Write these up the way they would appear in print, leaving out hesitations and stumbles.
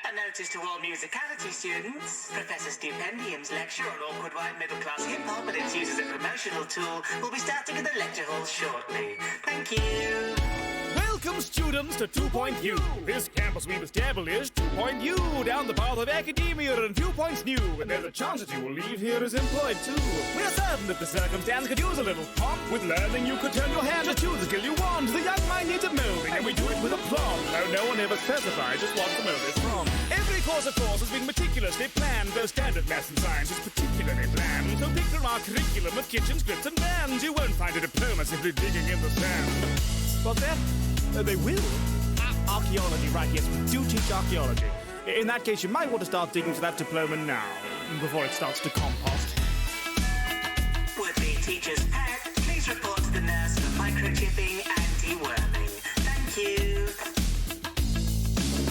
A notice to all musicality students. Professor Stipendium's lecture on awkward white middle-class hip-hop and its use as a promotional tool will be starting in the lecture hall shortly. Thank you. Welcome, students, to 2.U. This campus we've established 2.U down the path of academia and viewpoints new. And there's a chance that you will leave here as employed too. We're certain that the circumstance could use a little pomp. With learning, you could turn your hand to choose the skill you want. The young mind needs a molding, and we do it with aplomb. Though no one ever specifies just what the mold is from. Every course, of course, has been meticulously planned. Though standard maths and science is particularly bland. So pick from our curriculum of kitchen scripts and bands. You won't find a diploma simply digging in the sand. What's that? They will. Archaeology, right, yes, we do teach archaeology. In that case, you might want to start digging for that diploma now, before it starts to compost. Would-be teachers pet, please report to the nurse for microchipping and deworming. Thank you.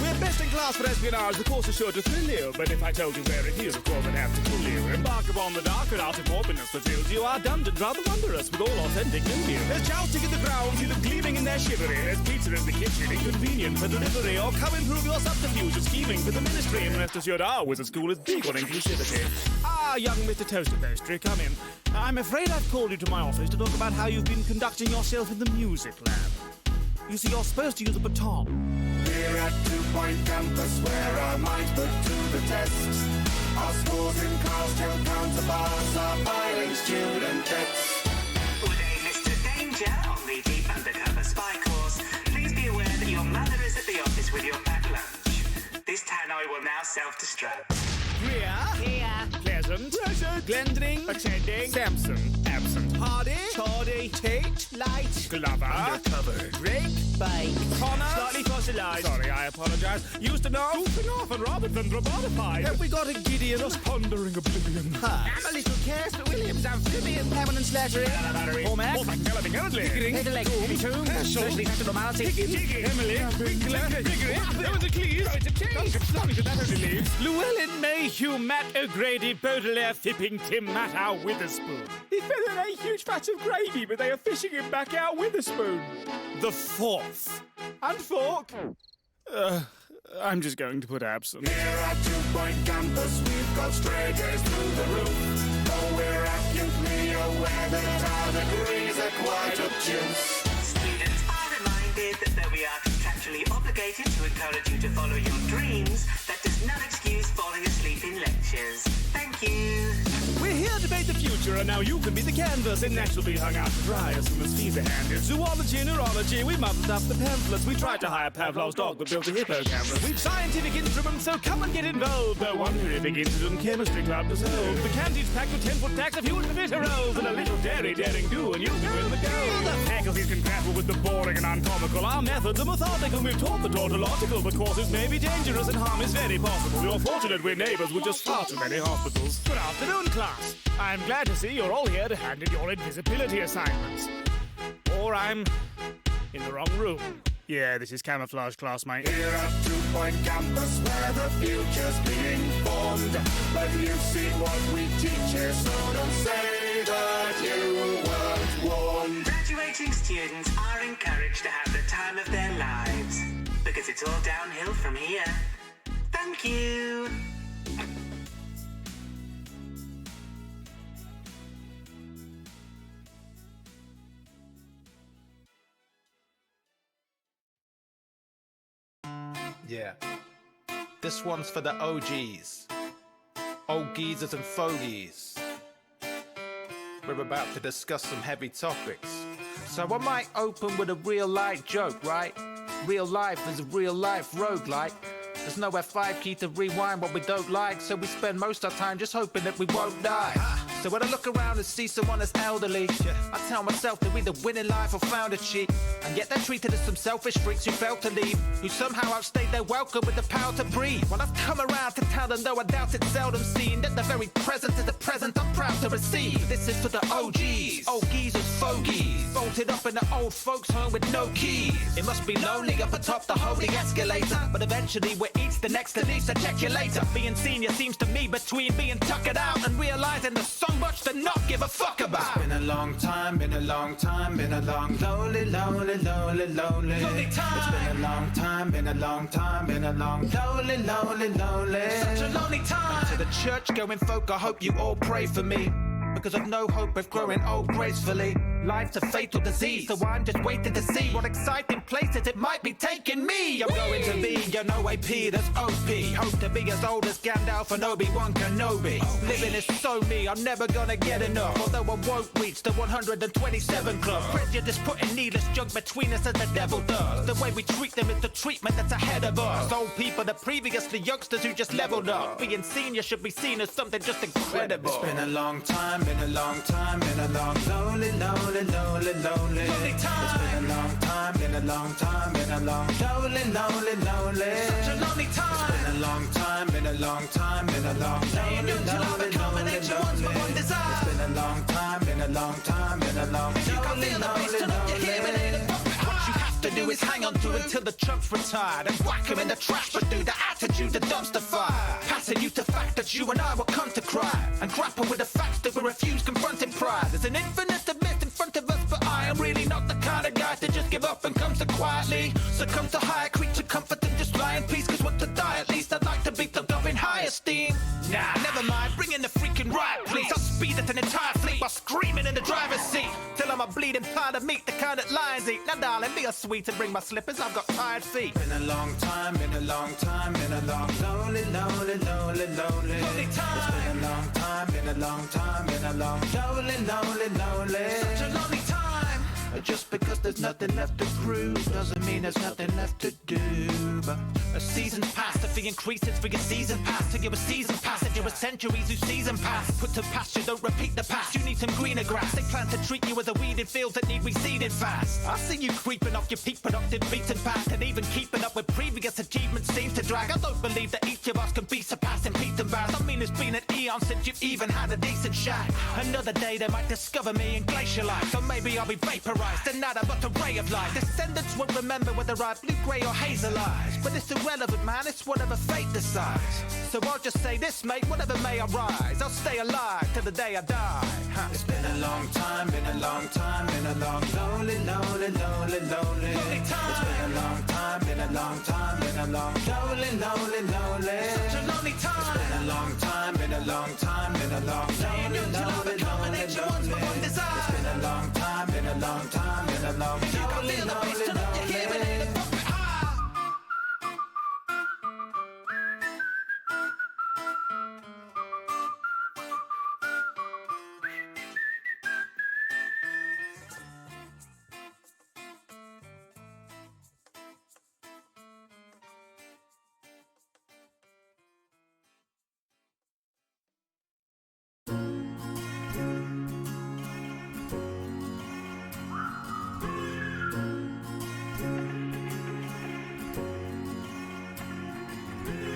We're best in class for espionage, the course is sure to thrill you. But if I told you where it is, of course I'd have to kill you. Embark upon the dark and art of morbidness that fills you. Our dungeons rather wondrous, with all authentic milieu. There's jousting in the ground, see them gleaming in their chivalry. There's pizza in the kitchen, inconvenient for delivery. Or come improve your subterfuge of scheming for the ministry. And rest assured our wizard school is big on inclusivity. Young Mr. Toaster Pastry, come in. I'm afraid I've called you to my office to talk about how you've been conducting yourself in the music lab. You see, you're supposed to use a baton. Here at 2 Campus, where our minds put to the test. Our scores in cars still counterparts our filing student debts. Would a Mr. Danger on the deep undercover spy course please be aware that your mother is at the office with your packed lunch. This tannoy will now self-destruct. Here. Pleasant. Glendring. Attending. Samson. Absent. Hardy. Tardy. Tate. Light. Glover. Undercover. Drake. Bite. Connor. Slightly fossilized. Sorry, I apologize. Used to know. Goofing off and Robinson robotified. Have we got a Gideon? Just pondering oblivion. I'm a little Cass, but Williams, amphibian. Hammond and Slattery. Battery. Cormac. Galloping Earthly. Pickering. Intellect. Tomb. Socially factor normality. Jiggy. Emily. Winkler. Gregory. There was a Cleese. It's a change. As long as that only leaves. Llewellyn Mayhew, Matt O'Grady, Baudelaire, Fipping, Tim, Matt, our Witherspoon. He fell in a huge vat of gravy, but they are fishing him back out with a spoon. The fourth. And fork. I'm just going to put absent. Here at 2 Campus, we've got strangers through the roof. Though we're acutely aware that our degrees are quite obtuse. Students are reminded that though we are contractually obligated to encourage you to follow your dreams, that does not excuse falling asleep in lectures. Thank you. We're here to debate the future, and now you can be the canvas. In next will be hung out to dry as soon as fees are handed. Zoology, neurology, we muddled up the pamphlets. We tried to hire Pavlov's dog, but built a hippocamera. We've scientific instruments, so come and get involved. No wonder horrific incident chemistry club dissolved. The canteen's packed with 10-foot packs of huge bitter rolls, and a little daring do, and you'll be in the goal. The faculties can grapple with the boring and uncomical. Our methods are methodical. We've taught the tautological, but courses may be dangerous and harm is very possible. You're fortunate we're neighbours with just far too many hospitals. Good afternoon, class. I'm glad to see you're all here to hand in your invisibility assignments. Or I'm in the wrong room. Yeah, this is camouflage class, mate. Here at 2 Campus, where the future's being formed. But you've seen what we teach here, so don't say that you weren't warned. Graduating students are encouraged to have the time of their lives, because it's all downhill from here. Thank you. Yeah. This one's for the OGs. Old geezers and fogies. We're about to discuss some heavy topics. So I might open with a real life joke, right? Real life is a real life roguelike. There's no F5 key to rewind what we don't like, so we spend most of our time just hoping that we won't die. So when I look around and see someone that's elderly, I tell myself they're either winning life or found a cheat. And yet they're treated as some selfish freaks who failed to leave, who somehow outstayed their welcome with the power to breathe. Well, I've come around to tell them, though I doubt it's seldom seen, that the very present is the present I'm proud to receive. This is for the OGs, old geezers, fogies, bold Locked up in an old folks home with no keys. It must be lonely up atop the holy escalator, but eventually we're each the next to least to check you later. Being senior seems to me between being tuckered out and realizing there's so much to not give a fuck about. It's been a long time, been a long time, been a long lonely, lonely, lonely, lonely. Lonely time. It's been a long time, been a long time, been a long lonely, lonely, lonely. Such a lonely time. To the church going folk, I hope you all pray for me, because I've no hope of growing old gracefully. Life's a fatal disease, so I'm just waiting to see what exciting places it might be taking me. I'm going to be your no AP, that's OP. Hope to be as old as Gandalf and Obi-Wan Kenobi. Living is so me, I'm never gonna get enough, although I won't reach the 127 club. Prejudice putting needless junk between us as the devil does. The way we treat them is the treatment that's ahead of us. Old people, the previously youngsters who just leveled up. Being senior should be seen as something just incredible. It's been a long time, been a long time, been a long lonely, lonely, lonely, lonely. Lonely time. It's been a long time, been a long time, been a long lonely, lonely, lonely. Such a lonely time. It's been a long time, been a long time, been a long lonely, lonely, lonely, lonely. It's been a long time, been a long time, been a long lonely, lonely, lonely. What you have to do is hang on to it until the trump's retired and whack him in the trash, but do the attitude the dumpster fire. Passing you to fact that you and I will come to cry and grapple with the facts that we refuse confronting pride. There's an infinite abyss in front of us, but I am really not the kind of guy to just give up and come so quietly. Succumb to higher creature comfort and just lie in peace, cause want to die at least I'd like to be thought of in high esteem. Nah, never mind, bring in the freaking riot please. I'll speed at an entire fleet while screaming in the driver's seat till I'm a bleeding pile of meat, the kind that lions eat. Now darling, be a sweet and bring my slippers, I've got tired feet. Been a long time, been a long time, been a long lonely, lonely, lonely, lonely. Lonely time. It's been a long time, been a long time, been a long lonely, lonely, lonely. Such a lonely time. Just because there's nothing left to prove doesn't mean there's nothing left to do. But a season's past, the fee increases for your season pass. To give a season pass if you're a centuries whose season pass. Put to pasture, don't repeat the past. You need some greener grass. They plan to treat you as a weed in fields that need reseeded fast. I see you creeping off your peak productive beaten path, and even keeping up with previous achievements seems to drag. I don't believe that each of us can be surpassing Pete and Baz. I mean it's been an eon since you've even had a decent shot. Another day they might discover me in glacial ice, so maybe I'll be vaporized and nada but a ray of light. Descendants won't remember whether I have blue, grey or hazel eyes, but it's irrelevant man, it's whatever fate decides. So I'll just say this mate, whatever may arise, I'll stay alive till the day I die. It's been a long time, been a long time, been a long lonely, lonely, lonely, lonely. Lonely time. It's been a long time, been a long time, been a long lonely, lonely, lonely. Such a lonely time. It's been a long time, been a long time, been a long lonely, lonely, lonely, lonely. It's been a long time, been a long time, been a long lonely, lonely, lonely.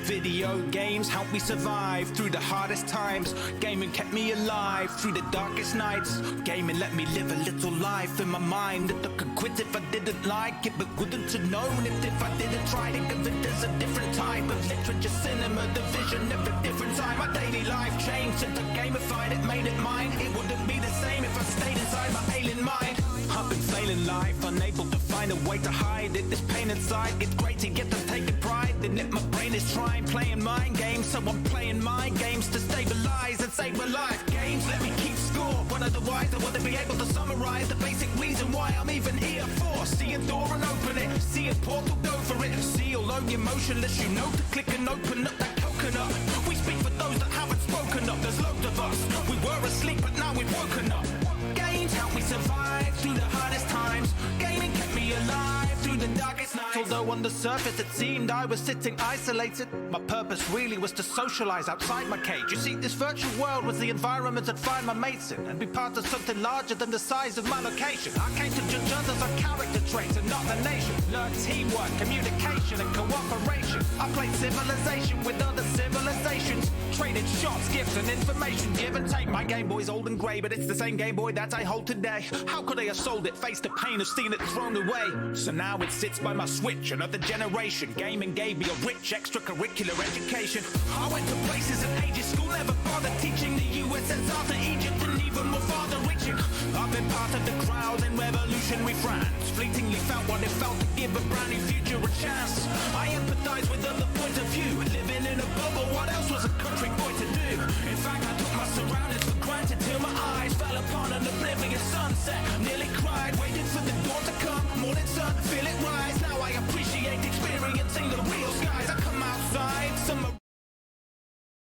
Video games helped me survive through the hardest times. Gaming kept me alive through the darkest nights. Gaming let me live a little life in my mind that I could quit if I didn't like it, but wouldn't have known it if I didn't try to give it. There's a different type of literature, cinema, division, every different time. My daily life changed since I gamified it, made it mine. It wouldn't be the same if I stayed inside my alien mind. I've been failing life, unable to find a way to hide it. This pain inside, it's great to get to taking pride in it. My brain is trying, playing mind games, so I'm playing mind games to stabilize and save my life. Games let me keep score, but otherwise I wouldn't be able to summarize the basic reason why I'm even here for. See a door and open it, see a portal, go for it. See all you're motionless, you know to click and open up that coconut. We speak for those that haven't spoken up, there's loads of us. We were asleep, but now we've woken up. Games help me survive through the hardest times. Gaming kept me alive through the darkest nights. Although on the surface it seemed I was sitting isolated, my purpose really was to socialize outside my cage. You see, this virtual world was the environment I'd find my mates in and be part of something larger than the size of my location. I came to judge others on character traits and not the nation. Learn teamwork, communication and cooperation. I played civilization with other civilizations. traded shots, gifts, and information. Give and take. My Game Boy's old and grey, but it's the same Game Boy that I hold today. How could I have sold it? Faced the pain of seeing it thrown away. So now it sits by my Switch, another generation. Gaming gave me a rich extracurricular education. I went to places at ages school never bothered teaching. The USSR to Egypt and even more farther reaching. I've been part of the crowd in revolutionary France. Fleetingly felt what it felt to give a brand new future a chance. I empathize with other point of view. Living in a bubble, what else was a country boy to do? In fact, I took my surroundings for granted till my eyes fell upon an oblivious sunset. Nearly cried, waited for the dawn to come. Morning sun, feel it rise. Now I appreciate experiencing the real skies. I come outside, summer.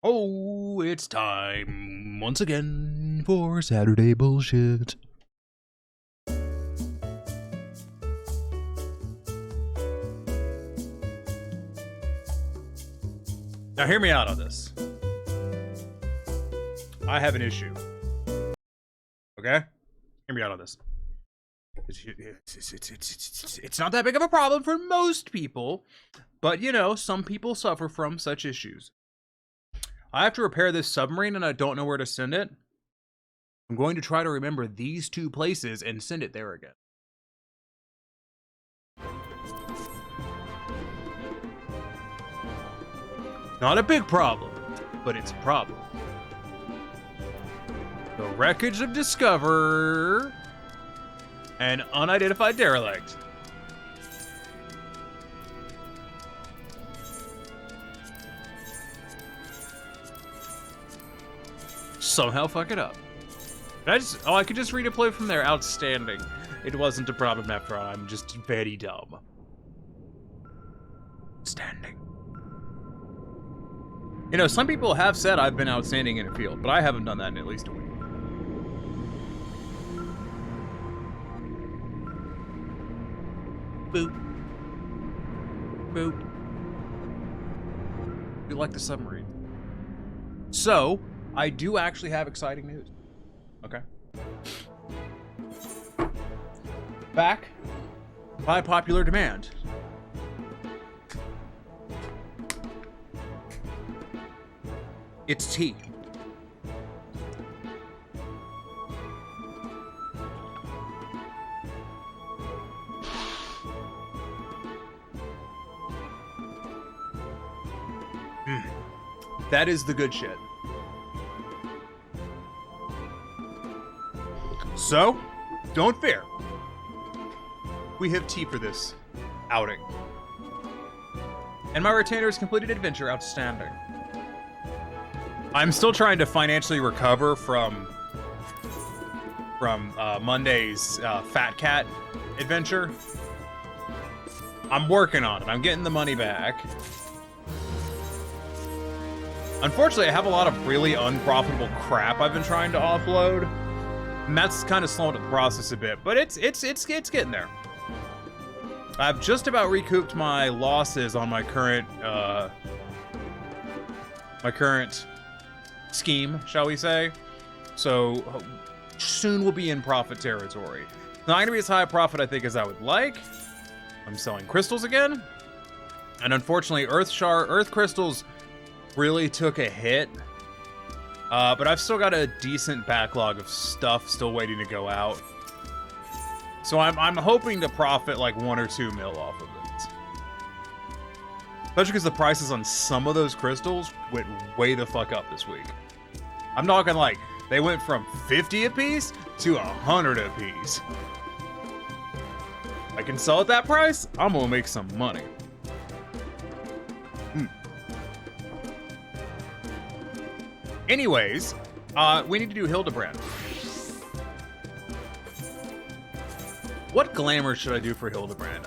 Oh, it's time once again for Saturday bullshit. Now hear me out on this. I have an issue. Okay? Hear me out on this. It's not that big of a problem for most people, but you know, some people suffer from such issues. I have to repair this submarine and I don't know where to send it. I'm going to try to remember these two places and send it there again. Not a big problem, but it's a problem. The wreckage of Discover and unidentified derelict. Somehow fuck it up. I could just redeploy from there. Outstanding. It wasn't a problem after all. I'm just very dumb. Standing. You know, some people have said I've been outstanding in a field, but I haven't done that in at least a week. Boop. Boop. You like the submarine. So, I do actually have exciting news. Okay. Back by popular demand. It's tea. That is the good shit. So, don't fear. We have tea for this outing. And my retainer's completed adventure outstanding. I'm still trying to financially recover from Monday's Fat Cat adventure. I'm working on it. I'm getting the money back. Unfortunately, I have a lot of really unprofitable crap I've been trying to offload. And that's kind of slowing the process a bit, but it's getting there. I've just about recouped my losses on my current scheme, shall we say. So soon we'll be in profit territory. Not gonna be as high a profit I think as I would like. I'm selling crystals again. And unfortunately, Earth crystals really took a hit. But I've still got a decent backlog of stuff still waiting to go out. So I'm hoping to profit like 1 or 2 mil off of it. Especially because the prices on some of those crystals went way the fuck up this week. I'm talking like, they went from 50 a piece to 100 a piece. I can sell at that price, I'm gonna make some money. Anyways, we need to do Hildibrand. What glamour should I do for Hildibrand?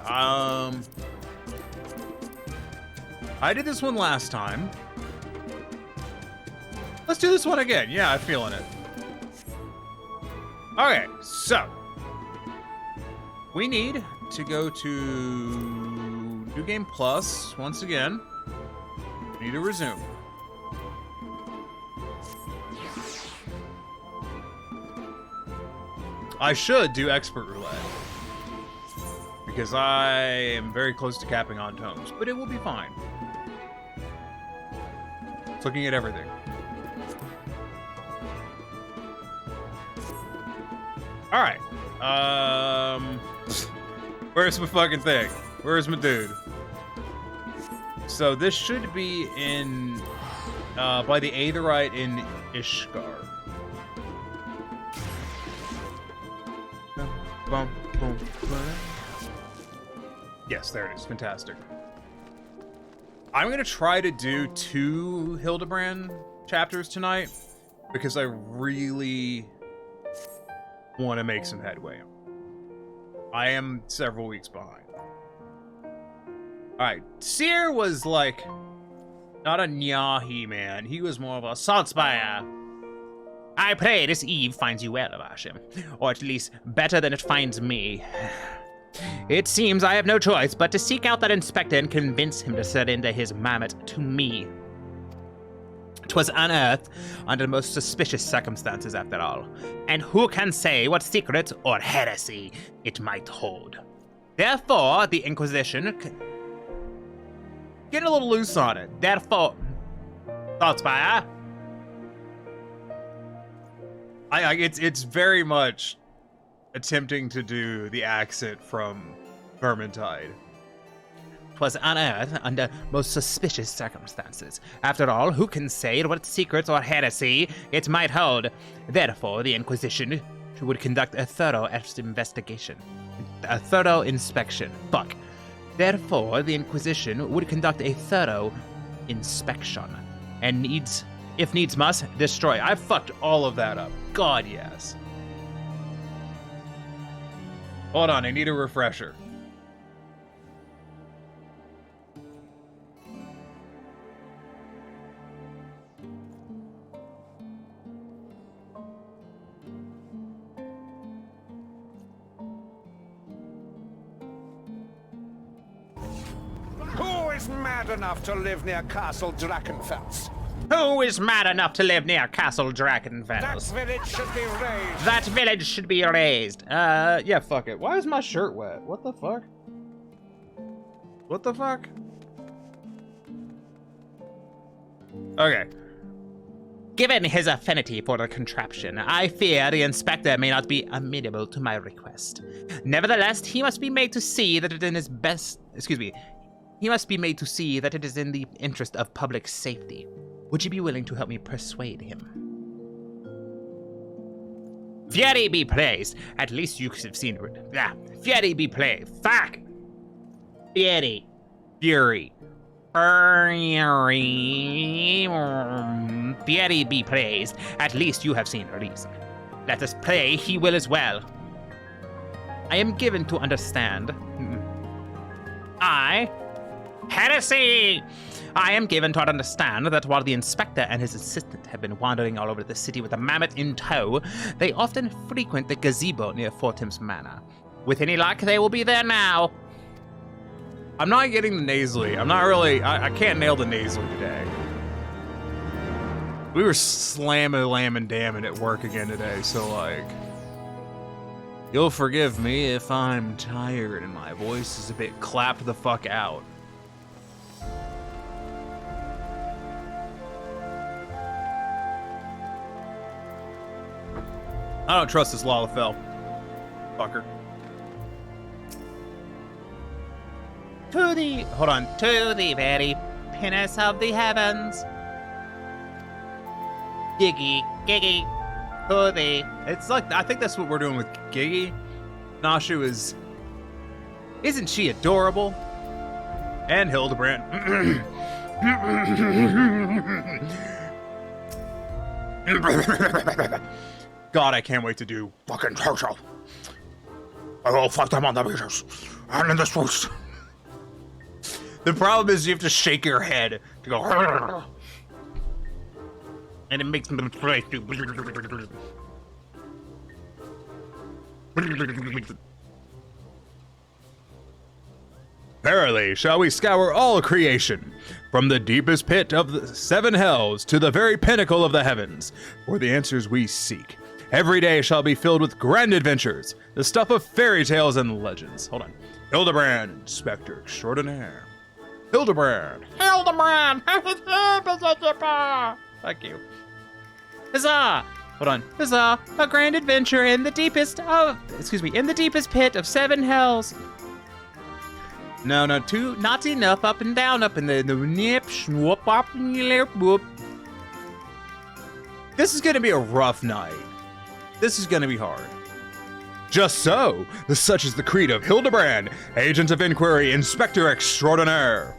I did this one last time. Let's do this one again. Yeah, I'm feeling it. Okay, so we need to go to New Game Plus once again. We need to resume. I should do Expert Roulette because I am very close to capping on tomes, but it will be fine. It's looking at everything. All right. Where's my fucking thing? Where's my dude? So this should be in by the Aetherite in Ishgard. Yes, there it is. Fantastic. I'm gonna try to do 2 Hildibrand chapters tonight because I really want to make some headway. I am several weeks behind. Alright, Seer was like not a Nyahi man. He was more of a Saltspire. I pray this eve finds you well, Avashim. Or at least better than it finds me. It seems I have no choice but to seek out that inspector and convince him to surrender his mammoth to me. 'Twas unearthed under most suspicious circumstances after all, and who can say what secret or heresy it might hold? Therefore, the Inquisition... Get a little loose on it. Therefore... Thoughtspire? It's very much attempting to do the accent from Vermintide. 'Twas unearthed under most suspicious circumstances. After all, who can say what secrets or heresy it might hold? Therefore, the Inquisition would conduct a thorough investigation. A thorough inspection. Fuck. Therefore, the Inquisition would conduct a thorough inspection. And if needs must, destroy. I fucked all of that up. God, yes. Hold on, I need a refresher. Who is mad enough to live near Castle Drachenfels? Who is mad enough to live near Castle Drachenfels? That village should be razed. That village should be razed. Yeah, fuck it. Why is my shirt wet? What the fuck? What the fuck? Okay. Given his affinity for the contraption, I fear the inspector may not be amenable to my request. Nevertheless, he must be made to see that it in his best... He must be made to see that it is in the interest of public safety. Would you be willing to help me persuade him? Fury be praised. At least you have seen it. Yeah. Fury be praised. Fuck. Fury. Fury. Fury be praised. At least you have seen reason. Let us pray he will as well. I am given to understand. Heresy! I am given to understand that while the inspector and his assistant have been wandering all over the city with a mammoth in tow, they often frequent the gazebo near Fortim's Manor. With any luck, they will be there now. I'm not getting the nasally. I'm not really... I can't nail the nasally today. We were slamming, lamming, damming at work again today, so like... You'll forgive me if I'm tired and my voice is a bit clapped the fuck out. I don't trust this Lalafell. Fucker. To the very pinnace of the heavens. Giggy, Giggy, to the... It's like, I think that's what we're doing with Giggy. Nashu is... Isn't she adorable? And Hildibrand. God, I can't wait to do fucking social. I will fuck them on the beaches and in the streets. The problem is you have to shake your head to go. And it makes them play. Verily, shall we scour all creation, from the deepest pit of the 7 hells to the very pinnacle of the heavens, for the answers we seek. Every day shall be filled with grand adventures, the stuff of fairy tales and legends. Hold on. Hildibrand, Spectre Extraordinaire. Hildibrand. Hildibrand! Fuck you. Huzzah! Hold on. There's a grand adventure in the deepest in the deepest pit of 7 hells. No, not enough. Up and down, up in the nip, swoop, up, whoop. This is gonna be a rough night. This is gonna be hard. Just so, such is the creed of Hildibrand, Agent of Inquiry, Inspector Extraordinaire.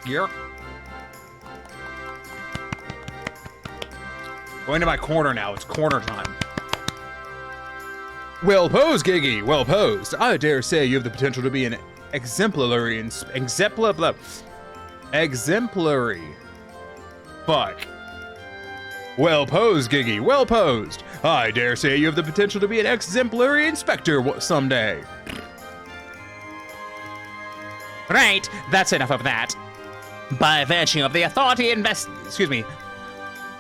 Here. Going to my corner now. It's corner time. Well posed, Giggy. Well posed. I dare say you have the potential to be an exemplary. Fuck. Well posed, Giggy. Well posed. I dare say you have the potential to be an exemplary inspector someday. Right, that's enough of that. By virtue of the authority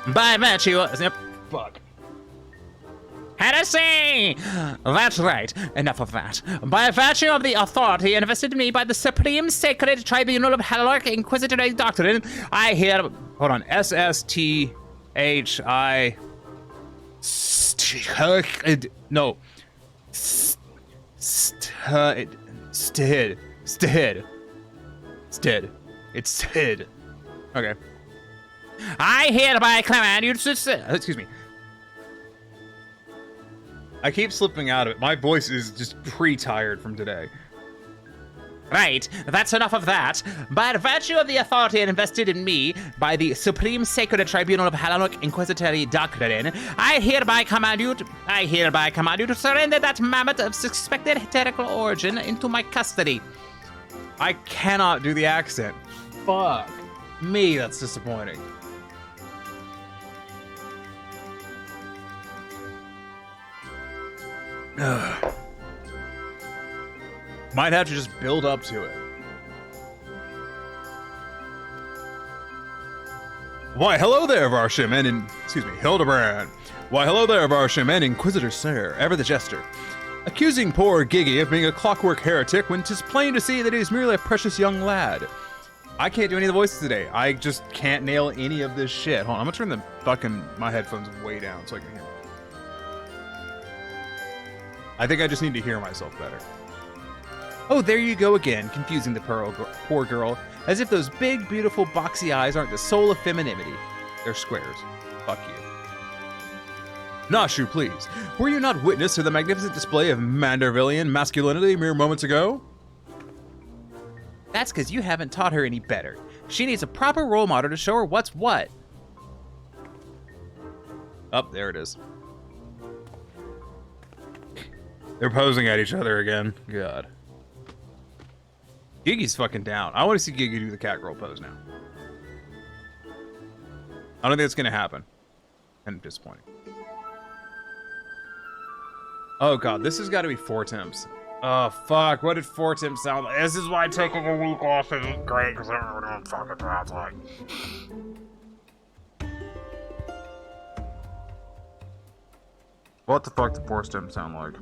By virtue of... Fuck. Heresy! That's right, enough of that. By virtue of the authority invested in me by the Supreme Sacred Tribunal of Hellork Inquisitorial Doctrine, I hear... Hold on. SSTHI... No. Stid. It's Stid. Okay. I hereby command you to... Excuse me. I keep slipping out of it. My voice is just pre-tired from today. Right, that's enough of that. By virtue of the authority invested in me by the Supreme Sacred Tribunal of Hellork Inquisitorial Doctrine, I hereby command you to surrender that mammoth of suspected heretical origin into my custody. I cannot do the accent. Fuck me, that's disappointing. Ugh. Might have to just build up to it. Why, hello there, Varsham and Hildibrand. Why, hello there, Varsham and Inquisitor Sir, ever the jester. Accusing poor Giggy of being a clockwork heretic when 'tis plain to see that he is merely a precious young lad. I can't do any of the voices today. I just can't nail any of this shit. Hold on, I'm gonna turn the my headphones way down so I can hear. I think I just need to hear myself better. Oh, there you go again, confusing the poor girl, as if those big, beautiful, boxy eyes aren't the soul of femininity. They're squares. Fuck you. Nashu, please. Were you not witness to the magnificent display of Mandervillian masculinity mere moments ago? That's because you haven't taught her any better. She needs a proper role model to show her what's what. Oh, there it is. They're posing at each other again. God. Giggy's fucking down. I want to see Giggy do the cat girl pose now. I don't think it's gonna happen. And disappointing. Oh god, this has got to be 4 temps. Oh fuck, what did 4 temps sound like? This is why taking a week off isn't great, because I don't know what fucking sounds like. What the fuck did 4 temps sound like?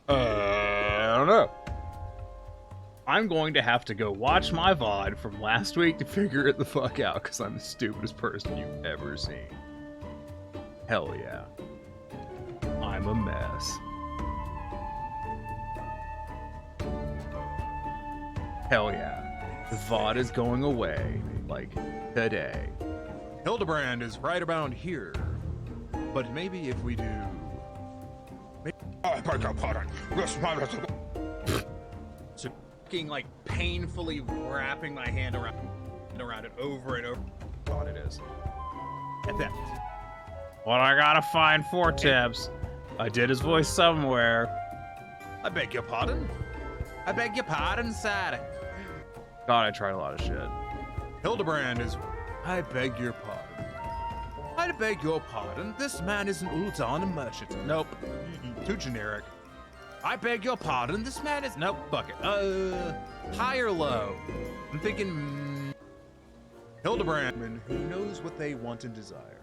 I don't know. I'm going to have to go watch my VOD from last week to figure it the fuck out, because I'm the stupidest person you've ever seen. Hell yeah. I'm a mess. Hell yeah. The VOD is going away, like, today. Hildibrand is right around here. But maybe if we do... I beg your pardon. So, like, painfully wrapping my hand around it over and over. God, it is. Effect. Well, I gotta find 4 tabs. I did his voice somewhere. I beg your pardon? I beg your pardon, sir. God, I tried a lot of shit. Hildibrand is... I beg your pardon. I beg your pardon. This man is an Ultan merchant. Nope. Too generic. I beg your pardon. This man is... Nope. Fuck it. High or low? I'm thinking... Hildibrand, who knows what they want and desire.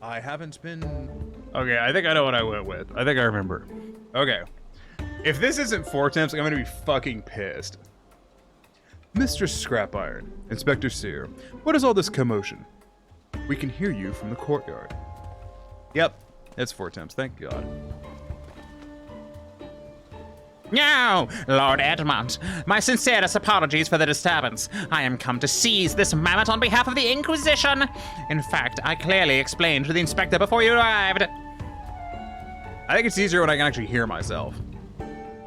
I haven't been... Okay, I think I know what I went with. I think I remember. Okay. If this isn't 4 temps, I'm gonna be fucking pissed. Mr. Scrap Iron, Inspector Sear, what is all this commotion? We can hear you from the courtyard. Yep, it's 4 temps, thank God. No, Lord Edmund, my sincerest apologies for the disturbance. I am come to seize this mammoth on behalf of the Inquisition. In fact, I clearly explained to the inspector before you arrived. I think it's easier when I can actually hear myself.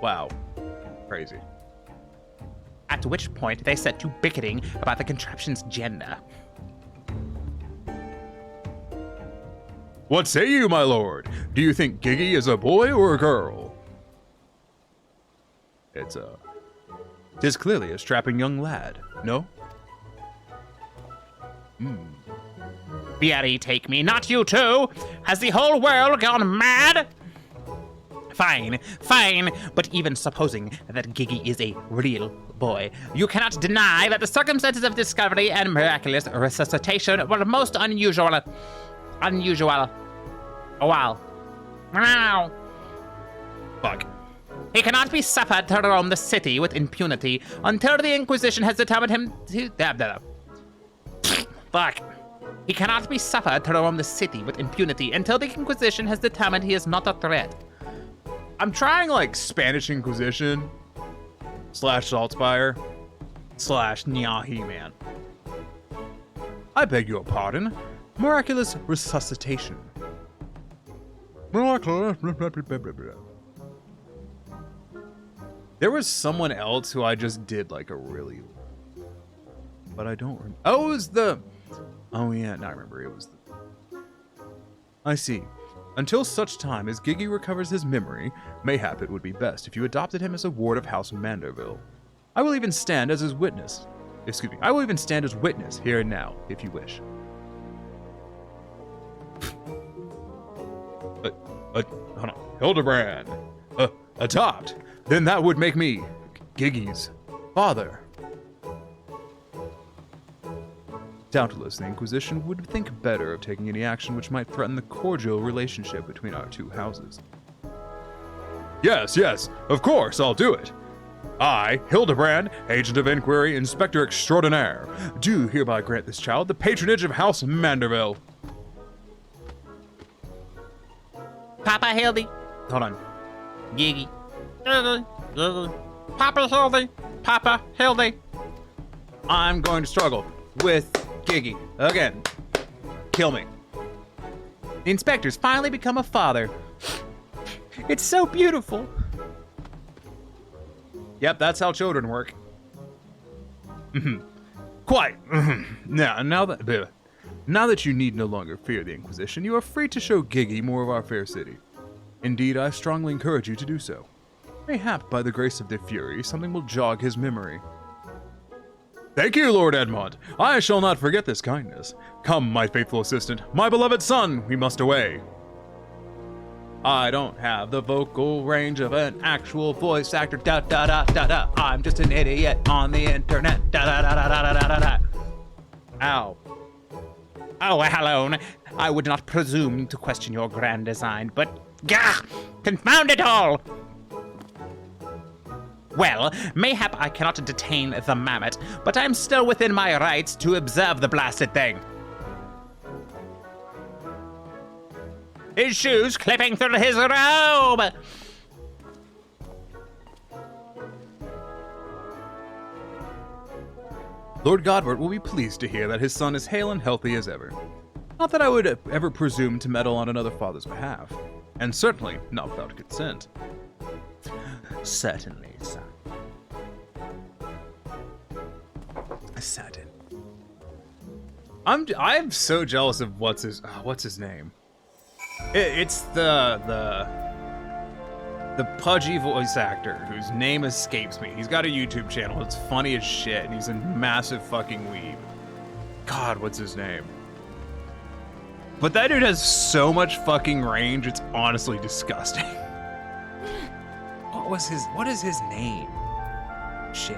Wow. Crazy. At which point they set to bickering about the contraption's gender. What say you, my lord? Do you think Giggy is a boy or a girl? Tis clearly a strapping young lad, no? Very take me, not you too! Has the whole world gone mad? Fine, fine, but even supposing that Giggy is a real boy, you cannot deny that the circumstances of discovery and miraculous resuscitation were most unusual. Oh, wow. Wow. Fuck. He cannot be suffered to roam the city with impunity until the Inquisition has determined him to... Fuck. He cannot be suffered to roam the city with impunity until the Inquisition has determined he is not a threat. I'm trying, like, Spanish Inquisition / Saltspire / Nyahi Man. I beg your pardon. Miraculous resuscitation. Miraculous. There was someone else who I just did like a really, but I don't remember. Oh, it was the. Oh yeah, now I remember. It was the. I see. Until such time as Giggy recovers his memory, mayhap it would be best if you adopted him as a ward of House Manderville. I will even stand as his witness. Excuse me. I will even stand as witness here and now, if you wish. Hold on. Hildibrand. Adopt. Then that would make me Giggy's father. Doubtless, the Inquisition would think better of taking any action which might threaten the cordial relationship between our two houses. Yes, of course, I'll do it. I, Hildibrand, Agent of Inquiry, Inspector Extraordinaire, do hereby grant this child the patronage of House Manderville. Papa Hildy. Hold on. Giggy. Papa Hildy. Papa Hildy. I'm going to struggle with Giggy again. Kill me. The inspector's finally become a father. It's so beautiful. Yep, that's how children work. Quite. Now that you need no longer fear the Inquisition, you are free to show Giggy more of our fair city. Indeed, I strongly encourage you to do so. Mayhap, by the grace of the Fury, something will jog his memory. Thank you, Lord Edmund. I shall not forget this kindness. Come, my faithful assistant, my beloved son, we must away. I don't have the vocal range of an actual voice actor. Da da da da da. I'm just an idiot on the internet. Da da da da da da da da. Ow. Oh, Alone. I would not presume to question your grand design, but gah! Confound it all! Well, mayhap I cannot detain the mammoth, but I'm still within my rights to observe the blasted thing. His shoes clipping through his robe! Lord Godward will be pleased to hear that his son is hale and healthy as ever. Not that I would ever presume to meddle on another father's behalf, and certainly not without consent. Certainly, son. Certain. I'm so jealous of what's his name. It's the pudgy voice actor whose name escapes me. He's got a YouTube channel. It's funny as shit, and he's a massive fucking weeb. God, what's his name? But that dude has so much fucking range. It's honestly disgusting. What is his name? Shit.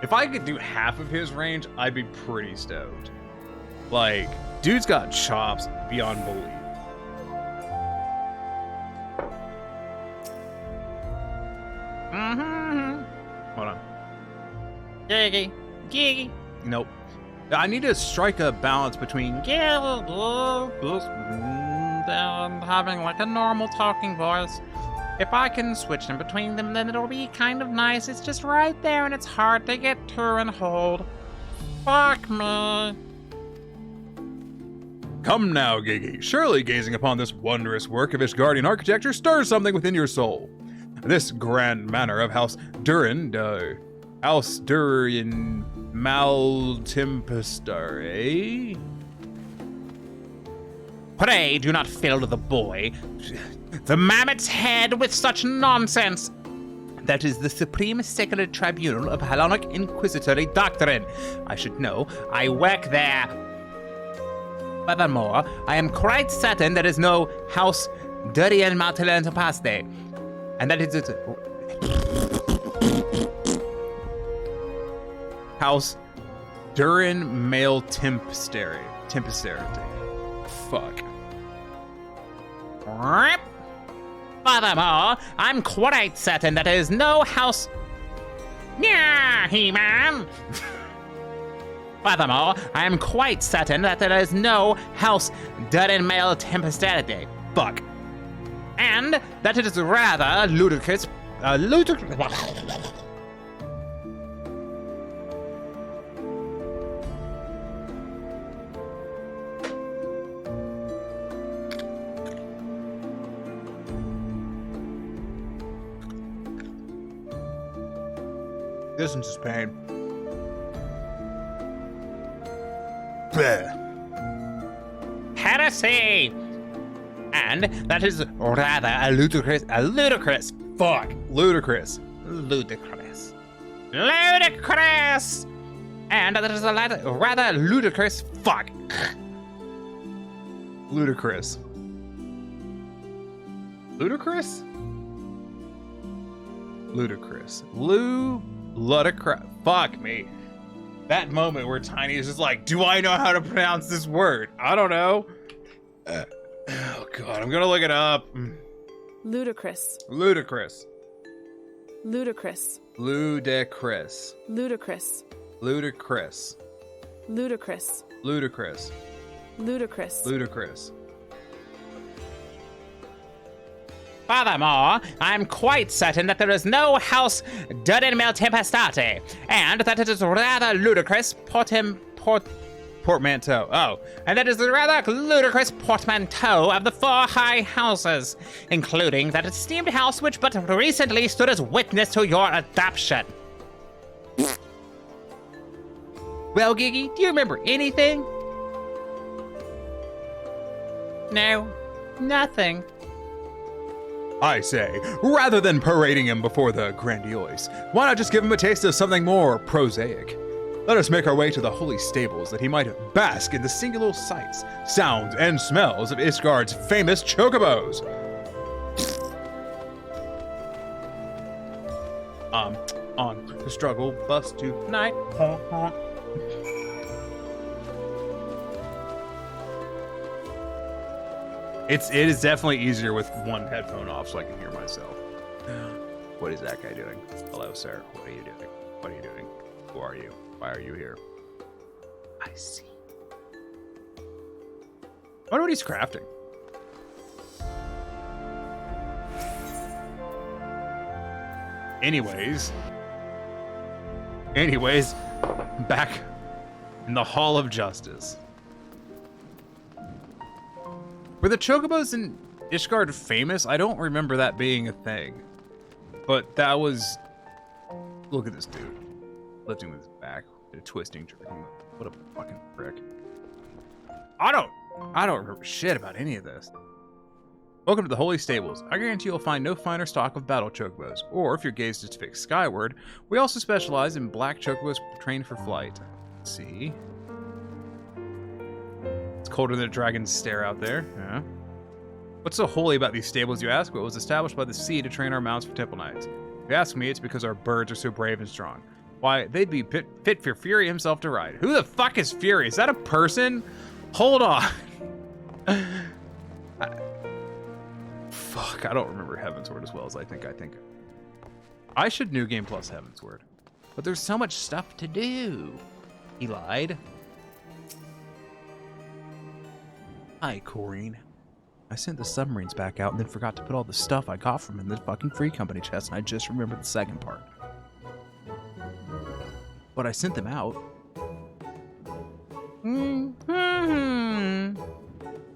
If I could do half of his range, I'd be pretty stoked. Like, dude's got chops beyond belief. Hold on. Giggy. Giggy. Nope. I need to strike a balance between and having like a normal talking voice. If I can switch in between them, then it'll be kind of nice. It's just right there and it's hard to get to and hold. Fuck me. Come now, Gigi. Surely gazing upon this wondrous work of Ishgardian architecture stirs something within your soul. This grand manor of House Durin, House Durin Maltempestar, eh? Pray do not fill the boy, the mammoth's head, with such nonsense. That is the supreme secular tribunal of Hellenic Inquisitory doctrine. I should know. I work there. Furthermore, I am quite certain there is no House Durian Maltempestar, and that is it. House Durin Male Tempestary. Fuck. Furthermore, I'm quite certain that there is no House... Yeah, He-Man! Furthermore, I am quite certain that there is no House Durin Male Tempestary. Fuck. And that it is rather ludicrous... Listen to this pain. Heresy! And that is rather ludicrous. Fuck. Ludicrous. Ludicrous. And that is a rather ludicrous. Fuck. Ludicrous. Ludicrous? Ludicrous. Ludicrous. Fuck me. That moment where Tiny is just like, do I know how to pronounce this word? I don't know. Oh god, I'm gonna look it up. Ludicrous. Ludicrous. Ludicrous. Ludicrous. Ludicrous. Ludicrous. Ludicrous. Ludicrous. Ludicrous. Ludicrous. Furthermore, I'm quite certain that there is no House Durin Male Tempestare, and that it is rather ludicrous Portmanteau. Oh. and that is the rather ludicrous portmanteau of the four high houses, including that esteemed house which but recently stood as witness to your adoption. Well, Gigi, do you remember anything? No, nothing. I say, rather than parading him before the grandiose, why not just give him a taste of something more prosaic? Let us make our way to the holy stables that he might bask in the singular sights, sounds, and smells of Ishgard's famous chocobos. On the struggle bus tonight. It is definitely easier with one headphone off so I can hear myself. What is that guy doing? Hello, sir. What are you doing? What are you doing? Who are you? Why are you here? I see. I wonder what he's crafting. Anyways, back in the Hall of Justice. Were the chocobos in Ishgard famous? I don't remember that being a thing. But that was... Look at this dude. Lifting with his back. Twisting, jerking. What a fucking prick. I don't remember shit about any of this. Welcome to the Holy Stables. I guarantee you'll find no finer stock of battle chocobos. Or, if your gaze is fixed skyward, we also specialize in black chocobos trained for flight. Let's see. It's colder than a dragon's stare out there. Yeah. What's so holy about these stables, you ask? Well, it was established by the sea to train our mounts for temple nights. If you ask me, it's because our birds are so brave and strong. Why, they'd be fit for Fury himself to ride. Who the fuck is Fury? Is that a person? Hold on. Fuck, I don't remember Heavensward as well as I think. I should New Game plus Heavensward. But there's so much stuff to do. He lied. Hi, Corrine. I sent the submarines back out and then forgot to put all the stuff I got from him in the fucking Free Company chest, and I just remembered the second part. But I sent them out.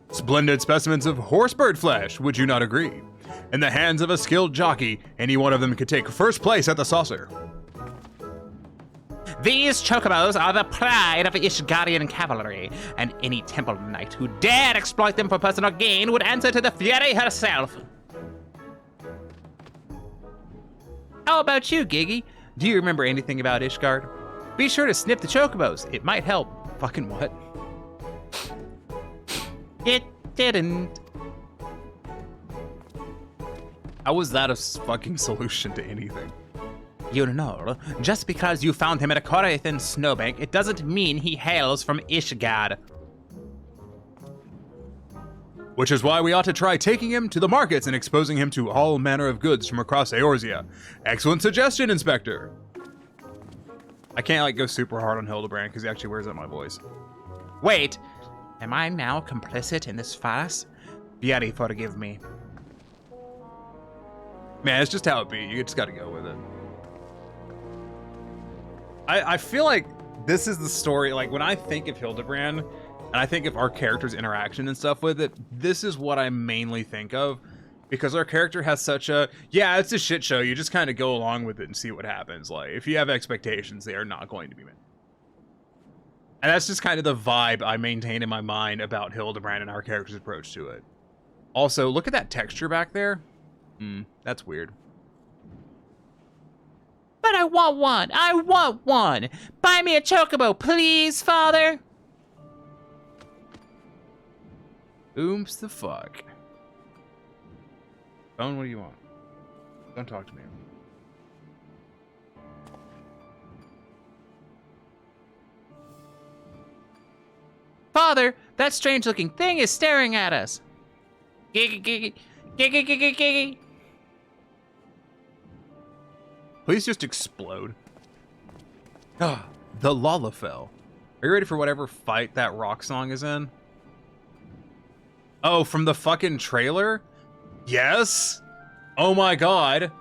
Splendid specimens of horsebird flesh, would you not agree? In the hands of a skilled jockey, any one of them could take first place at the saucer. These chocobos are the pride of Ishgarian cavalry, and any temple knight who dared exploit them for personal gain would answer to the Fury herself. How about you, Giggy? Do you remember anything about Ishgard? Be sure to snip the chocobos. It might help. Fucking what? It didn't. How was that a fucking solution to anything? You know, just because you found him at a Korathan snowbank, it doesn't mean he hails from Ishgard. Which is why we ought to try taking him to the markets and exposing him to all manner of goods from across Eorzea. Excellent suggestion, Inspector. I can't like go super hard on Hildibrand because he actually wears out my voice. Wait, am I now complicit in this farce? Fury, forgive me. Man, it's just how it be. You just gotta go with it. I feel like this is the story, like when I think of Hildibrand and I think of our character's interaction and stuff with it, this is what I mainly think of, because our character has such a, yeah, it's a shit show, you just kind of go along with it and see what happens. Like, if you have expectations, they are not going to be met. And that's just kind of the vibe I maintain in my mind about Hildibrand and our character's approach to it. Also, look at that texture back there. That's weird. But I want one! I want one! Buy me a chocobo, please, father! Ooms the fuck. Phone, what do you want? Don't talk to me. Father, that strange-looking thing is staring at us. Giggy, giggy, giggy, giggy, giggy. Please just explode. Ah, the Lalafell. Are you ready for whatever fight that rock song is in? Oh, from the fucking trailer? Yes? Oh my god.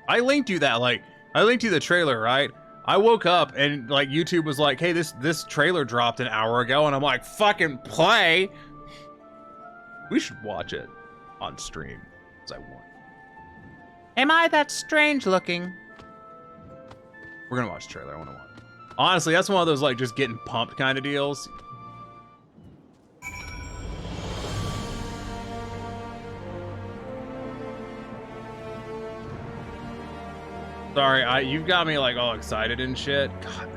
I linked you that, like, I linked you the trailer, right? I woke up and, like, YouTube was like, hey, this trailer dropped an hour ago, and I'm like, fucking play! We should watch it on stream, because I want. Am I that strange looking? We're gonna watch the trailer, I wanna watch it. Honestly, that's one of those, like, just getting pumped kind of deals. Sorry, you've got me, like, all excited and shit. God,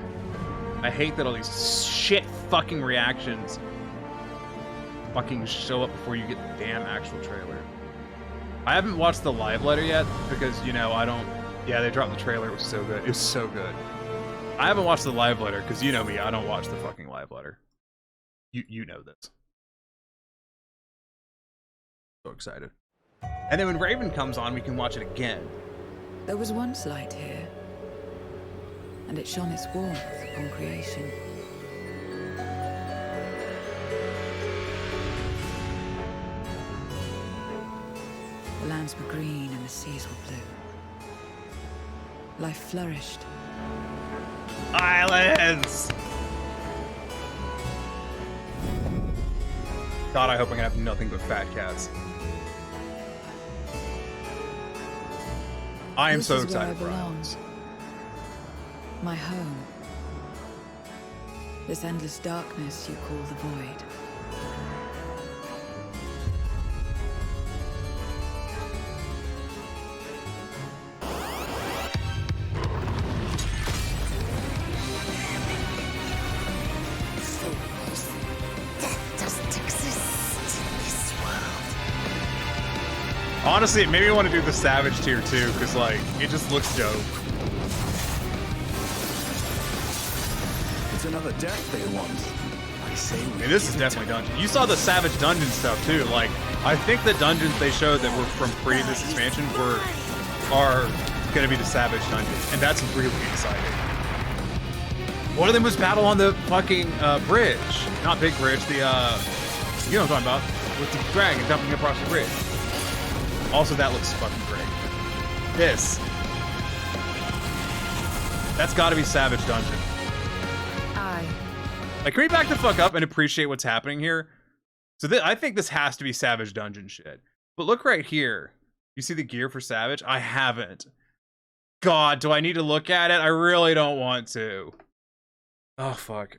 I hate that all these shit fucking reactions fucking show up before you get the damn actual trailer. I haven't watched the live letter yet because, you know, I don't... Yeah, they dropped the trailer. It was so good. It was so good. I haven't watched the live letter because, you know me, I don't watch the fucking live letter. You know this. So excited. And then when Raven comes on, we can watch it again. There was once light here, and it shone its warmth upon creation. The lands were green and the seas were blue. Life flourished. Islands! God, I hope I'm gonna have nothing but fat cats. I am so excited for Islands. My home. This endless darkness you call the void. Honestly, it made me want to do the Savage tier too, because like, it just looks dope. It's another death they want. I say we And this is definitely dungeon. You saw the Savage dungeon stuff too. Like, I think the dungeons they showed that were from previous expansions were are gonna be the Savage Dungeon, and that's really exciting. One of them was battle on the fucking bridge. Not big bridge, the, you know what I'm talking about. With the dragon jumping across the bridge. Also, that looks fucking great. This. That's gotta be Savage Dungeon. Like, can we back the fuck up and appreciate what's happening here? So I think this has to be Savage Dungeon shit. But look right here. You see the gear for Savage? I haven't. God, do I need to look at it? I really don't want to. Oh, fuck.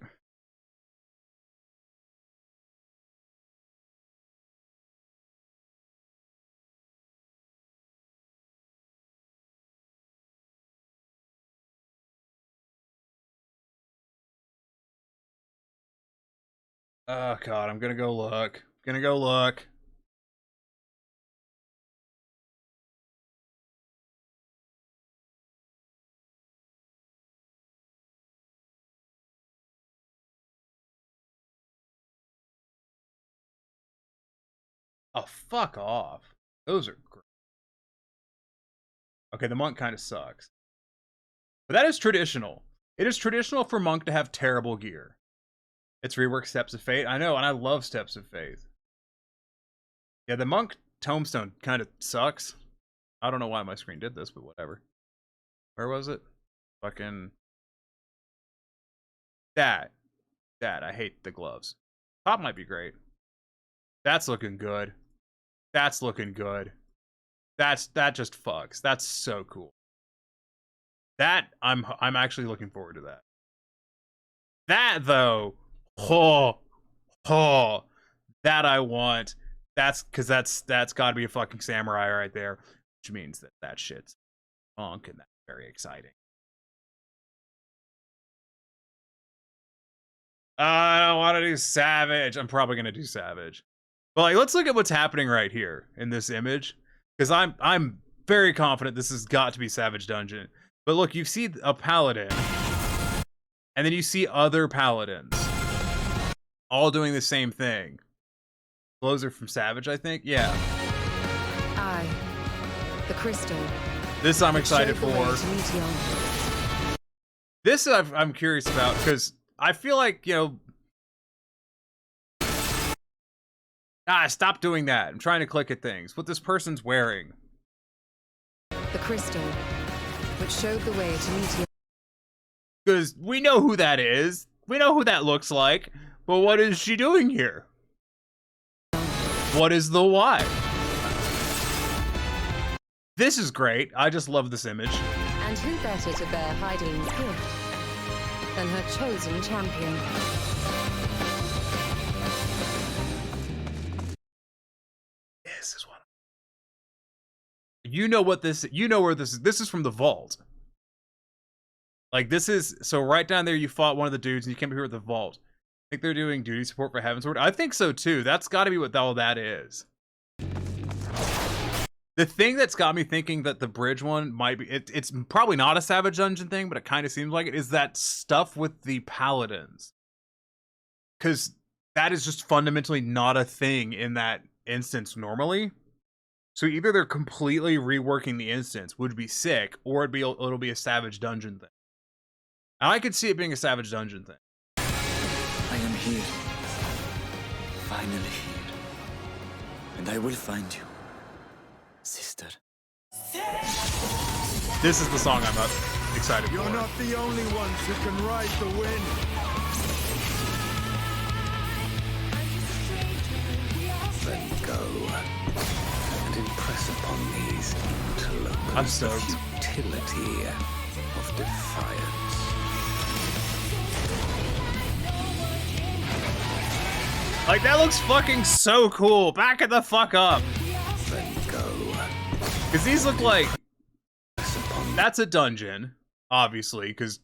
Oh, God, I'm gonna go look. Gonna go look. Oh, fuck off. Those are great. Okay, the monk kind of sucks. But that is traditional. It is traditional for monk to have terrible gear. It's reworked Steps of Fate. I know, and I love Steps of Faith. Yeah, the monk tombstone kind of sucks. I don't know why my screen did this, but whatever. Where was it? Fucking... That. I hate the gloves. Top might be great. That's looking good. That's looking good. That just fucks. That's so cool. That I'm actually looking forward to that. That though, that I want. That's because that's got to be a fucking samurai right there, which means that shit's funk, and that's very exciting. I don't want to do Savage. I'm probably gonna do Savage. But like, let's look at what's happening right here in this image, because I'm very confident this has got to be Savage Dungeon. But look, you see a paladin, and then you see other paladins, all doing the same thing. Clothes are from Savage, I think. Yeah. The crystal. This I'm excited for. This I'm curious about, because I feel like, you know. Stop doing that. I'm trying to click at things. What this person's wearing. The crystal, which showed the way to Meteor. Because we know who that is. We know who that looks like. But what is she doing here? What is the why? This is great. I just love this image. And who better to bear Heideling's gift than her chosen champion? This is what. You know what this? You know where this is? This is from the vault. Like, this is so right down there. You fought one of the dudes, and you came here with the vault. I think they're doing duty support for Heavensward. I think so too. That's got to be what all that is. The thing that's got me thinking that the bridge one might be, it's probably not a Savage Dungeon thing, but it kind of seems like it, is that stuff with the paladins. Because that is just fundamentally not a thing in that instance normally. So either they're completely reworking the instance, would be sick, or it'll be a Savage Dungeon thing. And I could see it being a Savage Dungeon thing. I am here. Finally here. And I will find you, sister. This is the song I'm excited for. You're not the only ones who can ride the wind. Then go and impress upon these interlopers I'm the stoked. futility of defiance. Like, that looks fucking so cool. Back it the fuck up. Then go. Because these look like... That's a dungeon, obviously, because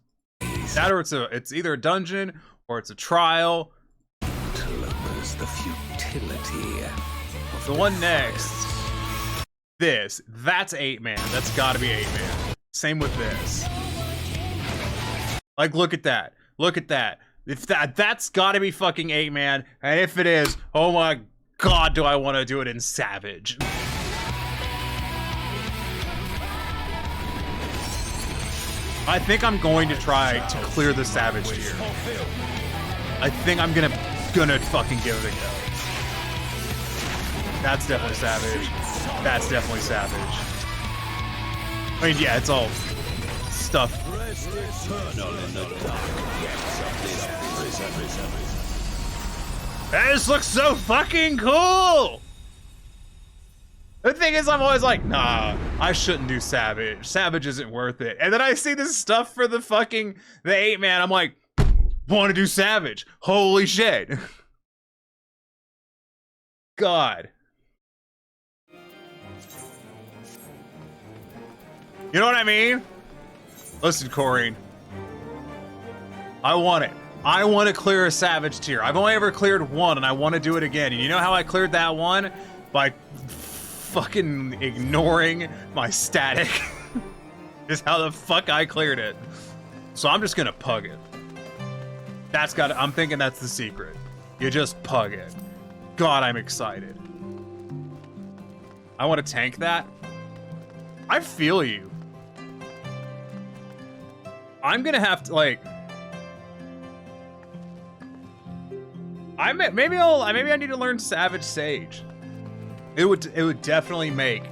that or it's either a dungeon or it's a trial. Interlopers the futility of The one next, that's 8-man. That's gotta be 8-man. Same with this. Like, look at that. Look at that. If that's gotta be fucking 8-man, and if it is, oh my god, do I want to do it in Savage. I think I'm going to try to clear the Savage tier. I think I'm gonna fucking give it a go. That's definitely Savage. That's definitely Savage. I mean, yeah, it's all stuff. This looks so fucking cool! The thing is, I'm always like, nah, I shouldn't do Savage. Savage isn't worth it. And then I see this stuff for the 8-man. I'm like, want to do Savage. Holy shit. God. You know what I mean? Listen, Corrine. I want it. I want to clear a Savage tier. I've only ever cleared one, and I want to do it again. And you know how I cleared that one? By fucking ignoring my static. Is how the fuck I cleared it. So I'm just gonna pug it. I'm thinking that's the secret. You just pug it. God, I'm excited. I want to tank that. I feel you. I'm gonna have to maybe I need to learn Savage Sage. It would definitely make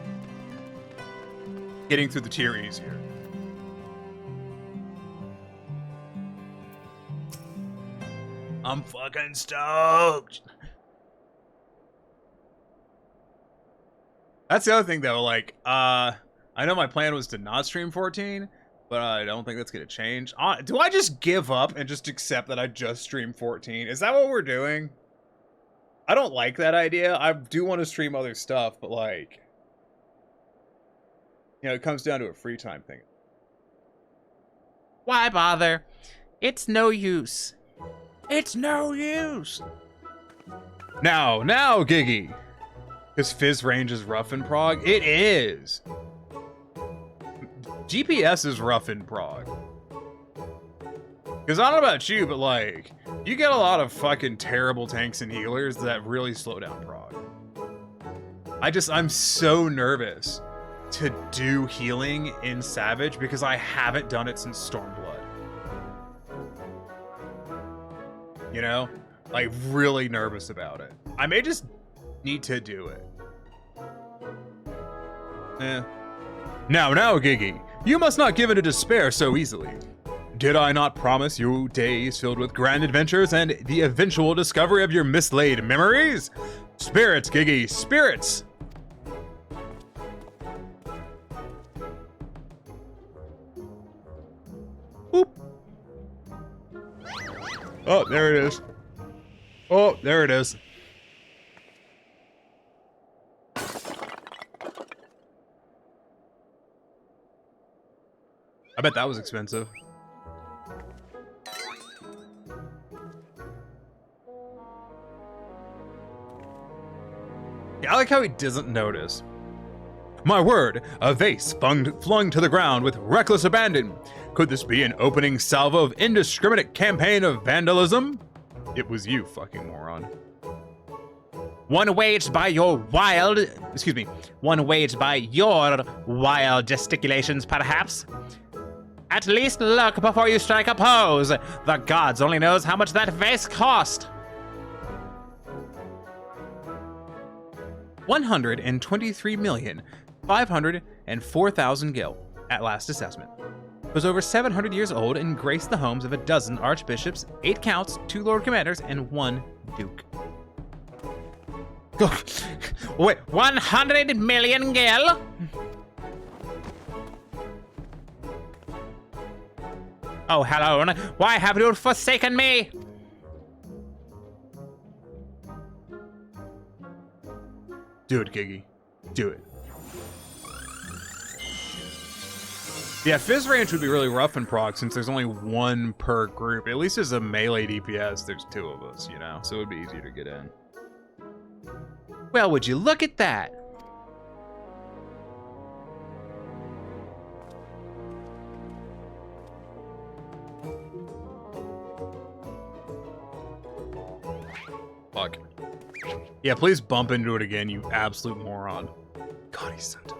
getting through the tier easier. I'm fucking stoked. That's the other thing though, I know my plan was to not stream 14, but I don't think that's gonna change. Do I just give up and just accept that I just streamed 14? Is that what we're doing? I don't like that idea. I do want to stream other stuff, but it comes down to a free time thing. Why bother? It's no use. It's no use. Now, Giggy. Because Fizz range is rough in Prague? It is. GPS is rough in Prague. Because I don't know about you, but you get a lot of fucking terrible tanks and healers that really slow down Prague. I'm so nervous to do healing in Savage because I haven't done it since Stormblood. You know? Really nervous about it. I may just need to do it. Now, Giggy, you must not give into despair so easily. Did I not promise you days filled with grand adventures and the eventual discovery of your mislaid memories? Spirits, Giggy, spirits! Boop. Oh, there it is. Oh, there it is. I bet that was expensive. Yeah, I like how he doesn't notice. My word, a vase flung to the ground with reckless abandon. Could this be an opening salvo of indiscriminate campaign of vandalism? It was you, fucking moron. One waged by your wild gesticulations, perhaps? At least look before you strike a pose. The gods only knows how much that vase cost. 123,504,000 gil at last assessment. Was over 700 years old and graced the homes of a dozen archbishops, 8 counts, 2 lord commanders, and 1 duke. Wait, 100 million gil? Oh, hello. Why have you forsaken me? Do it, Giggy. Do it. Yeah, Fizz range would be really rough in Prague since there's only 1 per group. At least as a melee DPS, there's 2 of us, so it would be easier to get in. Well, would you look at that? Fuck. Yeah, please bump into it again, you absolute moron. God, he's sent.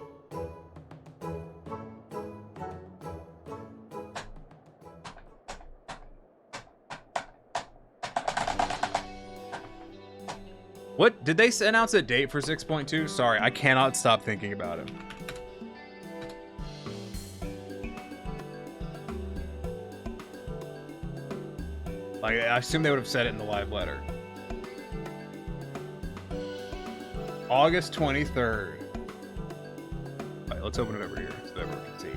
What? Did they announce a date for 6.2? Sorry, I cannot stop thinking about it. Like, I assume they would have said it in the live letter. August 23rd. Alright, let's open it over here so that everyone can see.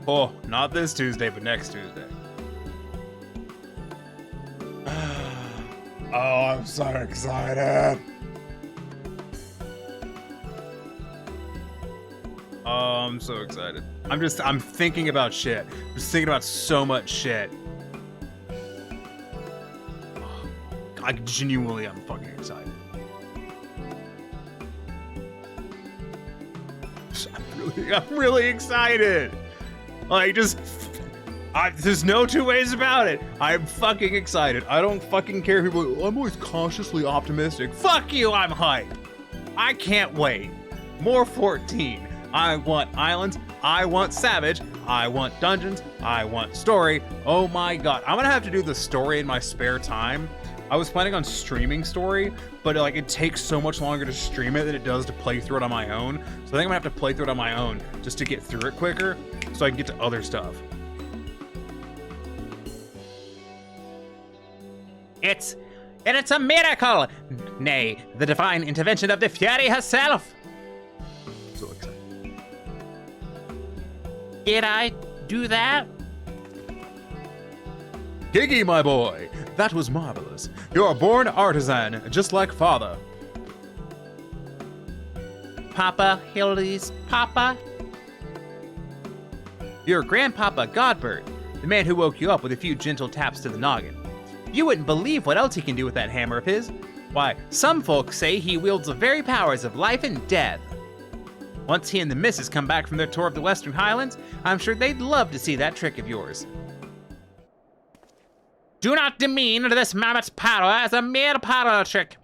Oh, not this Tuesday, but next Tuesday. Oh, I'm so excited. Oh, I'm so excited. I'm thinking about shit. I'm just thinking about so much shit. I genuinely am fucking excited. I'm really excited. Like, there's no two ways about it. I'm fucking excited. I don't fucking care if people, I'm always cautiously optimistic. Fuck you, I'm hyped. I can't wait. More 14. I want islands. I want Savage. I want dungeons. I want story. Oh my god. I'm gonna have to do the story in my spare time. I was planning on streaming story, but like it takes so much longer to stream it than it does to play through it on my own. So I think I'm gonna have to play through it on my own just to get through it quicker so I can get to other stuff. It's a miracle! Nay, the divine intervention of the Fury herself! So excited. Did I do that? Giggy, my boy, that was marvelous. You're a born artisan, just like father. Papa, Hildy's Papa? Your grandpapa Godbert, the man who woke you up with a few gentle taps to the noggin. You wouldn't believe what else he can do with that hammer of his. Why, some folks say he wields the very powers of life and death. Once he and the missus come back from their tour of the Western Highlands, I'm sure they'd love to see that trick of yours. Do not demean this mammoth's power as a mere parlor trick.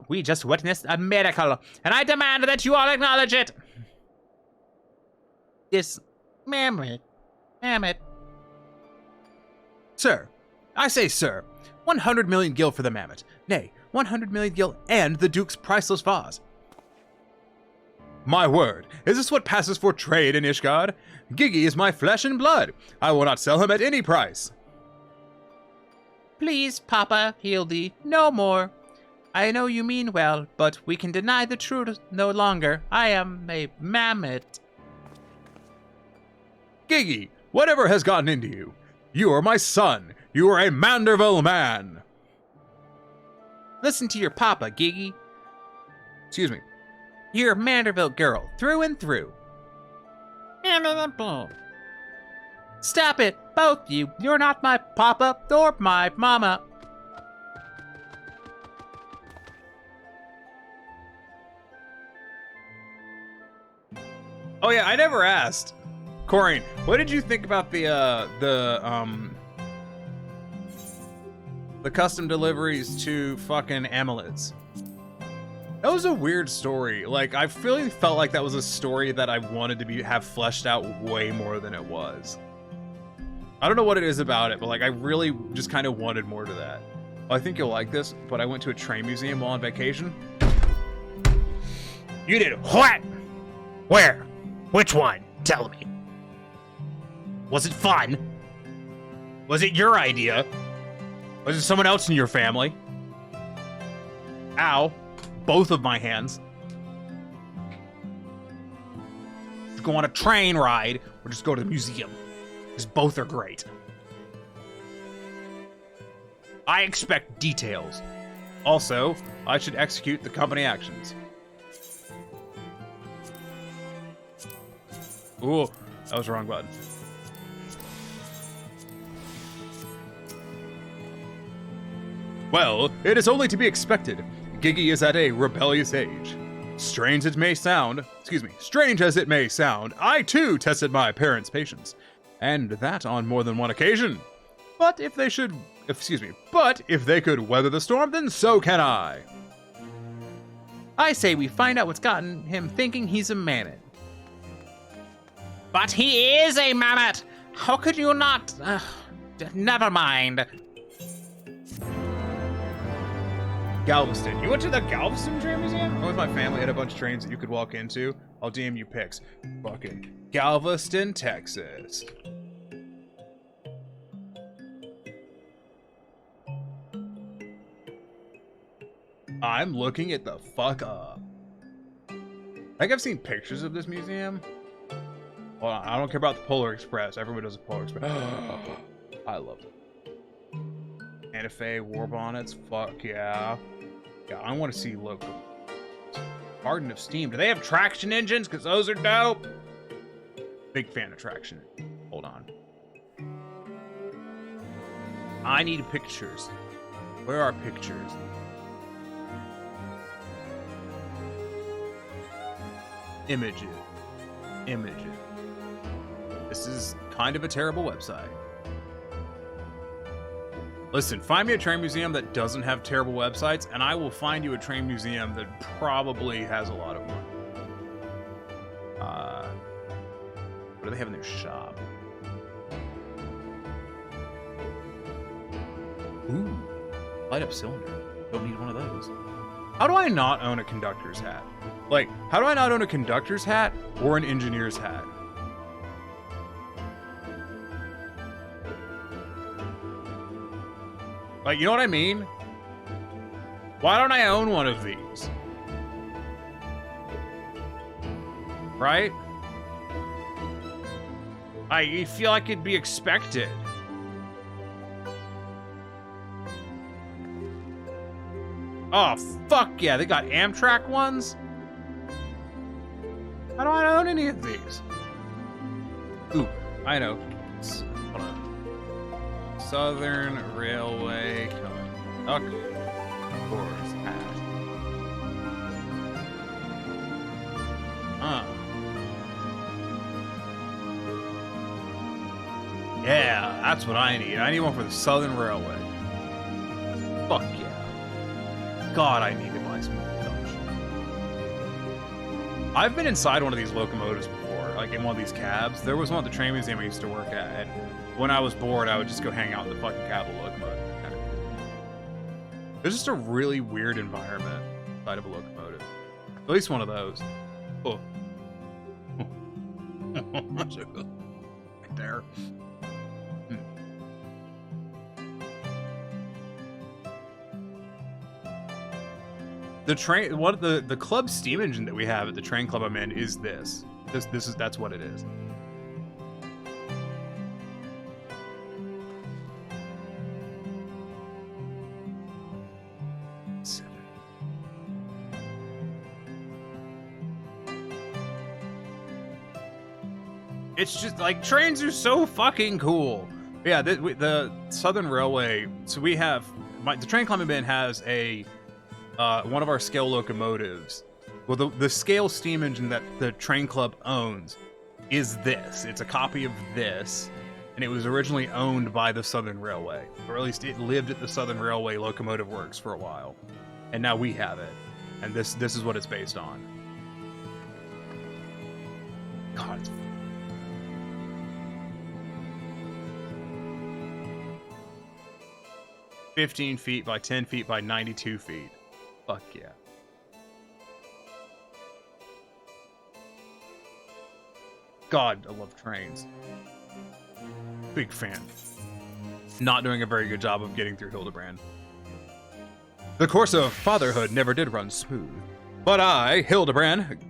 We just witnessed a miracle, and I demand that you all acknowledge it. This mammoth. Sir, I say sir, 100 million gil for the mammoth. Nay, 100 million gil and the Duke's priceless vase. My word, is this what passes for trade in Ishgard? Giggy is my flesh and blood. I will not sell him at any price. Please, Papa, Hildy, no more. I know you mean well, but we can deny the truth no longer. I am a mammoth. Giggy, whatever has gotten into you? You are my son. You are a Manderville man. Listen to your papa, Giggy. Excuse me. You're a Manderville girl, through and through. Stop it, both you. You're not my papa or my mama. Oh yeah, I never asked. Corinne, what did you think about the custom deliveries to fucking amulets? That was a weird story. Like, I really felt like that was a story that I wanted to have fleshed out way more than it was. I don't know what it is about it, but like, I really just kind of wanted more to that. Well, I think you'll like this, but I went to a train museum while on vacation. You did what? Where? Which one? Tell me. Was it fun? Was it your idea? Was it someone else in your family? Ow. Both of my hands. Just go on a train ride or just go to the museum. Because both are great. I expect details. Also, I should execute the company actions. Ooh, that was the wrong button. Well, it is only to be expected. Giggy is at a rebellious age. Strange as it may sound, I too tested my parents' patience. And that on more than one occasion. But if they could weather the storm, then so can I. I say we find out what's gotten him thinking he's a mammoth. But he is a mammoth! How could you not? Never mind. Galveston. You went to the Galveston Train Museum? I went with my family, had a bunch of trains that you could walk into. I'll DM you pics. Fucking Galveston, Texas. I'm looking it the fuck up. I think I've seen pictures of this museum. Hold on, I don't care about the Polar Express. Everyone does a Polar Express. I love it. Santa Fe war bonnets. Fuck yeah. Yeah, I want to see local. Garden of Steam. Do they have traction engines? Because those are dope. Big fan of traction. Hold on. I need pictures. Where are pictures? Images. Images. This is kind of a terrible website. Listen, find me a train museum that doesn't have terrible websites, and I will find you a train museum that probably has a lot of money. What do they have in their shop? Ooh, light up cylinder. Don't need one of those. How do I not own a conductor's hat? Like, how do I not own a conductor's hat or an engineer's hat? Like, you know what I mean? Why don't I own one of these? Right? I feel like it'd be expected. Oh, fuck yeah, they got Amtrak ones? How do I own any of these? Ooh, I know. Hold on. Southern Railway Conductor's hat. Yeah, that's what I need. I need one for the Southern Railway. Fuck yeah. God, I need to buy some conduction. I've been inside one of these locomotives before, like in one of these cabs. There was one at the train museum I used to work at, and when I was bored, I would just go hang out in the fucking cab of the locomotive. It's just a really weird environment inside of a locomotive. At least one of those. Oh. Right there. The train, the club steam engine that we have at the train club I'm in is this. That's what it is. It's just like trains are so fucking cool. Yeah, the Southern Railway. So we have the train club I'm in has a. One of our scale locomotives, well, the scale steam engine that the train club owns is this. It's a copy of this, and it was originally owned by the Southern Railway, or at least it lived at the Southern Railway Locomotive Works for a while, and now we have it, and this is what it's based on. God, it's 15 feet by 10 feet by 92 feet. Fuck yeah. God, I love trains. Big fan. Not doing a very good job of getting through Hildibrand. The course of fatherhood never did run smooth. But I, Hildibrand...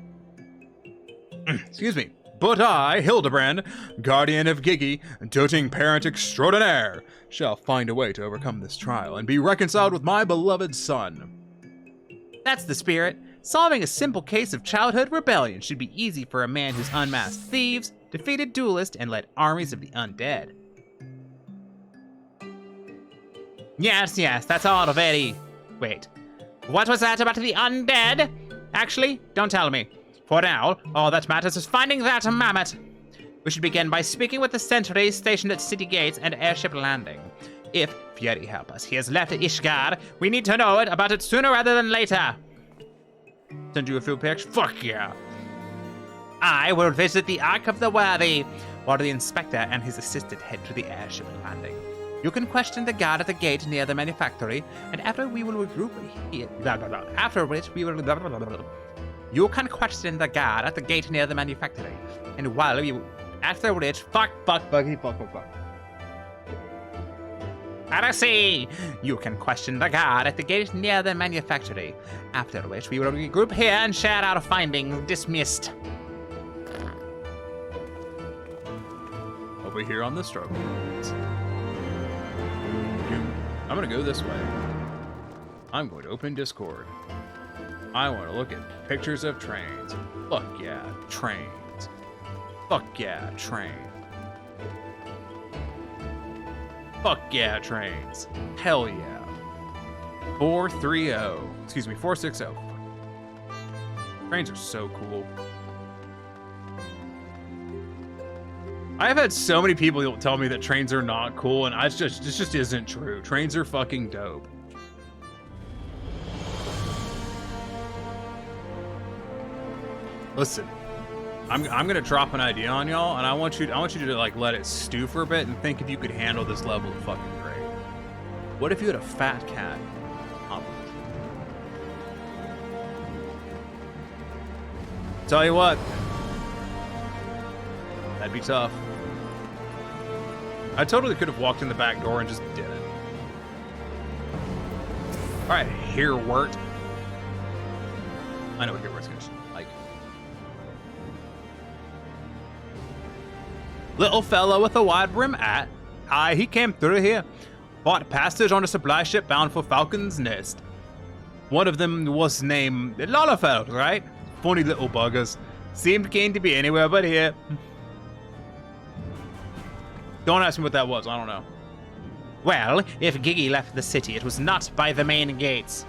Excuse me. But I, Hildibrand, guardian of Gigi, doting parent extraordinaire, shall find a way to overcome this trial and be reconciled with my beloved son. That's the spirit. Solving a simple case of childhood rebellion should be easy for a man who's unmasked thieves, defeated duelists, and led armies of the undead. Yes, that's all very... Wait. What was that about the undead? Actually, don't tell me. For now, all that matters is finding that mammoth. We should begin by speaking with the sentries stationed at city gates and airship landing. If, Fury help us, he has left Ishgard, we need to know about it sooner rather than later. Send you a few pics? Fuck yeah. I will visit the Ark of the Worthy, while the inspector and his assistant head to the airship landing. You can question the guard at the gate near the manufactory, and after we will regroup here, after which we will. You can question the guard at the gate near the manufactory, and while we, after which, fuck. Heresy! You can question the guard at the gate near the manufactory, after which we will regroup here and share our findings. Dismissed. Over here on the struggle. I'm gonna go this way. I'm going to open Discord. I want to look at pictures of trains. Fuck yeah, trains. Fuck yeah, train. Fuck yeah, trains. Hell yeah. 430. Excuse me, 460. Trains are so cool. I've had so many people tell me that trains are not cool, and this just isn't true. Trains are fucking dope. Listen, I'm gonna drop an idea on y'all, and I want you to like let it stew for a bit and think if you could handle this level of fucking great. What if you had a fat cat? Tell you what, that'd be tough. I totally could have walked in the back door and just did it. All right, here, Wirt. I know what here, Wirt's gonna like. Little fellow with a wide brim hat. Aye, he came through here. Bought passage on a supply ship bound for Falcon's Nest. One of them was named Lalafeld, right? Funny little buggers. Seemed keen to be anywhere but here. Don't ask me what that was, I don't know. Well, if Gigi left the city, it was not by the main gates.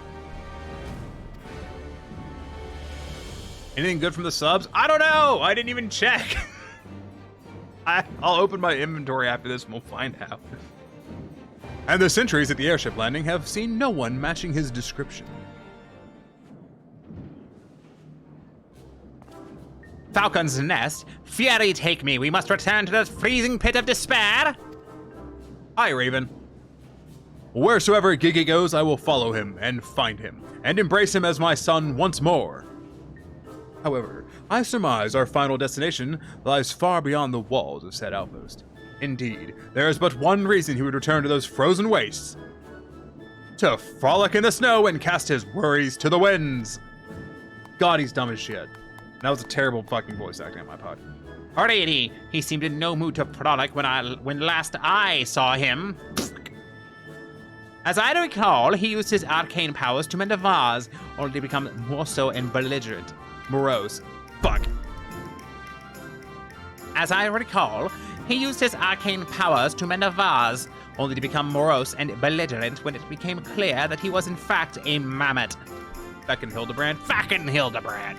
Anything good from the subs? I don't know! I didn't even check! I'll open my inventory after this and we'll find out. And the sentries at the airship landing have seen no one matching his description. Falcon's Nest? Fury take me, we must return to the freezing pit of despair! Hi, Raven. Wheresoever Gigi goes, I will follow him and find him, and embrace him as my son once more. However, I surmise our final destination lies far beyond the walls of said outpost. Indeed, there is but one reason he would return to those frozen wastes. To frolic in the snow and cast his worries to the winds. God, he's dumb as shit. That was a terrible fucking voice acting on my part. Alrighty, he seemed in no mood to frolic when last I saw him. As I recall, he used his arcane powers to mend a vase, only to become more so and belligerent. Morose. Fuck. As I recall, he used his arcane powers to mend a vase, only to become morose and belligerent when it became clear that he was in fact a mammoth. Fucking Hildibrand. Fucking Hildibrand.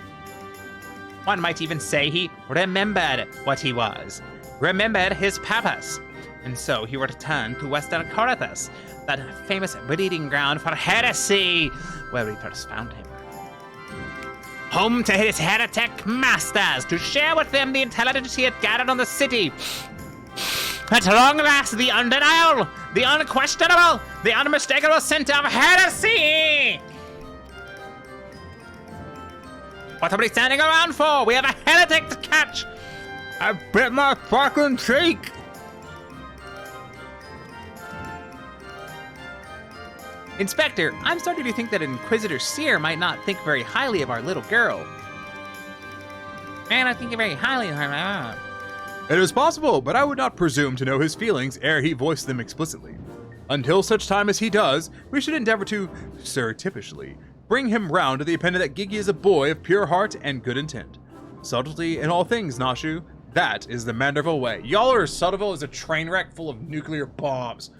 One might even say he remembered what he was, remembered his purpose, and so he returned to Western Corythus, that famous breeding ground for heresy, where we first found him. Home to his heretic masters, to share with them the intelligence he had gathered on the city. At long last, the undeniable, the unquestionable, the unmistakable scent of heresy! What are we standing around for? We have a heretic to catch! I bit my fucking cheek! Inspector, I'm starting to think that Inquisitor Seer might not think very highly of our little girl. Man, I think very highly of her. It is possible, but I would not presume to know his feelings ere he voiced them explicitly. Until such time as he does, we should endeavor to, surreptitiously, bring him round to the opinion that Gigi is a boy of pure heart and good intent. Subtlety in all things, Nashu. That is the Manderville way. Y'all are Sutterville is a train wreck full of nuclear bombs.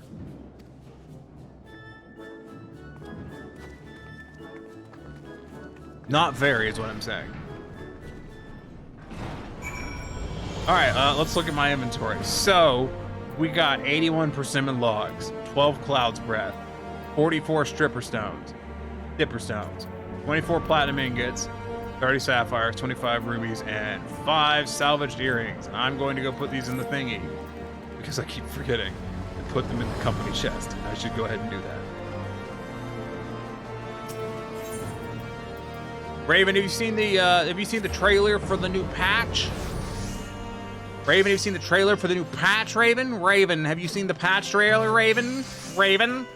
Not very is what I'm saying. Alright, let's look at my inventory. So, we got 81 persimmon logs, 12 cloud's breath, 44 dipper stones, 24 platinum ingots, 30 sapphires, 25 rubies, and 5 salvaged earrings. And I'm going to go put these in the thingy, because I keep forgetting. put them in the company chest. I should go ahead and do that. Raven, have you seen the trailer for the new patch? Raven, have you seen the trailer for the new patch, Raven? Raven, have you seen the patch trailer, Raven? Raven?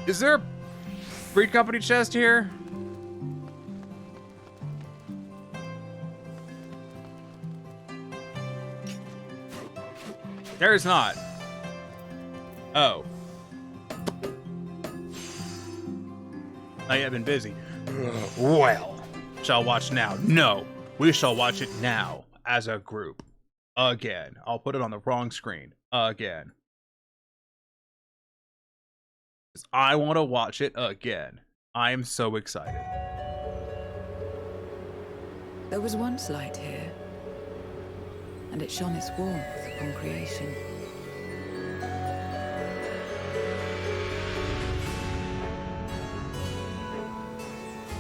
Is there a free company chest here? There is not. Oh. I have been busy. Well, shall watch now. No, we shall watch it now as a group. Again. I'll put it on the wrong screen. Again. I want to watch it again. I am so excited. There was once light here, and it shone its warmth upon creation.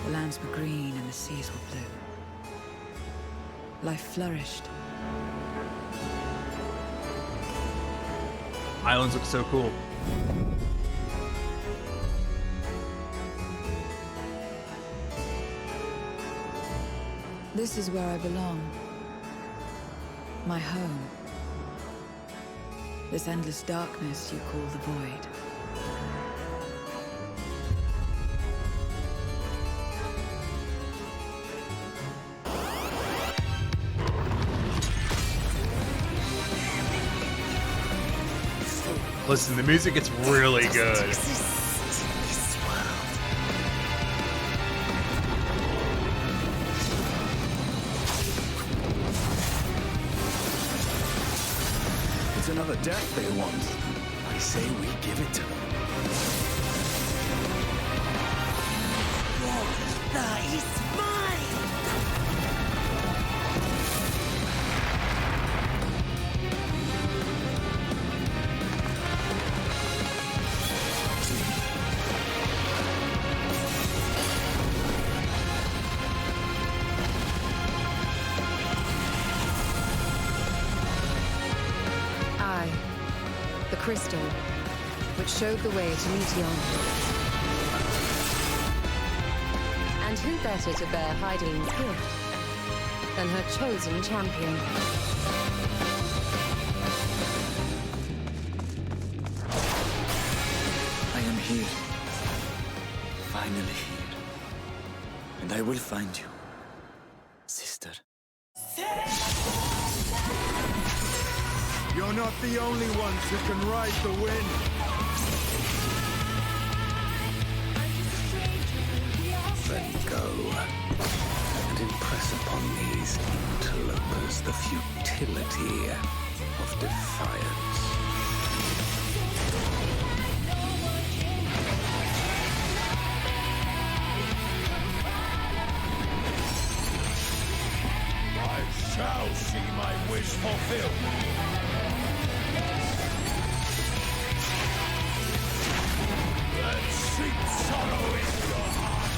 The lands were green and the seas were blue. Life flourished. Islands look so cool. This is where I belong. My home. This endless darkness you call the void. Listen, the music gets really good. It's another death they want. I say we give it to them. That is mine! The crystal, which showed the way to Meteon. And who better to bear Heidine's gift than her chosen champion? I am here. Finally here. And I will find you, sister. You're not the only ones who can ride the wind. Then go and impress upon these interlopers the futility of defiance. I shall see my wish fulfilled. Sorrow in your heart.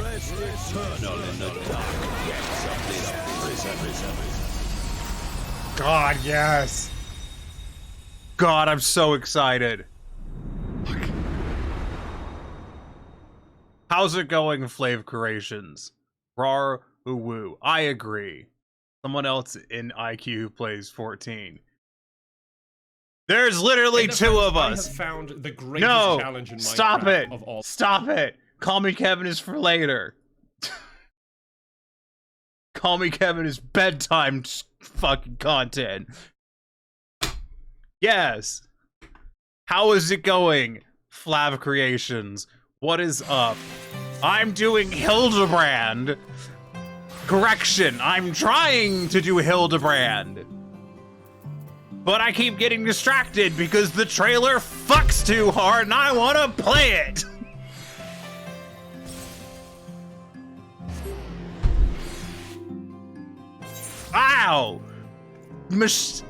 Rest eternal in the dark. God, yes. God, I'm so excited. How's it going, Flav Creations? Rar woo. I agree. Someone else in IQ who plays 14. There's literally two of us. I have found the greatest challenge in Minecraft stop it. Of all. Stop it. Call Me Kevin is for later. Call Me Kevin is bedtime fucking content. Yes. How is it going, Flav Creations? What is up? I'm doing Hildibrand. Correction, I'm trying to do Hildibrand. But I keep getting distracted because the trailer fucks too hard and I want to play it. Ow! Must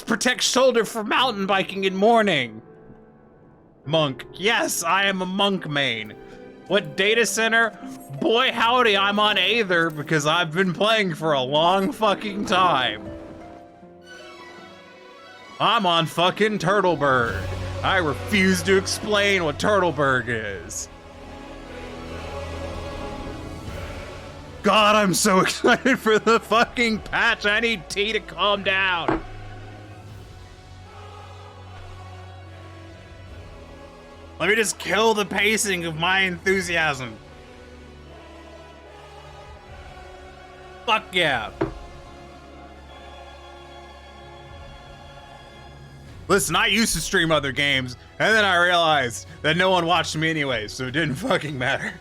protect shoulder for mountain biking in morning. Monk. Yes, I am a monk main. What data center? Boy howdy, I'm on Aether because I've been playing for a long fucking time. I'm on fucking Turtleberg. I refuse to explain what Turtleberg is. God, I'm so excited for the fucking patch. I need T to calm down. Let me just kill the pacing of my enthusiasm. Fuck yeah. Listen, I used to stream other games, and then I realized that no one watched me anyway, so it didn't fucking matter.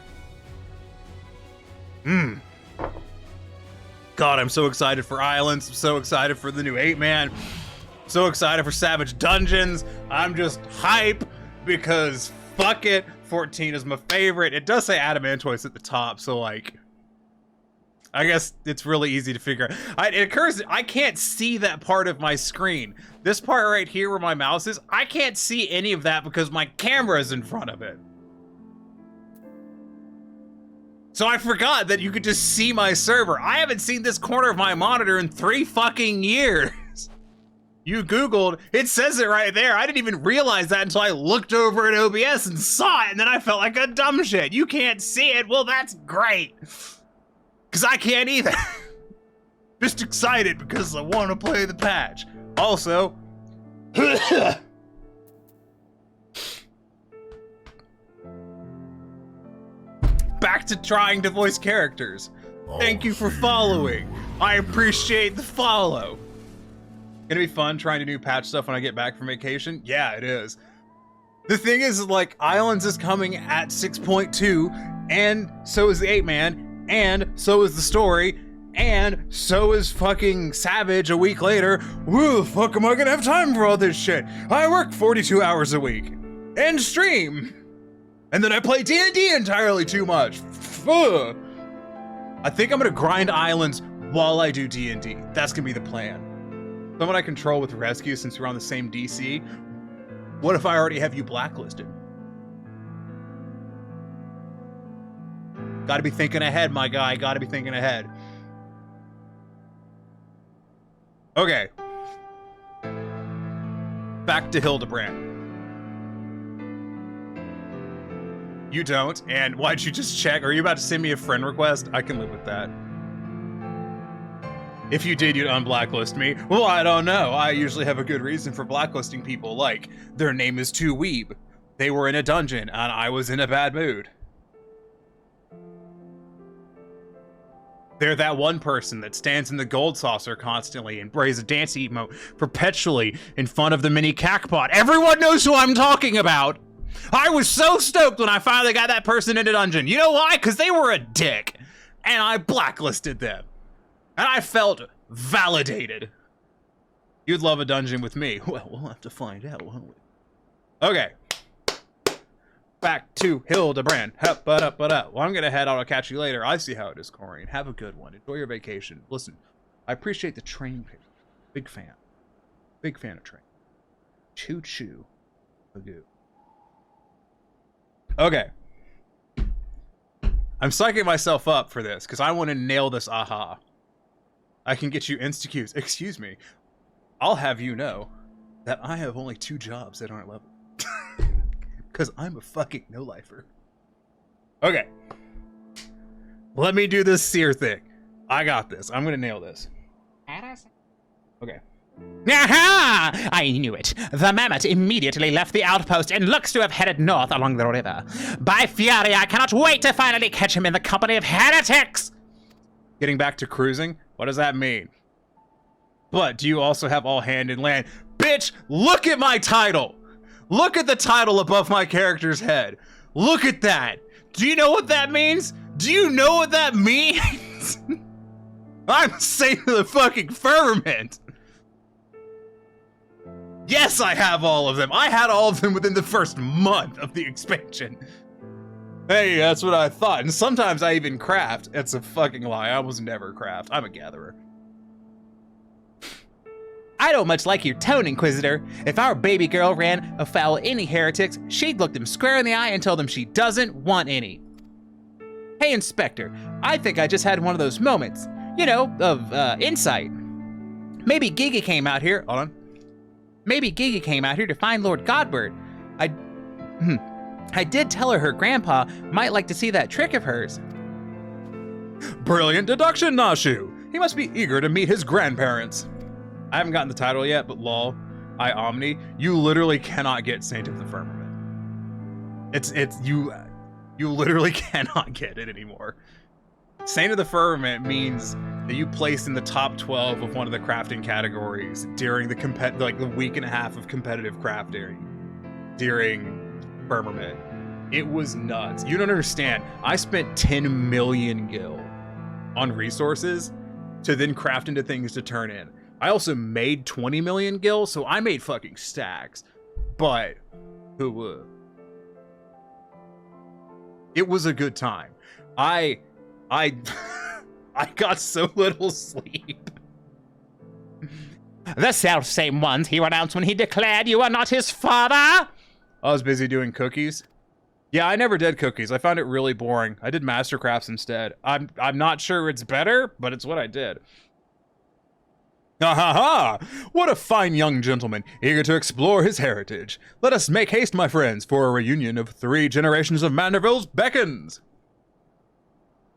God, I'm so excited for Islands. I'm so excited for the new 8-man. So excited for Savage Dungeons. I'm just hype because fuck it. 14 is my favorite. It does say Adamantoise at the top, so like, I guess it's really easy to figure out. It occurs, I can't see that part of my screen. This part right here where my mouse is, I can't see any of that because my camera is in front of it. So I forgot that you could just see my server. I haven't seen this corner of my monitor in 3 fucking years. You Googled, it says it right there. I didn't even realize that until I looked over at OBS and saw it, and then I felt like a dumb shit. You can't see it? Well, that's great. Because I can't either. Just excited because I want to play the patch. Also, back to trying to voice characters. Thank you for following. I appreciate the follow. Gonna be fun trying to do patch stuff when I get back from vacation? Yeah, it is. The thing is, like, Islands is coming at 6.2, and so is the 8-man, and so is the story, and so is fucking Savage a week later. Who the fuck am I gonna have time for all this shit? I work 42 hours a week. And stream. And then I play D&D entirely too much. Ugh. I think I'm gonna grind Islands while I do D&D. That's gonna be the plan. Someone I control with Rescue, since we're on the same DC. What if I already have you blacklisted? Gotta be thinking ahead, my guy. Gotta be thinking ahead. Okay. Back to Hildibrand. You don't, and why'd you just check? Are you about to send me a friend request? I can live with that. If you did, you'd unblacklist me. Well, I don't know. I usually have a good reason for blacklisting people, like their name is too weeb. They were in a dungeon, and I was in a bad mood. They're that one person that stands in the gold saucer constantly and brays a dance emote perpetually in front of the mini cackpot. Everyone knows who I'm talking about. I was so stoked when I finally got that person in a dungeon. You know why? Because they were a dick. And I blacklisted them. And I felt validated. You'd love a dungeon with me. Well, we'll have to find out, won't we? Okay. Back to Hildibrand. Well, I'm gonna head out. I'll catch you later. I see how it is, Corian. Have a good one. Enjoy your vacation. Listen, I appreciate the train picture. Big fan. Big fan of train. Choo choo. Magoo. Okay. I'm psyching myself up for this because I want to nail this aha. I can get you insta-cues. Excuse me. I'll have you know that I have only 2 jobs that aren't level. Because I'm a fucking no-lifer. Okay. Let me do this seer thing. I got this. I'm going to nail this. Okay. Aha! I knew it. The mammoth immediately left the outpost and looks to have headed north along the river. By fury, I cannot wait to finally catch him in the company of heretics! Getting back to cruising? What does that mean? But do you also have all hand in land? Bitch, look at my title! Look at the title above my character's head. Look at that! Do you know what that means? Do you know what that means? I'm saint of the fucking firmament! Yes, I have all of them. I had all of them within the first month of the expansion. Hey, that's what I thought. And sometimes I even craft. It's a fucking lie. I was never craft. I'm a gatherer. I don't much like your tone, Inquisitor. If our baby girl ran afoul any heretics, she'd look them square in the eye and tell them she doesn't want any. Hey, Inspector, I think I just had one of those moments, you know, of insight. Maybe Gigi came out here. Hold on. Maybe Gigi came out here to find Lord Godbert. I did tell her grandpa might like to see that trick of hers. Brilliant deduction, Nashu. He must be eager to meet his grandparents. I haven't gotten the title yet, but lol, I Omni, you literally cannot get Saint of the Firmament. You literally cannot get it anymore. Saint of the Firmament means that you place in the top 12 of one of the crafting categories during the week and a half of competitive crafting during Firmament. It was nuts. You don't understand. I spent 10 million gil on resources to then craft into things to turn in. I also made 20 million gil, so I made fucking stacks. But it was a good time. I got so little sleep. The self-same ones he renounced when he declared you are not his father? I was busy doing cookies. Yeah, I never did cookies. I found it really boring. I did mastercrafts instead. I'm not sure it's better, but it's what I did. Ah ha ha! What a fine young gentleman, eager to explore his heritage. Let us make haste, my friends, for a reunion of 3 generations of Mandervilles beckons.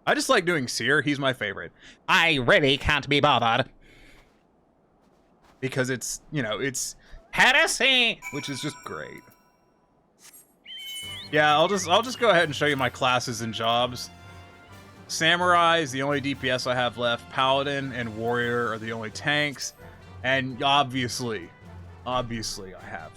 I just like doing Seer. He's my favorite. I really can't be bothered. Because it's, it's heresy, which is just great. Yeah, I'll just go ahead and show you my classes and jobs. Samurai is the only DPS I have left. Paladin and Warrior are the only tanks. And obviously I have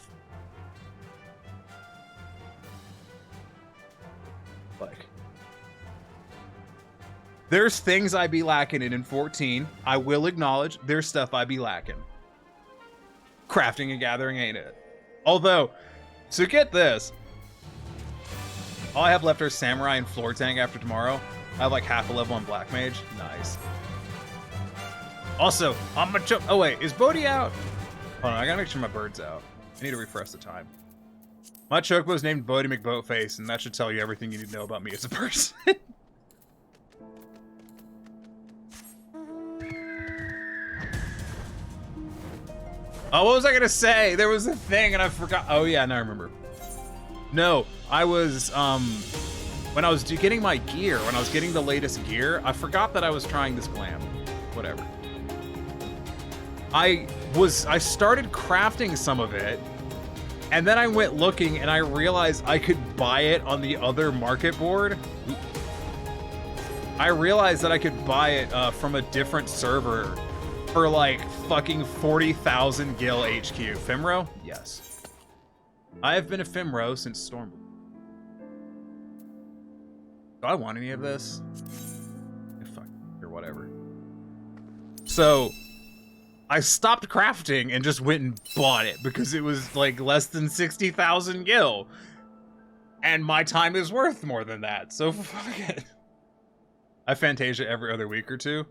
there's things I be lacking in 14. I will acknowledge there's stuff I be lacking. Crafting and gathering ain't it. Although, so get this. All I have left are Samurai and Floor Tank after tomorrow. I have like half a level on Black Mage. Nice. Also, I'm a oh wait, is Bodhi out? Hold on, I gotta make sure my bird's out. I need to refresh the time. My Chocobo's named Bodhi McBoatface, and that should tell you everything you need to know about me as a person. Oh, what was I gonna say? There was a thing and I forgot. Oh yeah, now I remember. No, I was, when I was getting my gear, when I was getting the latest gear, I forgot that I was trying this glam. Whatever. I started crafting some of it, and then I went looking and I realized I could buy it on the other market board. I realized that I could buy it from a different server for like fucking 40,000 gil HQ. Fimro? Yes. I have been a Fimro since Stormblood. Do I want any of this? Fuck, or whatever. So, I stopped crafting and just went and bought it because it was like less than 60,000 gil. And my time is worth more than that, so fuck it. I Fantasia every other week or two.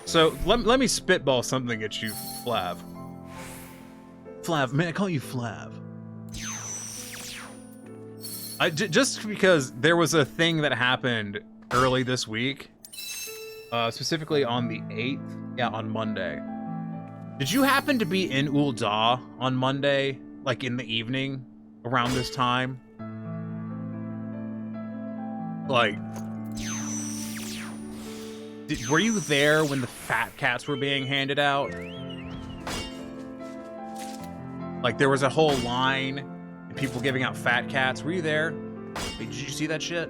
So, let me spitball something at you, Flav. Flav, man, I call you Flav. Just because there was a thing that happened early this week, specifically on the 8th, yeah, on Monday. Did you happen to be in Ul'dah on Monday, like in the evening, around this time? Like, were you there when the fat cats were being handed out? Like, there was a whole line and people giving out fat cats. Were you there? Did you see that shit?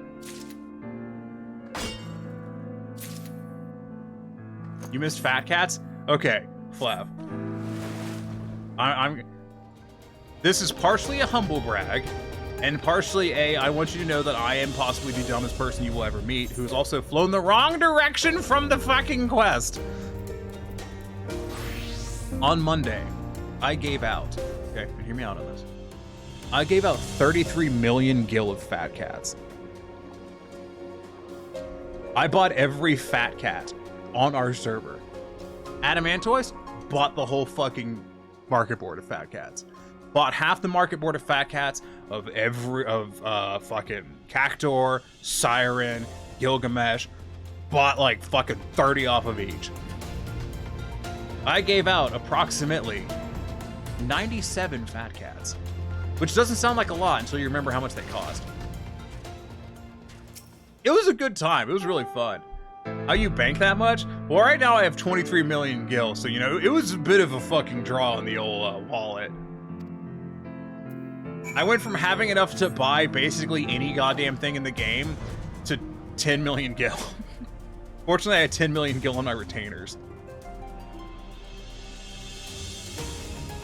You missed fat cats? Okay, Flav. This is partially a humble brag, and partially I want you to know that I am possibly the dumbest person you will ever meet, who's also flown the wrong direction from the fucking quest. On Monday, I gave out, okay, hear me out on this. I gave out 33 million gil of fat cats. I bought every fat cat on our server. Adamantoise bought the whole fucking market board of fat cats. Bought half the market board of fat cats of fucking Cactor, Siren, Gilgamesh, bought like fucking 30 off of each. I gave out approximately 97 Fat Cats, which doesn't sound like a lot until you remember how much they cost. It was a good time. It was really fun. How you bank that much? Well, right now I have 23 million gil, so you know, it was a bit of a fucking draw in the old wallet. I went from having enough to buy basically any goddamn thing in the game to 10 million gil. Fortunately, I had 10 million gil on my retainers.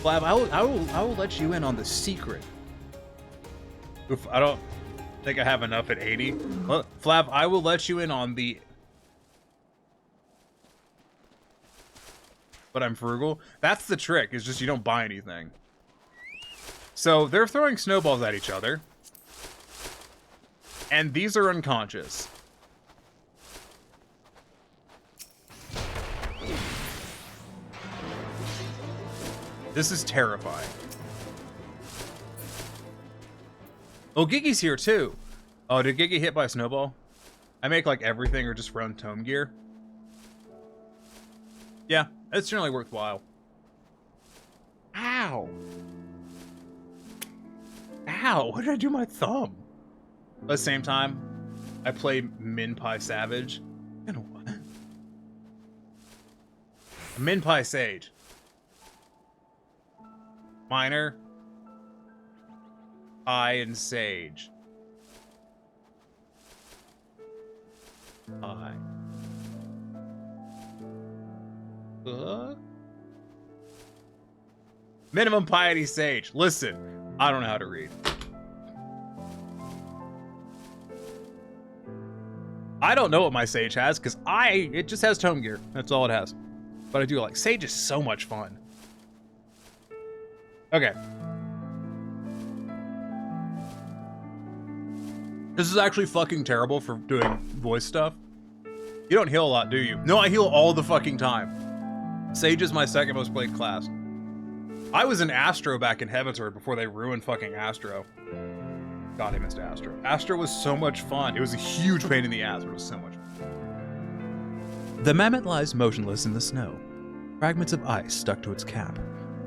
Flab, I will let you in on the secret. Oof, I don't think I have enough at 80. Well, Flab, I will let you in on the... But I'm frugal. That's the trick, is just you don't buy anything. So they're throwing snowballs at each other. And these are unconscious. This is terrifying. Oh, Gigi's here too. Oh, did Gigi hit by a snowball? I make like everything or just run tome gear. Yeah, it's generally worthwhile. Ow. Ow, what did I do to my thumb? At the same time, I play Minpie Savage. And what? Minpie Sage. Miner. I and Sage. I. Minimum Piety Sage. Listen, I don't know how to read. I don't know what my Sage has, because it just has tome gear. That's all it has. But I do like Sage is so much fun. Okay. This is actually fucking terrible for doing voice stuff. You don't heal a lot, do you? No, I heal all the fucking time. Sage is my second most played class. I was in Astro back in Heavensward before they ruined fucking Astro. God, I missed Astro. Astro was so much fun. It was a huge pain in the ass, but it was so much fun. The mammoth lies motionless in the snow, fragments of ice stuck to its cap,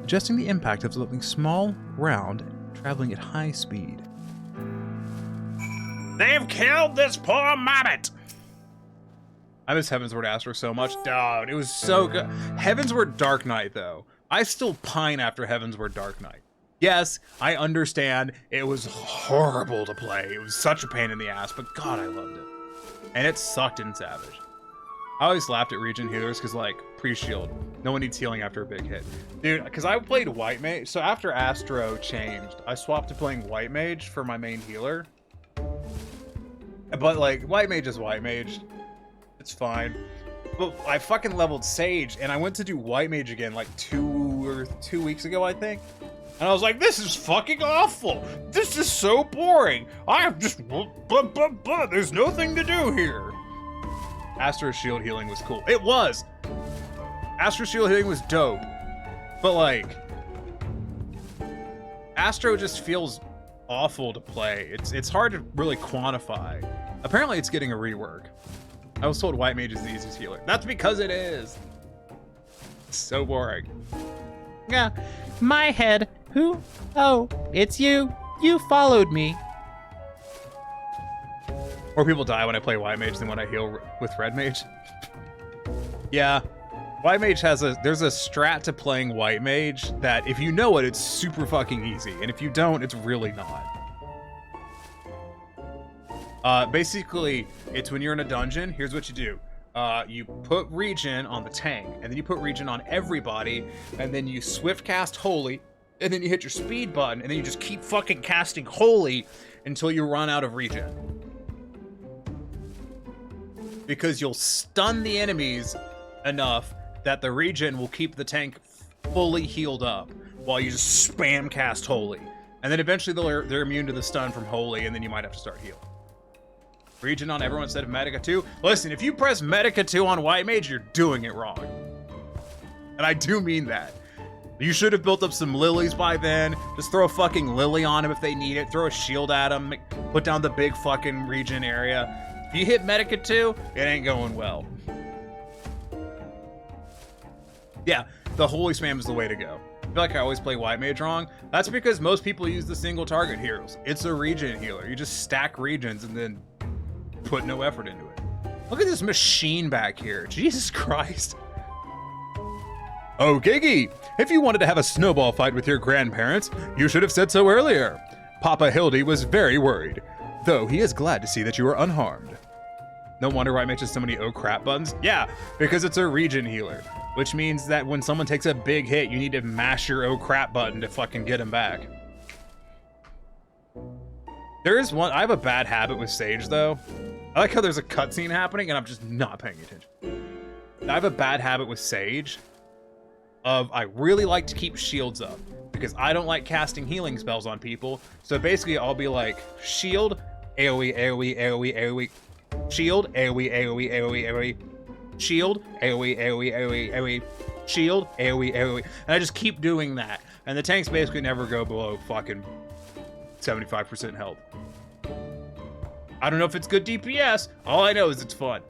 suggesting the impact of something small, round, traveling at high speed. They've killed this poor mammoth! I miss Heavensward Astro so much. Dude, it was so good. Heavensward Dark Knight, though. I still pine after Heavensward Dark Knight. Yes, I understand it was horrible to play. It was such a pain in the ass, but God, I loved it. And it sucked in Savage. I always laughed at Regen healers because, like, pre-shield. No one needs healing after a big hit. Dude, because I played White Mage. So after Astro changed, I swapped to playing White Mage for my main healer. But, like, White Mage is White Mage. It's fine. But I fucking leveled Sage, and I went to do White Mage again, like 2 weeks ago, I think. And I was like, this is fucking awful. This is so boring. I have just... There's nothing to do here. Astro Shield healing was cool. It was. Astro Shield healing was dope. But, like... Astro just feels awful to play. It's hard to really quantify. Apparently, it's getting a rework. I was told White Mage is the easiest healer. That's because it is. It's so boring. Yeah, my head. Who? Oh, it's you. You followed me. More people die when I play White Mage than when I heal with Red Mage. Yeah, White Mage there's a strat to playing White Mage that if you know it, it's super fucking easy. And if you don't, it's really not. Basically, it's when you're in a dungeon, here's what you do. You put regen on the tank, and then you put regen on everybody, and then you swift cast Holy, and then you hit your speed button, and then you just keep fucking casting Holy until you run out of regen. Because you'll stun the enemies enough that the regen will keep the tank fully healed up while you just spam cast Holy. And then eventually they're immune to the stun from Holy, and then you might have to start healing. Regen on everyone instead of Medica 2. Listen, if you press Medica 2 on White Mage, you're doing it wrong. And I do mean that. You should have built up some lilies by then. Just throw a fucking lily on him if they need it. Throw a shield at him. Put down the big fucking regen area. If you hit Medica 2, it ain't going well. Yeah, the holy spam is the way to go. I feel like I always play White Mage wrong. That's because most people use the single target heroes. It's a regen healer. You just stack regions and then put no effort into it. Look at this machine back here. Jesus Christ. Oh, Giggy, if you wanted to have a snowball fight with your grandparents, you should have said so earlier. Papa Hildy was very worried, though he is glad to see that you are unharmed. No wonder why I mentioned so many oh crap buttons. Yeah, because it's a regen healer, which means that when someone takes a big hit, you need to mash your oh crap button to fucking get him back. There is one, I have a bad habit with Sage though. I like how there's a cutscene happening and I'm just not paying attention. I have a bad habit with Sage of I really like to keep shields up because I don't like casting healing spells on people. So basically I'll be like shield, AoE, AoE, AoE, AoE, shield, AoE, AoE, AoE, AoE, shield, AoE, AoE, AoE, AoE, shield, AoE, AoE. And I just keep doing that. And the tanks basically never go below fucking 75% health. I don't know if it's good DPS. All I know is it's fun.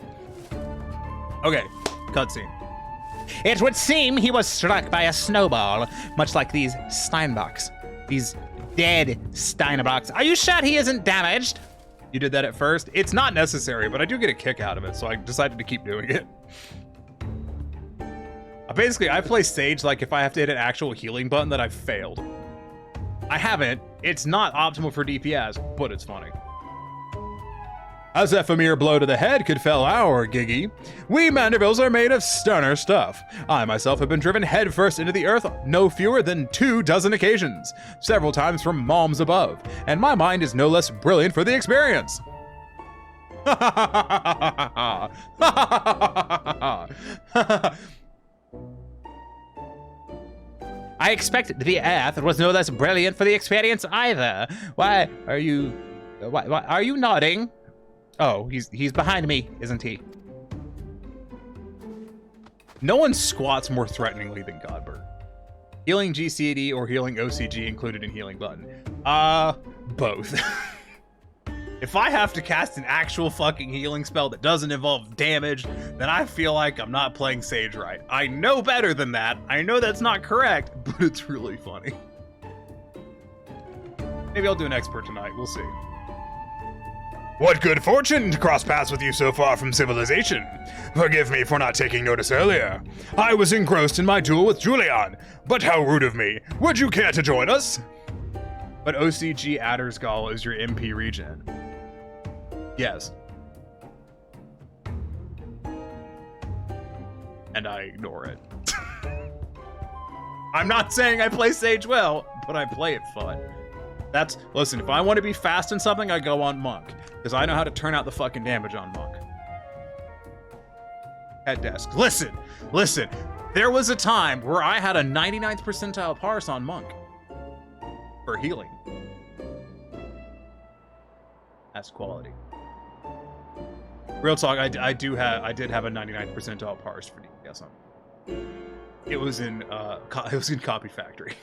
Okay, cutscene. It would seem he was struck by a snowball, much like these Steinbocks. These dead Steinbocks. Are you sure he isn't damaged? You did that at first? It's not necessary, but I do get a kick out of it, so I decided to keep doing it. Basically, I play Sage like if I have to hit an actual healing button that I've failed. I haven't. It's not optimal for DPS, but it's funny. As if a mere blow to the head could fell our Giggy, we Mandervilles are made of sterner stuff. I myself have been driven headfirst into the earth no fewer than 24 occasions, several times from moms above, and my mind is no less brilliant for the experience. I expect the earth was no less brilliant for the experience either. Why are you nodding? Oh, he's behind me, isn't he? No one squats more threateningly than Godbert. Healing GCD or healing OCG included in healing button? Both. If I have to cast an actual fucking healing spell that doesn't involve damage, then I feel like I'm not playing Sage right. I know better than that. I know that's not correct, but it's really funny. Maybe I'll do an expert tonight. We'll see. What good fortune to cross paths with you so far from civilization. Forgive me for not taking notice earlier. I was engrossed in my duel with Julian, but how rude of me. Would you care to join us? But OCG Addersgall is your MP regen. Yes. And I ignore it. I'm not saying I play Sage well, but I play it fun. Listen, if I want to be fast in something, I go on Monk. Because I know how to turn out the fucking damage on Monk. At desk. Listen. There was a time where I had a 99th percentile parse on Monk. For healing. That's quality. Real talk, I did have a 99th percentile parse for DPS on. It was in Copy Factory.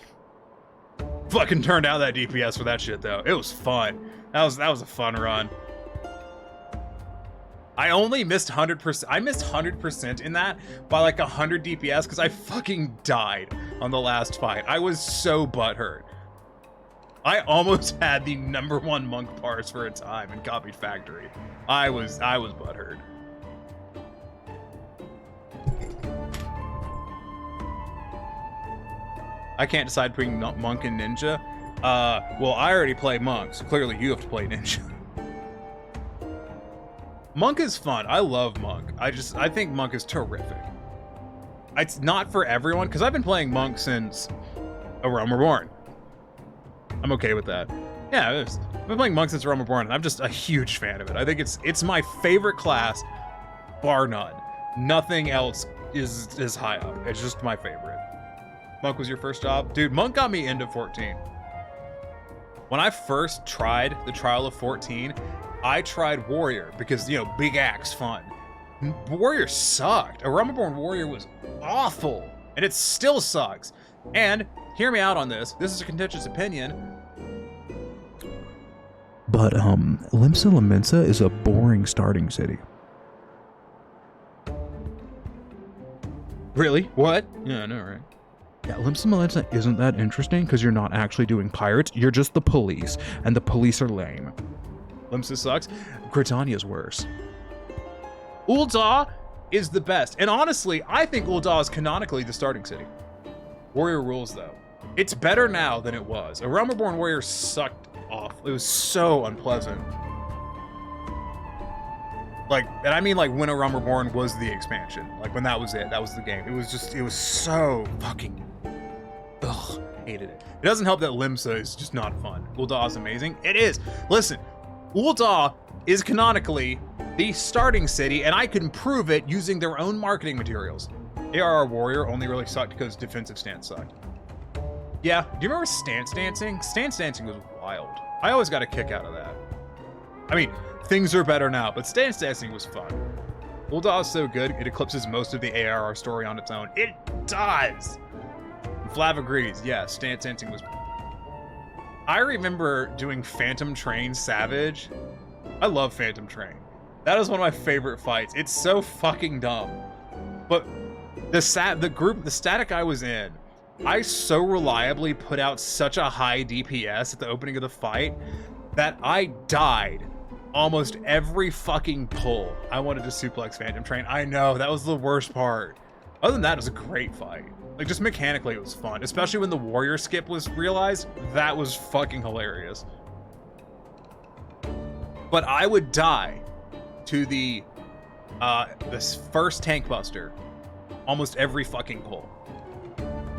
Fucking turned out that DPS for that shit though. It was fun. That was a fun run. I only missed 100%. I missed 100% in that by like 100 DPS because I fucking died on the last fight. I was so butthurt. I almost had the #1 monk parse for a time in Copied Factory. I was butthurt. I can't decide between monk and ninja. Well, I already play monk, so clearly you have to play ninja. Monk is fun. I love Monk. I think Monk is terrific. It's not for everyone, because I've been playing Monk since A Realm Reborn. I'm okay with that. Yeah, I've been playing Monk since A Realm Reborn, and I'm just a huge fan of it. I think it's my favorite class, bar none. Nothing else is high up. It's just my favorite. Monk was your first job? Dude, Monk got me into 14. When I first tried the Trial of 14, I tried Warrior because, big axe fun. Warrior sucked. A Realm Reborn Warrior was awful, and it still sucks. And hear me out on this. This is a contentious opinion. But Limsa Lominsa is a boring starting city. Really? What? Yeah, I know, right? Yeah, Limsa Lominsa isn't that interesting because you're not actually doing pirates. You're just the police, and the police are lame. Limsa sucks. Britannia's worse. Ul'dah is the best. And honestly, I think Ul'dah is canonically the starting city. Warrior rules, though. It's better now than it was. A Realm Reborn Warrior sucked off. It was so unpleasant. Like, and I mean like when A Realm Reborn was the expansion. Like when that was it. That was the game. It was so fucking... Ugh, hated it. It doesn't help that Limsa is just not fun. Ul'dah is amazing. It is. Listen, Ul'dah is canonically the starting city, and I can prove it using their own marketing materials. ARR Warrior only really sucked because defensive stance sucked. Yeah, do you remember stance dancing? Stance dancing was wild. I always got a kick out of that. I mean, things are better now, but stance dancing was fun. Ul'dah is so good, it eclipses most of the ARR story on its own. It does! And Flav agrees, yeah, stance dancing was... I remember doing Phantom Train Savage. I love Phantom Train. That is one of my favorite fights. It's so fucking dumb. But the static I was in, I so reliably put out such a high DPS at the opening of the fight that I died almost every fucking pull. I wanted to suplex Phantom Train. I know, that was the worst part. Other than that, it was a great fight. Like, just mechanically, it was fun. Especially when the warrior skip was realized. That was fucking hilarious. But I would die to this first tank buster almost every fucking pull.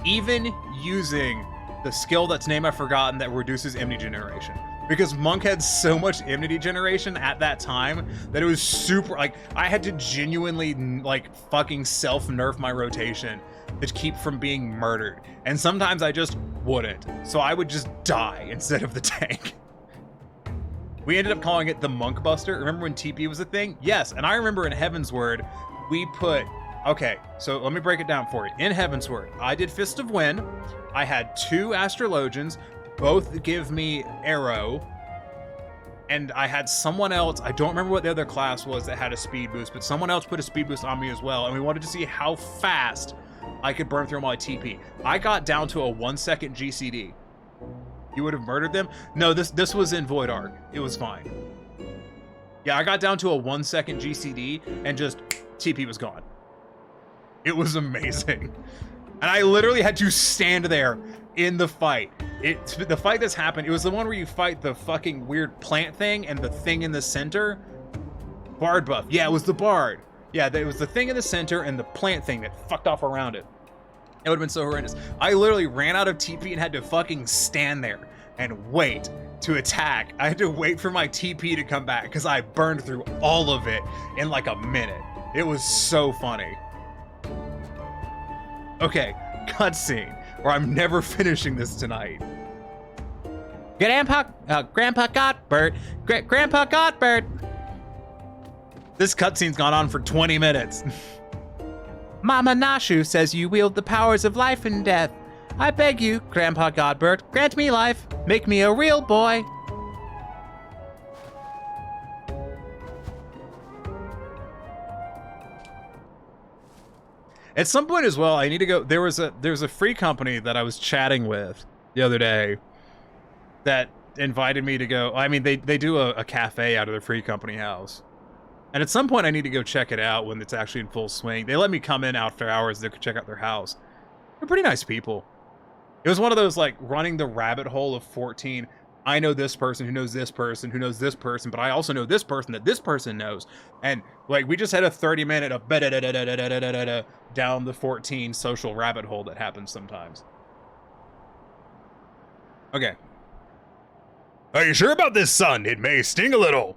Even using the skill that's name I've forgotten that reduces immunity generation. Because Monk had so much immunity generation at that time that it was super, like, I had to genuinely, like, fucking self-nerf my rotation to keep from being murdered. And sometimes I just wouldn't. So I would just die instead of the tank. We ended up calling it the Monk Buster. Remember when TP was a thing? Yes, and I remember in Heavensward, we put... Okay, so let me break it down for you. In Heavensward, I did Fist of Wind. I had 2 Astrologians, both give me Arrow. And I had someone else, I don't remember what the other class was that had a speed boost, but someone else put a speed boost on me as well. And we wanted to see how fast I could burn through my TP. I got down to a 1-second GCD. You would have murdered them? No, this was in Void Arc. It was fine. Yeah, I got down to a 1-second GCD and just TP was gone. It was amazing. And I literally had to stand there in the fight. The fight that's happened, it was the one where you fight the fucking weird plant thing and the thing in the center. Bard buff. Yeah, it was the Bard. Yeah, it was the thing in the center and the plant thing that fucked off around it. It would have been so horrendous. I literally ran out of TP and had to fucking stand there and wait to attack. I had to wait for my TP to come back because I burned through all of it in like a minute. It was so funny. Okay, cutscene, or I'm never finishing this tonight. Grandpa Godbert. Grandpa Godbert. This cutscene's gone on for 20 minutes. Mama Nashu says you wield the powers of life and death. I beg you, Grandpa Godbert, grant me life. Make me a real boy. At some point as well, I need to go. There was a free company that I was chatting with the other day that invited me to go. I mean, they do a cafe out of their free company house. And at some point, I need to go check it out when it's actually in full swing. They let me come in after hours to check out their house. They're pretty nice people. It was one of those, like, running the rabbit hole of 14. I know this person who knows this person who knows this person, but I also know this person that this person knows. And, like, we just had a 30-minute of down the 14 social rabbit hole that happens sometimes. Okay. Are you sure about this, son? It may sting a little.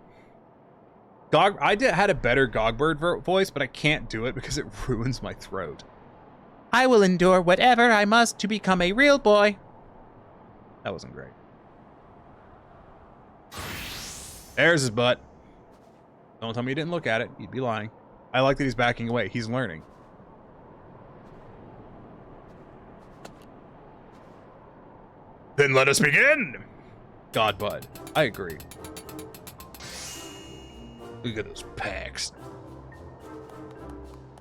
I had a better Gogbird voice, but I can't do it because it ruins my throat. I will endure whatever I must to become a real boy. That wasn't great. There's his butt. Don't tell me you didn't look at it. You'd be lying. I like that he's backing away. He's learning. Then let us begin! God, bud. I agree. Look at those pecs.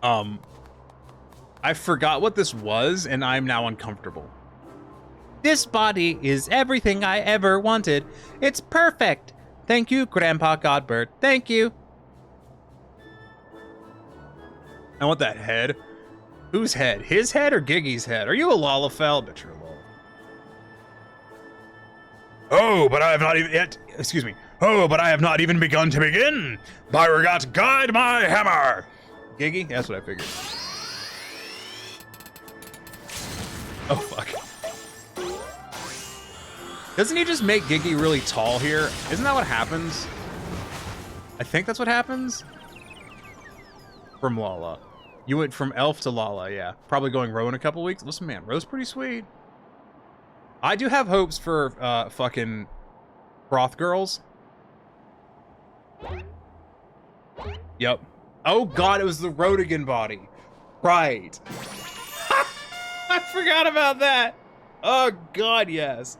I forgot what this was, and I'm now uncomfortable. This body is everything I ever wanted. It's perfect. Thank you, Grandpa Godbird. Thank you. I want that head. Whose head? His head or Giggy's head? Are you a Lalafell? Bet you're a Lalafell. Oh, but I have not even yet. Excuse me. Oh, but I have not even begun to begin. Beauregard, guide my hammer. Giggy? That's what I figured. Oh, fuck. Doesn't he just make Giggy really tall here? Isn't that what happens? I think that's what happens. From Lala. You went from Elf to Lala, yeah. Probably going Row in a couple weeks. Listen, man, Row's pretty sweet. I do have hopes for fucking Broth Girls. Yep. Oh god, it was the Rodigan body. Right. I forgot about that. Oh god, yes.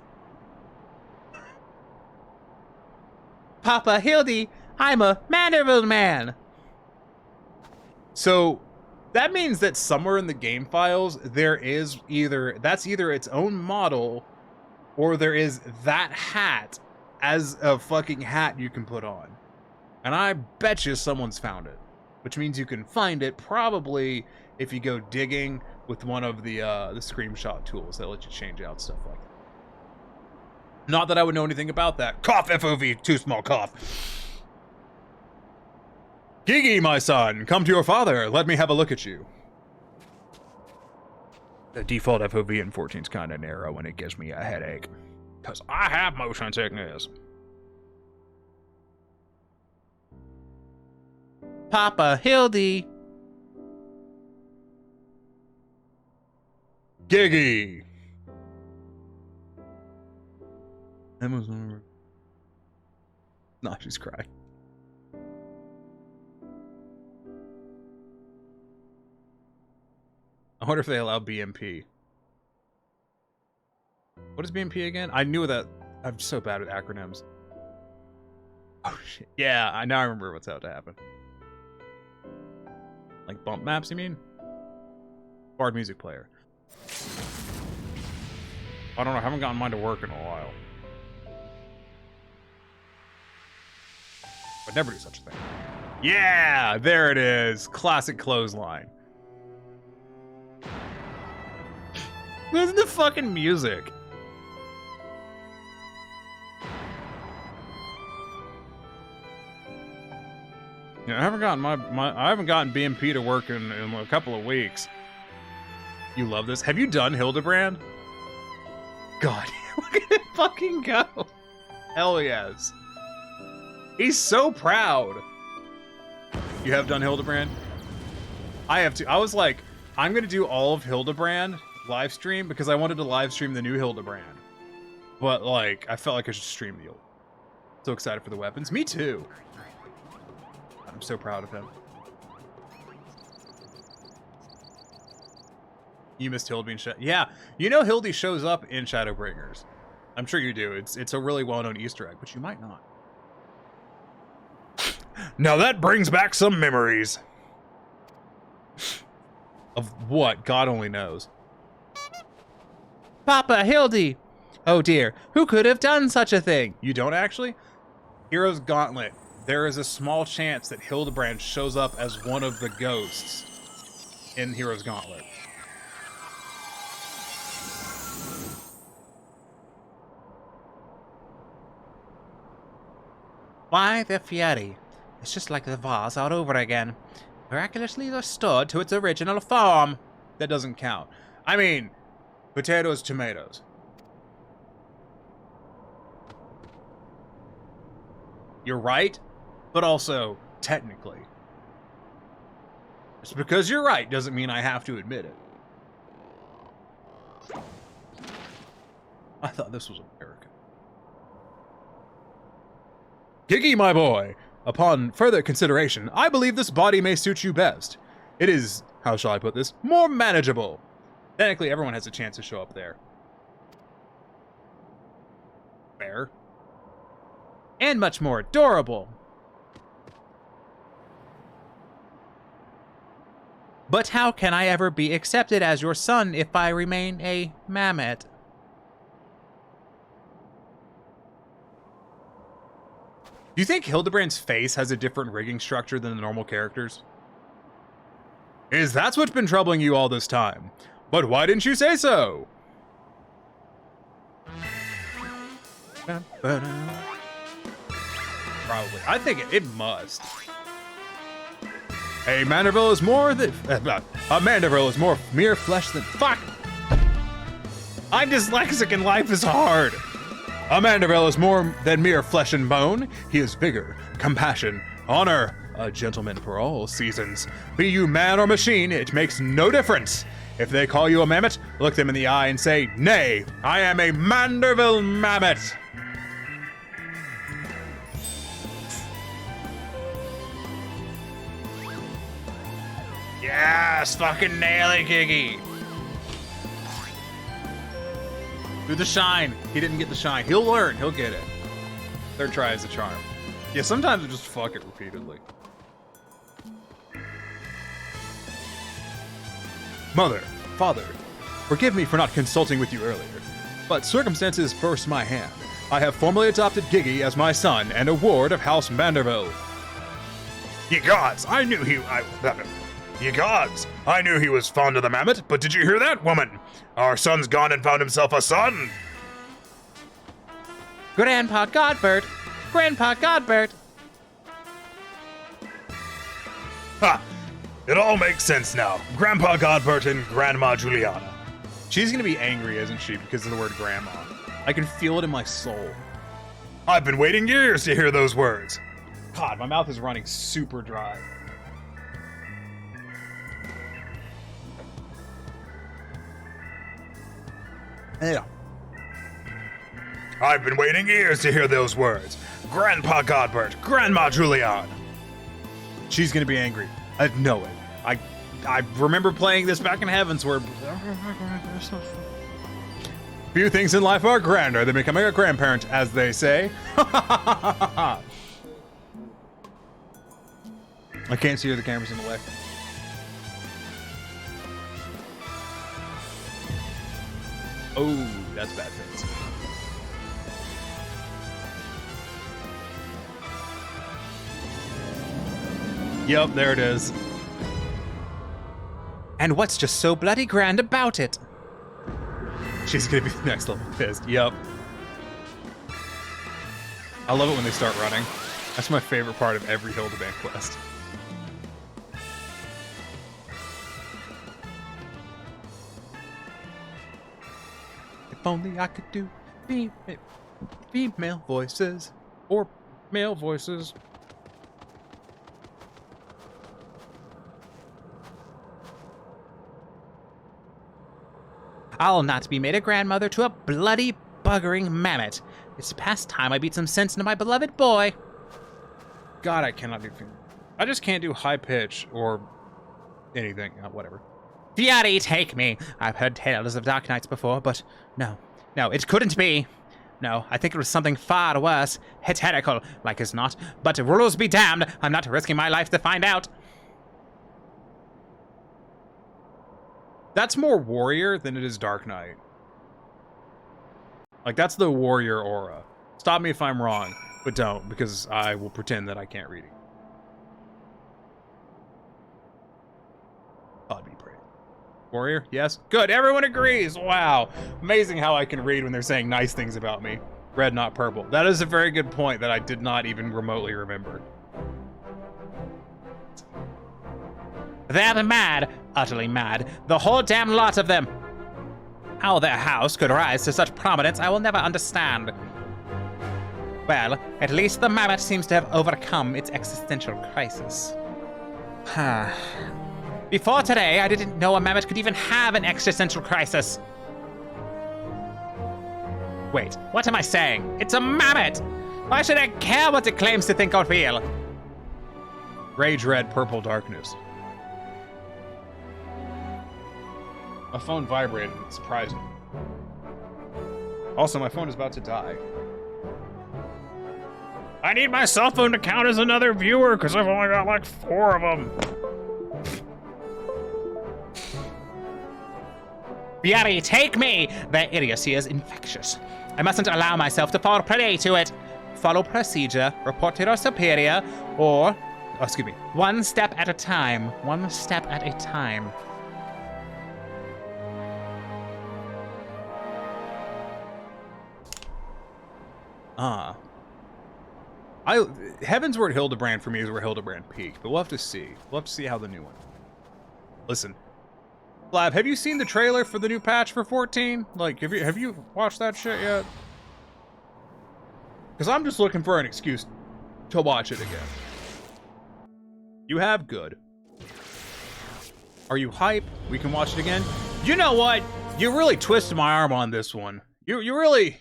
Papa Hildy, I'm a Manderville man. So that means that somewhere in the game files there is either its own model, or there is that hat as a fucking hat you can put on. And I bet you someone's found it, which means you can find it probably if you go digging with one of the screenshot tools that let you change out stuff like that. Not that I would know anything about that. Cough, FOV, too small cough. Giggy, my son, come to your father. Let me have a look at you. The default FOV in 14's kind of narrow and it gives me a headache. Because I have motion sickness. Papa Hildy. Giggy. Nah, she's crying. I wonder if they allow BMP. What is BMP again? I knew that. I'm so bad with acronyms. Oh shit. Yeah, now I remember what's about to happen. Like bump maps, you mean? Bard music player. I don't know, I haven't gotten mine to work in a while. I'd never do such a thing. Yeah, there it is. Classic clothesline. Listen to fucking music. Yeah, I haven't gotten I haven't gotten BMP to work in a couple of weeks. You love this? Have you done Hildibrand? God, look at it fucking go. Hell yes. He's so proud. You have done Hildibrand? I have too. I was like, I'm gonna do all of Hildibrand live stream because I wanted to live stream the new Hildibrand. But like, I felt like I should stream the old. So excited for the weapons. Me too. I'm so proud of him. You missed Hildy in yeah, you know Hildy shows up in Shadowbringers. I'm sure you do. It's a really well-known Easter egg, but you might not. Now that brings back some memories. Of what? God only knows. Papa Hildy! Oh dear, who could have done such a thing? You don't actually? Hero's Gauntlet. There is a small chance that Hildibrand shows up as one of the ghosts in Hero's Gauntlet. Why, the fury. It's just like the vase all over again. Miraculously restored to its original form. That doesn't count. I mean, potatoes, tomatoes. You're right, but also, technically. Just because you're right doesn't mean I have to admit it. I thought this was America. Giggy, my boy! Upon further consideration, I believe this body may suit you best. It is, how shall I put this, more manageable. Technically, everyone has a chance to show up there. Fair. And much more adorable. But how can I ever be accepted as your son if I remain a mammoth? Do you think Hildibrand's face has a different rigging structure than the normal characters? That's what's been troubling you all this time? But why didn't you say so? Probably. I think it must. A Manderville is more than... a Manderville is more mere flesh than... Fuck! I'm dyslexic and life is hard. A Manderville is more than mere flesh and bone. He is vigor, compassion, honor, a gentleman for all seasons. Be you man or machine, it makes no difference. If they call you a mammoth, look them in the eye and say, nay, I am a Manderville mammoth. Yes, fucking nail it, Giggy. Do the shine. He didn't get the shine. He'll learn. He'll get it. Third try is a charm. Yeah, sometimes I just fuck it repeatedly. Mother, father, forgive me for not consulting with you earlier, but circumstances forced my hand. I have formally adopted Giggy as my son and a ward of House Manderville. Ye gods, I knew he was fond of the mammoth, but did you hear that, woman? Our son's gone and found himself a son. Grandpa Godbert! Grandpa Godbert! Ha! It all makes sense now. Grandpa Godbert and Grandma Juliana. She's gonna be angry, isn't she, because of the word grandma. I can feel it in my soul. I've been waiting years to hear those words. God, my mouth is running super dry. Yeah. I've been waiting years to hear those words. Grandpa Godbert, Grandma Juliana. She's gonna be angry. I know it. I remember playing this back in Heavensward. Few things in life are grander than becoming a grandparent, as they say. I can't see her, the camera's in the way. Oh, that's bad things. Yep, there it is. And what's just so bloody grand about it? She's gonna be the next level pissed. Yep. I love it when they start running. That's my favorite part of every Hildibrand quest. If only I could do female voices or male voices. I'll not be made a grandmother to a bloody buggering mammoth. It's past time I beat some sense into my beloved boy. God, I cannot do... I just can't do high pitch or anything. Whatever. Fury, take me. I've heard tales of dark nights before, but no, it couldn't be. No, I think it was something far worse. Heterical, like as not. But rules be damned, I'm not risking my life to find out. That's more warrior than it is Dark Knight. Like, that's the warrior aura. Stop me if I'm wrong, but don't, because I will pretend that I can't read it. I'd be brave. Warrior? Yes? Good, everyone agrees! Wow. Amazing how I can read when they're saying nice things about me. Red, not purple. That is a very good point that I did not even remotely remember. They're mad, utterly mad, the whole damn lot of them. How their house could rise to such prominence, I will never understand. Well, at least the mammoth seems to have overcome its existential crisis. Before today, I didn't know a mammoth could even have an existential crisis. Wait, what am I saying? It's a mammoth! Why should I care what it claims to think or feel? Rage red, purple darkness. My phone vibrated, it surprised me. Also, my phone is about to die. I need my cell phone to count as another viewer, because I've only got like 4 of them. Fury, take me! Their idiocy is infectious. I mustn't allow myself to fall prey to it. Follow procedure, report to your superior, or... Oh, excuse me. One step at a time. One step at a time. Heavensward Hildibrand for me is where Hildibrand peaked, but we'll have to see. We'll have to see how the new one. Listen, Flab, have you seen the trailer for the new patch for 14? Like, have you watched that shit yet? Because I'm just looking for an excuse to watch it again. You have? Good. Are you hype? We can watch it again? You know what? You really twisted my arm on this one. You're really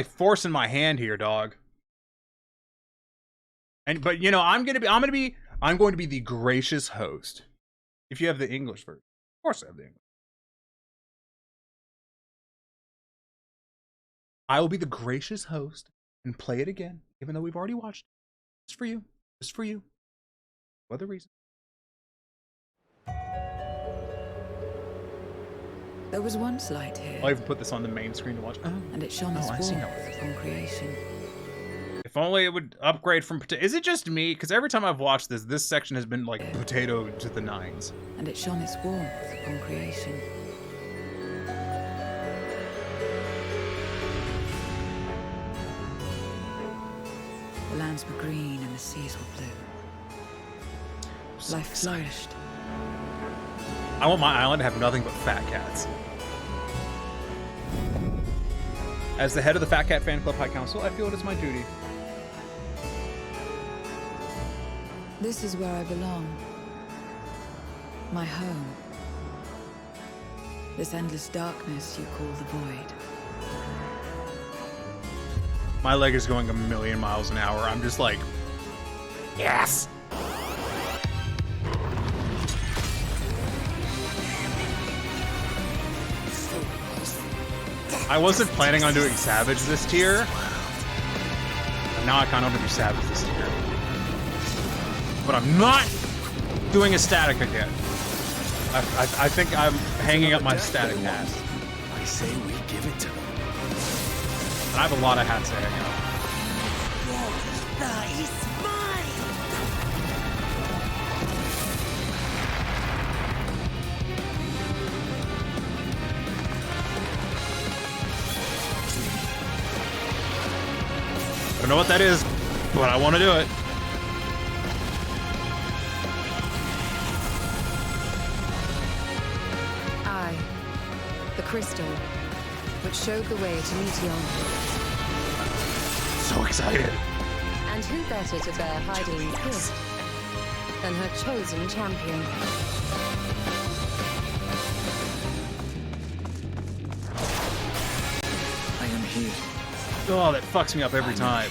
forcing my hand here, dog. But you know, I'm going to be the gracious host. If you have the English version. Of course I have the English. I will be the gracious host and play it again, even though we've already watched it. Just for you. Just for you. No other reason. There was once light here. I'll even put this on the main screen to watch. Oh, and it shone as warmth upon creation. If only it would upgrade from potato. Is it just me? Because every time I've watched this section has been like potato to the nines. And it shone its warmth upon creation. The lands were green and the seas were blue. So Life flourished. I want my island to have nothing but fat cats. As the head of the Fat Cat Fan Club High Council, I feel it is my duty. This is where I belong. My home. This endless darkness you call the void. My leg is going 1,000,000 miles an hour. I'm just like, yes! I wasn't planning on doing Savage this tier. Now I kind of want to do Savage this tier. But I'm not doing a static again. I think I'm hanging up my static hat. I say we give it to them. And I have a lot of hats to hang up. That is I don't know what that is, but I want to do it. I, the crystal, which showed the way to Meteon. So excited. And who better to bear Hydine's gift than her chosen champion? I am here. Oh, that fucks me up every time.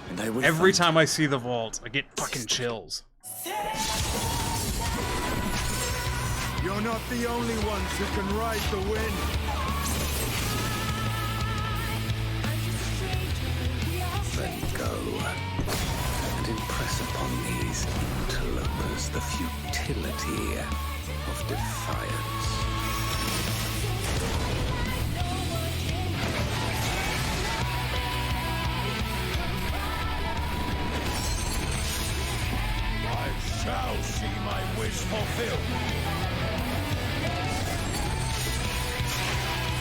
And I will every time I see the vault, I get fucking chills. You're not the only ones who can ride the wind. Then go and impress upon these interlopers the futility of defiance. I shall see my wish fulfilled.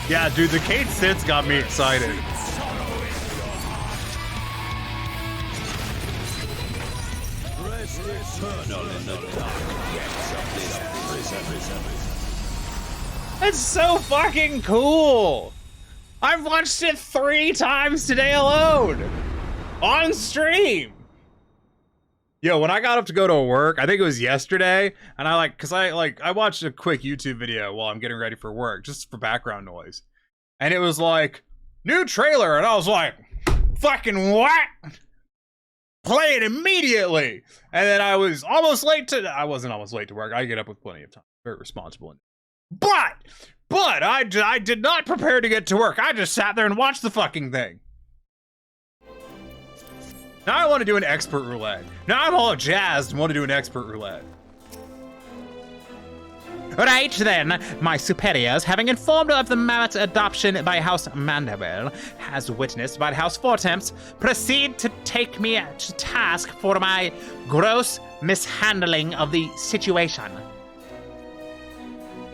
Yeah, dude, the Kate Sits got me excited. Rest eternal in the dark. That's so fucking cool! I've watched it 3 times today alone! On stream! Yo, when I got up to go to work, I think it was yesterday, and I watched a quick YouTube video while I'm getting ready for work, just for background noise. And it was like, new trailer, and I was like, fucking what? Play it immediately! And then I was almost late to, I wasn't almost late to work, I get up with plenty of time, very responsible. But I did not prepare to get to work, I just sat there and watched the fucking thing. Now I want to do an expert roulette. Now I'm all jazzed and want to do an expert roulette. Right then, my superiors, having informed of the mammoth adoption by House Mandeville, as witnessed by House Fortemps, proceed to take me to task for my gross mishandling of the situation.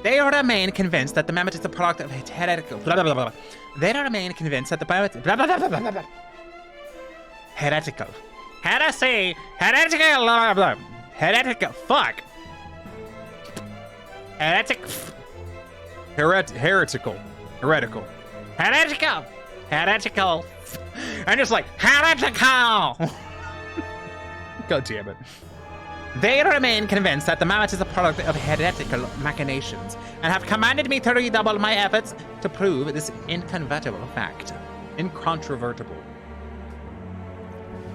They remain convinced that the mammoth is the product of heretical. Blah, blah, blah, blah. They remain convinced that the mammoth. Blah, blah, blah, blah, blah, blah. Heretical. Heresy. Heretical. Blah, blah, blah. Heretical. Fuck. Heretical. Heretical. I'm just like, heretical. God damn it. They remain convinced that the mammoth is a product of heretical machinations and have commanded me to redouble my efforts to prove this incontrovertible fact. Incontrovertible.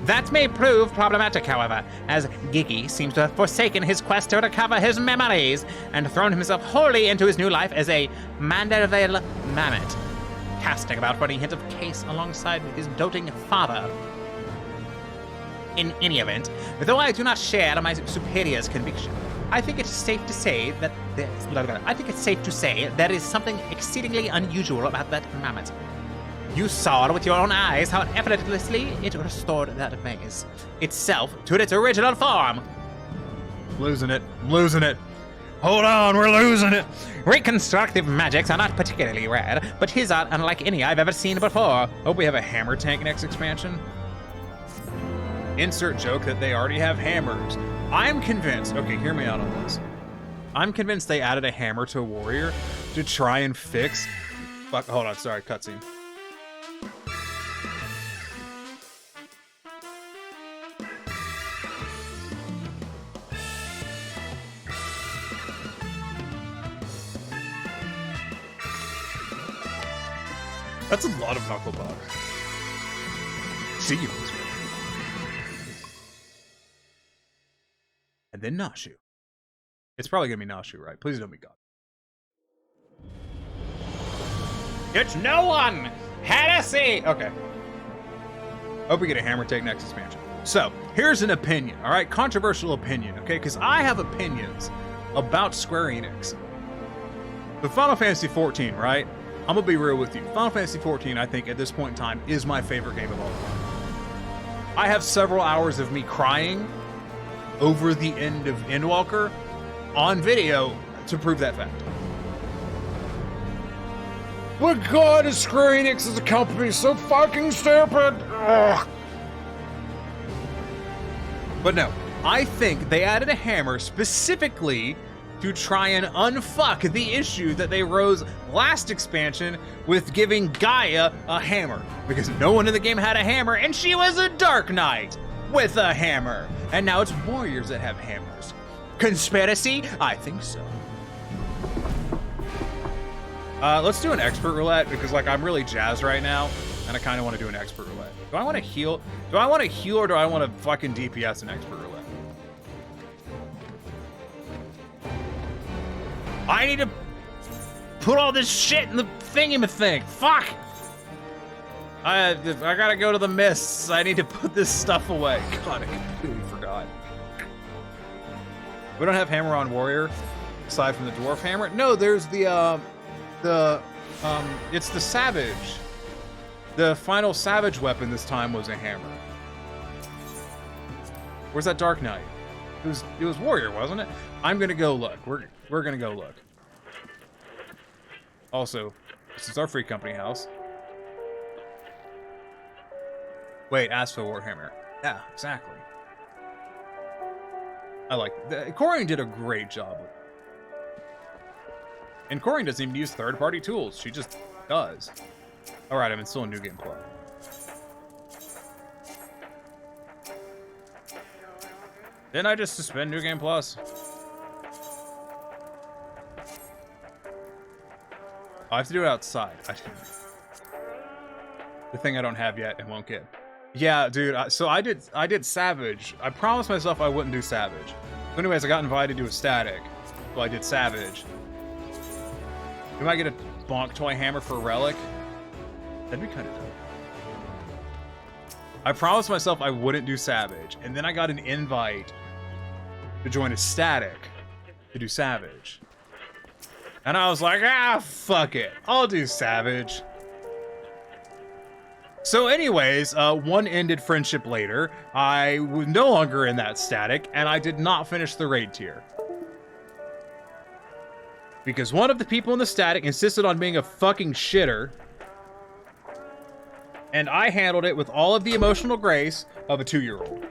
That may prove problematic, however, as Gigi seems to have forsaken his quest to recover his memories and thrown himself wholly into his new life as a Manderville mammoth, casting about for any hint of case alongside his doting father. In any event, though I do not share my superior's conviction, I think it's safe to say that there is something exceedingly unusual about that mammoth. You saw with your own eyes how effortlessly it restored that vase itself to its original form. Losing it. Hold on, we're losing it. Reconstructive magics are not particularly rare, but his are unlike any I've ever seen before. Hope we have a hammer tank next expansion. Insert joke that they already have hammers. I'm convinced, okay, hear me out on this. I'm convinced they added a hammer to a warrior to try and fix... Fuck, hold on, sorry, cutscene. That's a lot of knuckle bugs. See you. And then Nashu. It's probably gonna be Nashu, right? Please don't be God. It's no one! Heresy! Okay. Hope we get a hammer take next expansion. So, here's an opinion, alright? Controversial opinion, okay? Because I have opinions about Square Enix. The Final Fantasy XIV, right? I'm gonna be real with you. Final Fantasy XIV, I think, at this point in time, is my favorite game of all time. I have several hours of me crying over the end of Endwalker on video to prove that fact. But God, Square Enix is a company so fucking stupid. Ugh. But no, I think they added a hammer specifically to try and unfuck the issue that they rose last expansion with giving Gaia a hammer. Because no one in the game had a hammer, and she was a Dark Knight with a hammer. And now it's warriors that have hammers. Conspiracy? I think so. Let's do an expert roulette because like I'm really jazzed right now and I kind of want to do an expert roulette. Do I want to heal? Do I want to heal or do I want to fucking DPS an expert roulette? I need to put all this shit in the thingy-ma-thing. Fuck! I gotta go to the mists. I need to put this stuff away. God, I completely forgot. We don't have hammer on warrior aside from the dwarf hammer. No, there's it's the savage. The final savage weapon this time was a hammer. Where's that Dark Knight? It was warrior, wasn't it? I'm gonna go look. We're gonna go look. Also, this is our free company house. Wait, ask for Warhammer. Yeah, exactly. I like it. Corian did a great job with it. And Corian doesn't even use third-party tools. She just does. Alright, I'm installing New Game Plus. Didn't I just suspend New Game Plus? I have to do it outside. The thing I don't have yet and won't get. Yeah, dude, so I did Savage. I promised myself I wouldn't do Savage. So anyways, I got invited to a static. So I did Savage. We might get a bonk toy hammer for a relic. That'd be kind of dope. I promised myself I wouldn't do Savage, and then I got an invite to join a static to do Savage. And I was like, ah, fuck it. I'll do Savage. So anyways, one ended friendship later, I was no longer in that static, and I did not finish the raid tier. Because one of the people in the static insisted on being a fucking shitter, and I handled it with all of the emotional grace of a 2-year-old.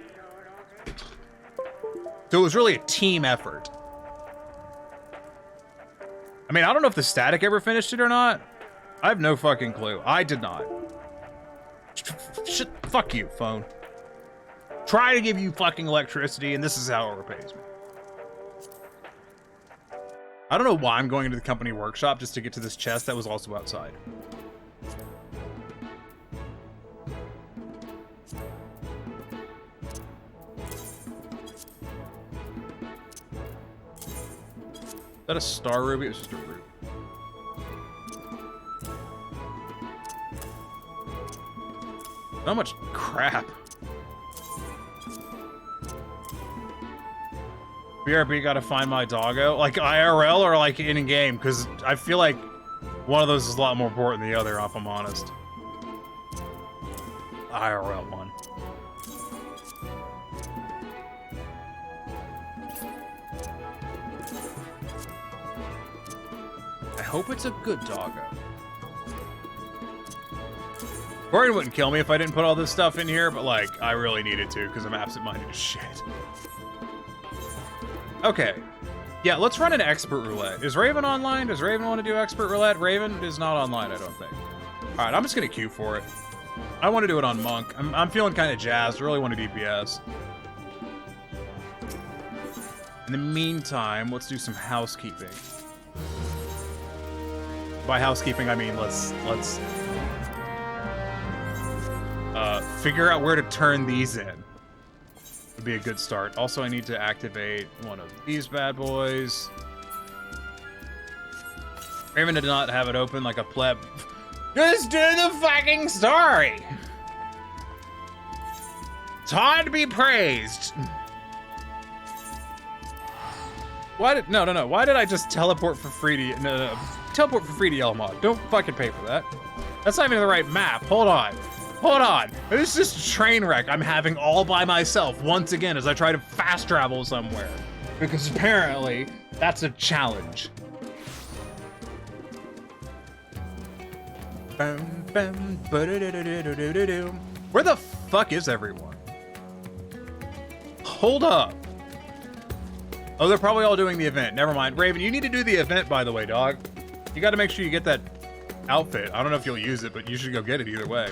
So it was really a team effort. I mean, I don't know if the static ever finished it or not. I have no fucking clue. I did not. Shit, fuck you, phone. Try to give you fucking electricity, and this is how it repays me. I don't know why I'm going into the company workshop just to get to this chest that was also outside. Is that a star ruby? It was just a ruby. So much crap. BRB gotta find my doggo. Like IRL or like in game? Because I feel like one of those is a lot more important than the other, if I'm honest. IRL one. I hope it's a good doggo. Gordon wouldn't kill me if I didn't put all this stuff in here, but like, I really needed to because I'm absent-minded as shit. Okay. Yeah, let's run an expert roulette. Is Raven online? Does Raven want to do expert roulette? Raven is not online, I don't think. All right, I'm just gonna queue for it. I want to do it on Monk. I'm feeling kind of jazzed. I really want to DPS. In the meantime, let's do some housekeeping. By housekeeping, I mean let's figure out where to turn these in. Would be a good start. Also, I need to activate one of these bad boys. Raven did not have it open like a pleb. Just do the fucking story. It's hard to be praised. Why did no? Why did I just teleport for free to teleport for free to Yellow Mod? Don't fucking pay for that. That's not even the right map. Hold on. This is just a train wreck I'm having all by myself once again as I try to fast travel somewhere. Because apparently, that's a challenge. Where the fuck is everyone? Hold up. Oh, they're probably all doing the event. Never mind. Raven, you need to do the event, by the way, dog. You got to make sure you get that outfit. I don't know if you'll use it, but you should go get it either way.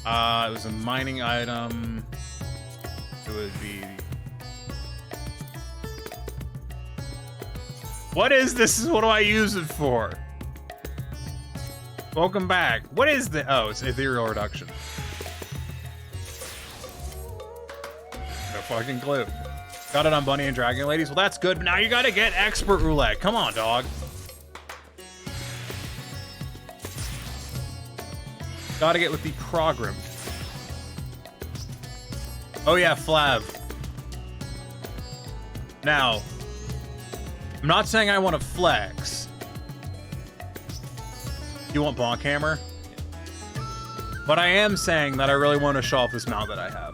It was a mining item. It would be... What is this? What do I use it for? Welcome back. What is the... Oh, it's ethereal reduction. No fucking clue. Got it on Bunny and Dragon Ladies. Well, that's good, but now you gotta get expert roulette. Come on, dog. Gotta get with the program. Oh yeah, Flav. Now, I'm not saying I want to flex. You want Bonk Hammer? But I am saying that I really want to show off this mount that I have.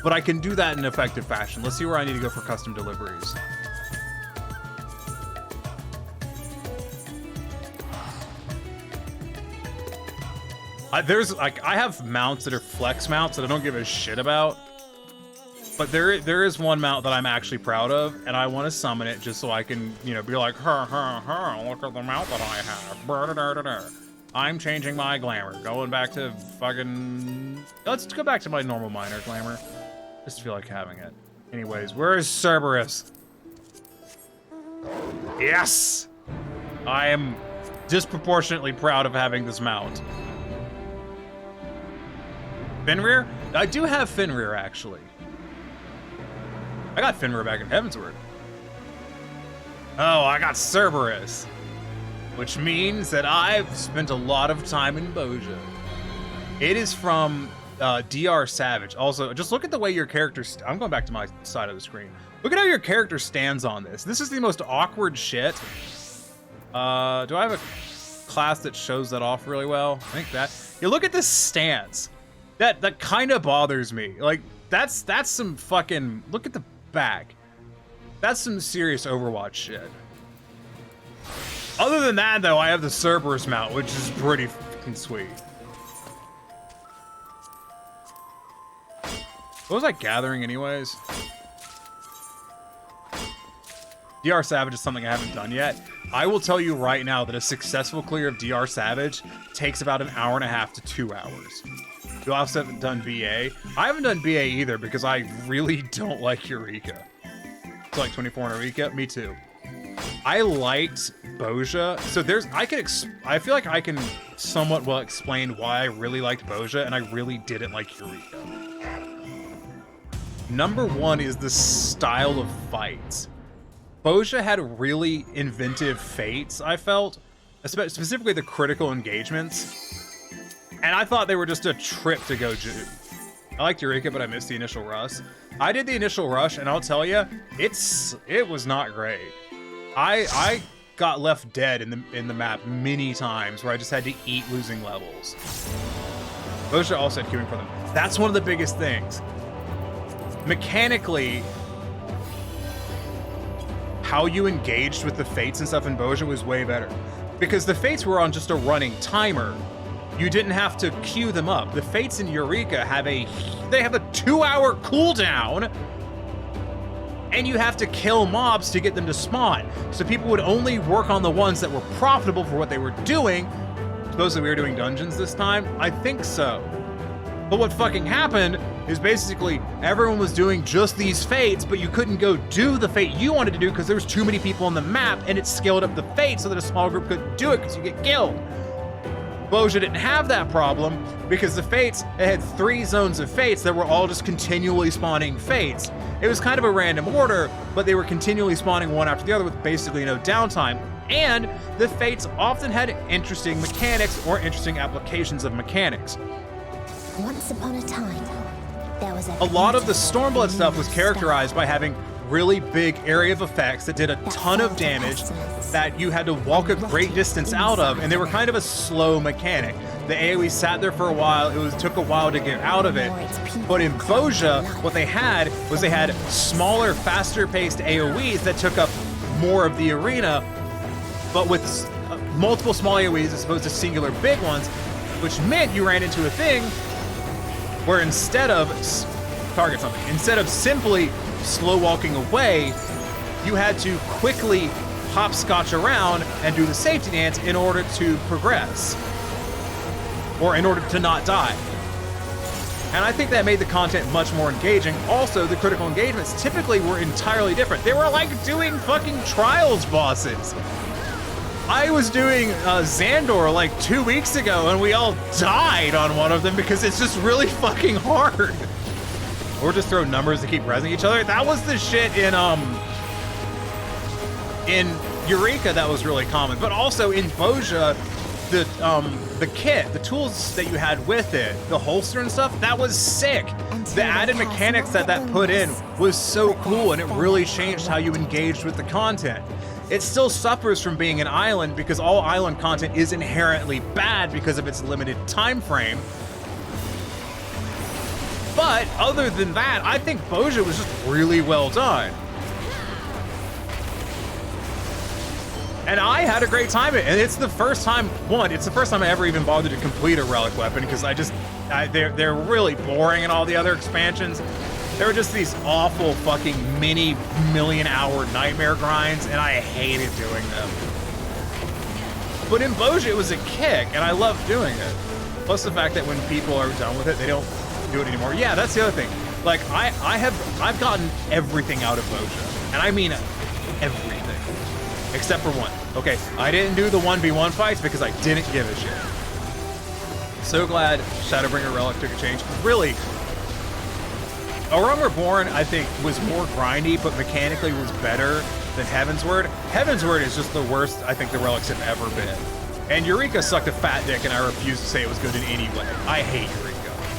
But I can do that in an effective fashion. Let's see where I need to go for custom deliveries. There's like, I have mounts that are flex mounts that I don't give a shit about. But there is one mount that I'm actually proud of, and I want to summon it just so I can, you know, be like, look at the mount that I have. I'm changing my glamour. Going back to fucking... Let's go back to my normal miner glamour. Just feel like having it. Anyways, where is Cerberus? Yes! I am disproportionately proud of having this mount. Fenrir? I do have Fenrir, actually. I got Fenrir back in Heavensward. Oh, I got Cerberus. Which means that I've spent a lot of time in Boja. It is from DR Savage. Also, just look at the way your character... I'm going back to my side of the screen. Look at how your character stands on this. This is the most awkward shit. Do I have a class that shows that off really well? I think that... Yeah, look at this stance. That kind of bothers me. Like, that's some fucking... Look at the back. That's some serious Overwatch shit. Other than that, though, I have the Cerberus mount, which is pretty fucking sweet. What was I gathering anyways? DR Savage is something I haven't done yet. I will tell you right now that a successful clear of DR Savage takes about an hour and a half to 2 hours. You also haven't done BA. I haven't done BA either because I really don't like Eureka. It's like 24 in Eureka. Me too. I liked Bozja. So I feel like I can somewhat well explain why I really liked Bozja and I really didn't like Eureka. Number one is the style of fights. Bozja had really inventive fates, I felt. Specifically the critical engagements. And I thought they were just a trip to go do. I liked Eureka, but I missed the initial rush. I did the initial rush, and I'll tell you, it was not great. I got left dead in the map many times where I just had to eat losing levels. Bozja also had queuing for them. That's one of the biggest things. Mechanically, how you engaged with the fates and stuff in Bozja was way better. Because the fates were on just a running timer. You didn't have to queue them up. The fates in Eureka have a 2-hour cooldown, and you have to kill mobs to get them to spawn. So people would only work on the ones that were profitable for what they were doing. Supposedly we were doing dungeons this time? I think so. But what fucking happened is basically everyone was doing just these fates, but you couldn't go do the fate you wanted to do because there was too many people on the map, and it scaled up the fate so that a small group couldn't do it because you get killed. Bozja didn't have that problem because the fates, it had 3 zones of fates that were all just continually spawning fates. It was kind of a random order, but they were continually spawning one after the other with basically no downtime. And the fates often had interesting mechanics or interesting applications of mechanics. Once upon a time, there was a lot of the Stormblood stuff was characterized by having really big area of effects that did a ton of damage that you had to walk a great distance out of, and they were kind of a slow mechanic. The AoE sat there for a while, took a while to get out of it. But in Bozja, what they had was they had smaller, faster paced AoEs that took up more of the arena, but with multiple small AoEs as opposed to singular big ones, which meant you ran into a thing where instead of simply slow walking away, you had to quickly hopscotch around and do the safety dance in order to progress, or in order to not die. And I think that made the content much more engaging. Also, the critical engagements typically were entirely different. They were like doing fucking Trials bosses. I was doing Xandor like 2 weeks ago, and we all died on one of them because it's just really fucking hard. Or just throw numbers to keep resing each other. That was the shit in Eureka that was really common. But also in Bozja, the kit, the tools that you had with it, the holster and stuff, that was sick. The added mechanics that put in was so cool, and it really changed how you engaged with the content. It still suffers from being an island because all island content is inherently bad because of its limited time frame. But other than that, I think Bozja was just really well done. And I had a great time. And it's the first time, I ever even bothered to complete a relic weapon because they're really boring in all the other expansions. There were just these awful fucking mini million-hour nightmare grinds, and I hated doing them. But in Bozja, it was a kick, and I loved doing it. Plus the fact that when people are done with it, they don't do it anymore. Yeah, that's the other thing. Like, I've gotten everything out of Bozja, and I mean everything. Except for one. Okay, I didn't do the 1v1 fights because I didn't give a shit. So glad Shadowbringer Relic took a change. Really, A Realm Reborn, I think, was more grindy, but mechanically was better than Heavensward. Heavensward is just the worst I think the relics have ever been. And Eureka sucked a fat dick, and I refuse to say it was good in any way. I hate Eureka.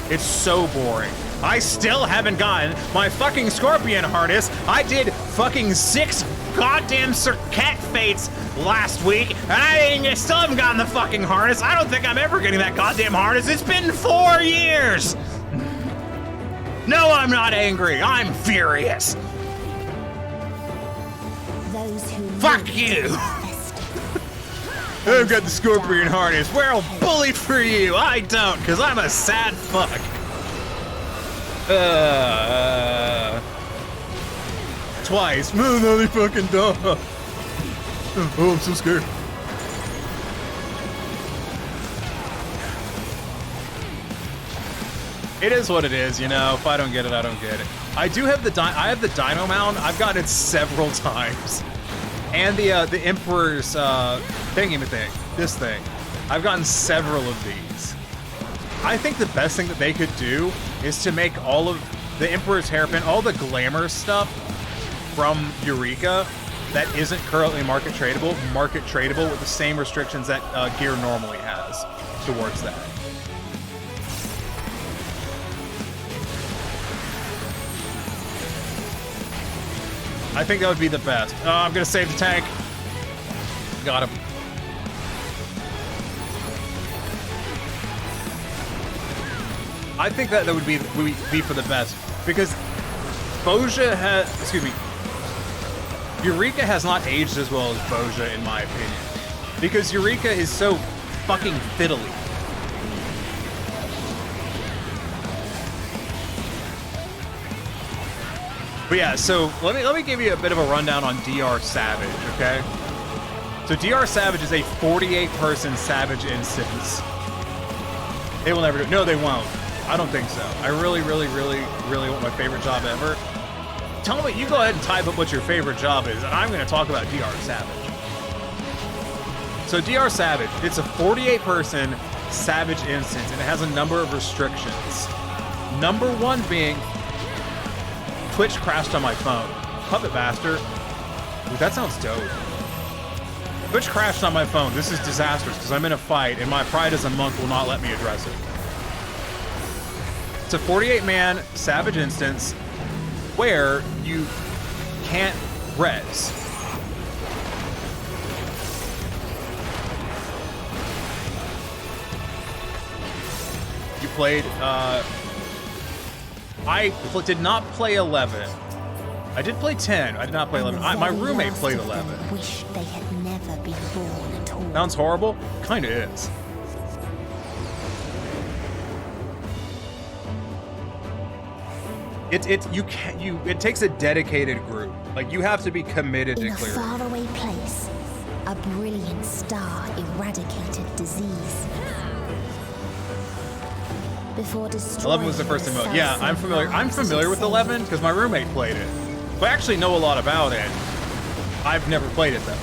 It's so boring. I still haven't gotten my fucking Scorpion harness. I did fucking 6 goddamn Circuit Fates last week, and I still haven't gotten the fucking harness. I don't think I'm ever getting that goddamn harness. It's been 4 years. No, I'm not angry. I'm furious. Those who Fuck you. I've got the Scorpion harness. Well, bully for you. I don't, because I'm a sad fuck. Twice. No, they fucking don't. Oh, I'm so scared. It is what it is, you know. If I don't get it, I don't get it. I do have the Dino Mound. I've gotten it several times, and the Emperor's thingy-ma-thing. This thing. I've gotten several of these. I think the best thing that they could do is to make all of the Emperor's Hairpin, all the glamour stuff from Eureka that isn't currently market tradable with the same restrictions that Gear normally has towards that. I think that would be the best. Oh, I'm gonna save the tank. Got him. I think that would be for the best, because Bozja has, excuse me, Eureka has not aged as well as Bozja, in my opinion, because Eureka is so fucking fiddly. But yeah, so let me give you a bit of a rundown on DR Savage, okay? So DR Savage is a 48-person Savage instance. They will never do it. No, they won't. I don't think so. I really want my favorite job ever. Tell me, you go ahead and type up what your favorite job is, and I'm going to talk about DR Savage. So DR Savage, it's a 48-person Savage instance, and it has a number of restrictions. Number 1 being Twitch crashed on my phone. Puppet Master. Dude, that sounds dope. Twitch crashed on my phone. This is disastrous because I'm in a fight, and my pride as a monk will not let me address it. It's a 48-man Savage instance where you can't res. You played, I did not play 11. I did play 10. I did not play 11. My roommate played 11. Wish they had never been born at all. Sounds horrible? Kinda is. It takes a dedicated group. Like, you have to be committed to clearing. In a faraway place, a brilliant star eradicated disease. Before destroying 11 was the first emote. Yeah, I'm familiar with 11 because my roommate played it. So I actually know a lot about it. I've never played it though.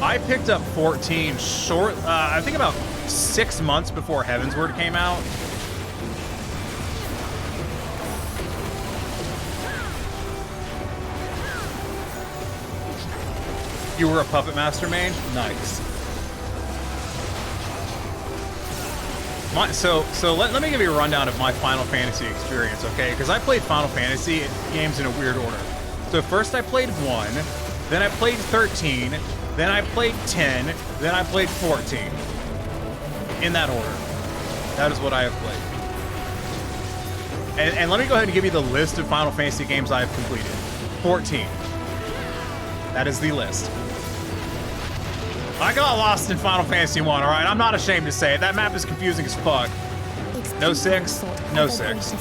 I picked up 14 I think about 6 months before Heavensward came out. You were a Puppet Master main? Nice. So let me give you a rundown of my Final Fantasy experience, okay? Because I played Final Fantasy games in a weird order. So first I played 1, then I played 13, then I played 10, then I played 14. In that order. That is what I have played. And let me go ahead and give you the list of Final Fantasy games I have completed. 14. That is the list. I got lost in Final Fantasy 1, alright? I'm not ashamed to say it. That map is confusing as fuck. No 6, no 6.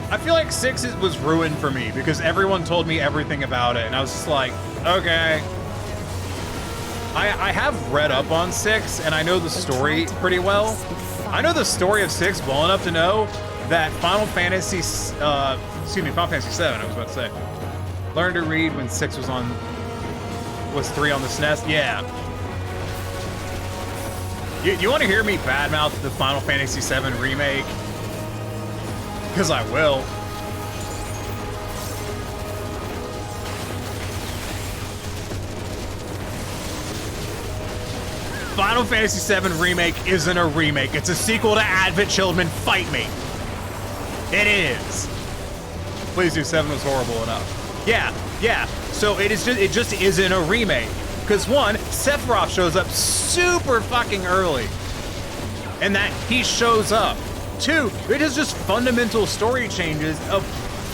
I feel like 6 was ruined for me because everyone told me everything about it, and I was just like, okay. I have read up on 6, and I know the story pretty well. I know the story of 6 well enough to know that Final Fantasy 7, I was about to say. Learned to read when 6 was 3 on the SNES? Yeah. You want to hear me badmouth the Final Fantasy 7 remake? Because I will. Final Fantasy VII Remake isn't a remake. It's a sequel to Advent Children Fight Me. It is. Please do, 7 was horrible enough. Yeah. So it just isn't a remake. Because one, Sephiroth shows up super fucking early. And that he shows up. Two, it is just fundamental story changes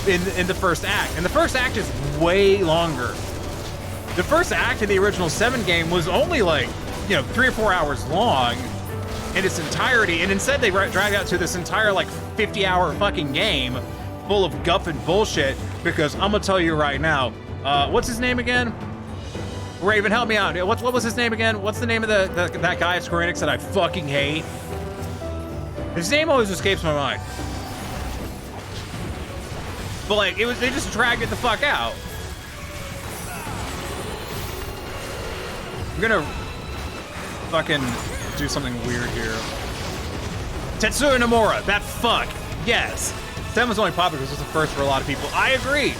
in the first act. And the first act is way longer. The first act of the original 7 game was only like, 3 or 4 hours long in its entirety. And instead they dragged out to this entire like 50-hour fucking game full of guff and bullshit. Because I'm gonna tell you right now, what's his name again? Raven, help me out. What was his name again? What's the name of that guy at Square Enix that I fucking hate? His name always escapes my mind. But like, they just dragged it the fuck out. I'm gonna fucking do something weird here. Tetsuya Nomura, that fuck. Yes. 7 was only popular because it was the first for a lot of people. I agree.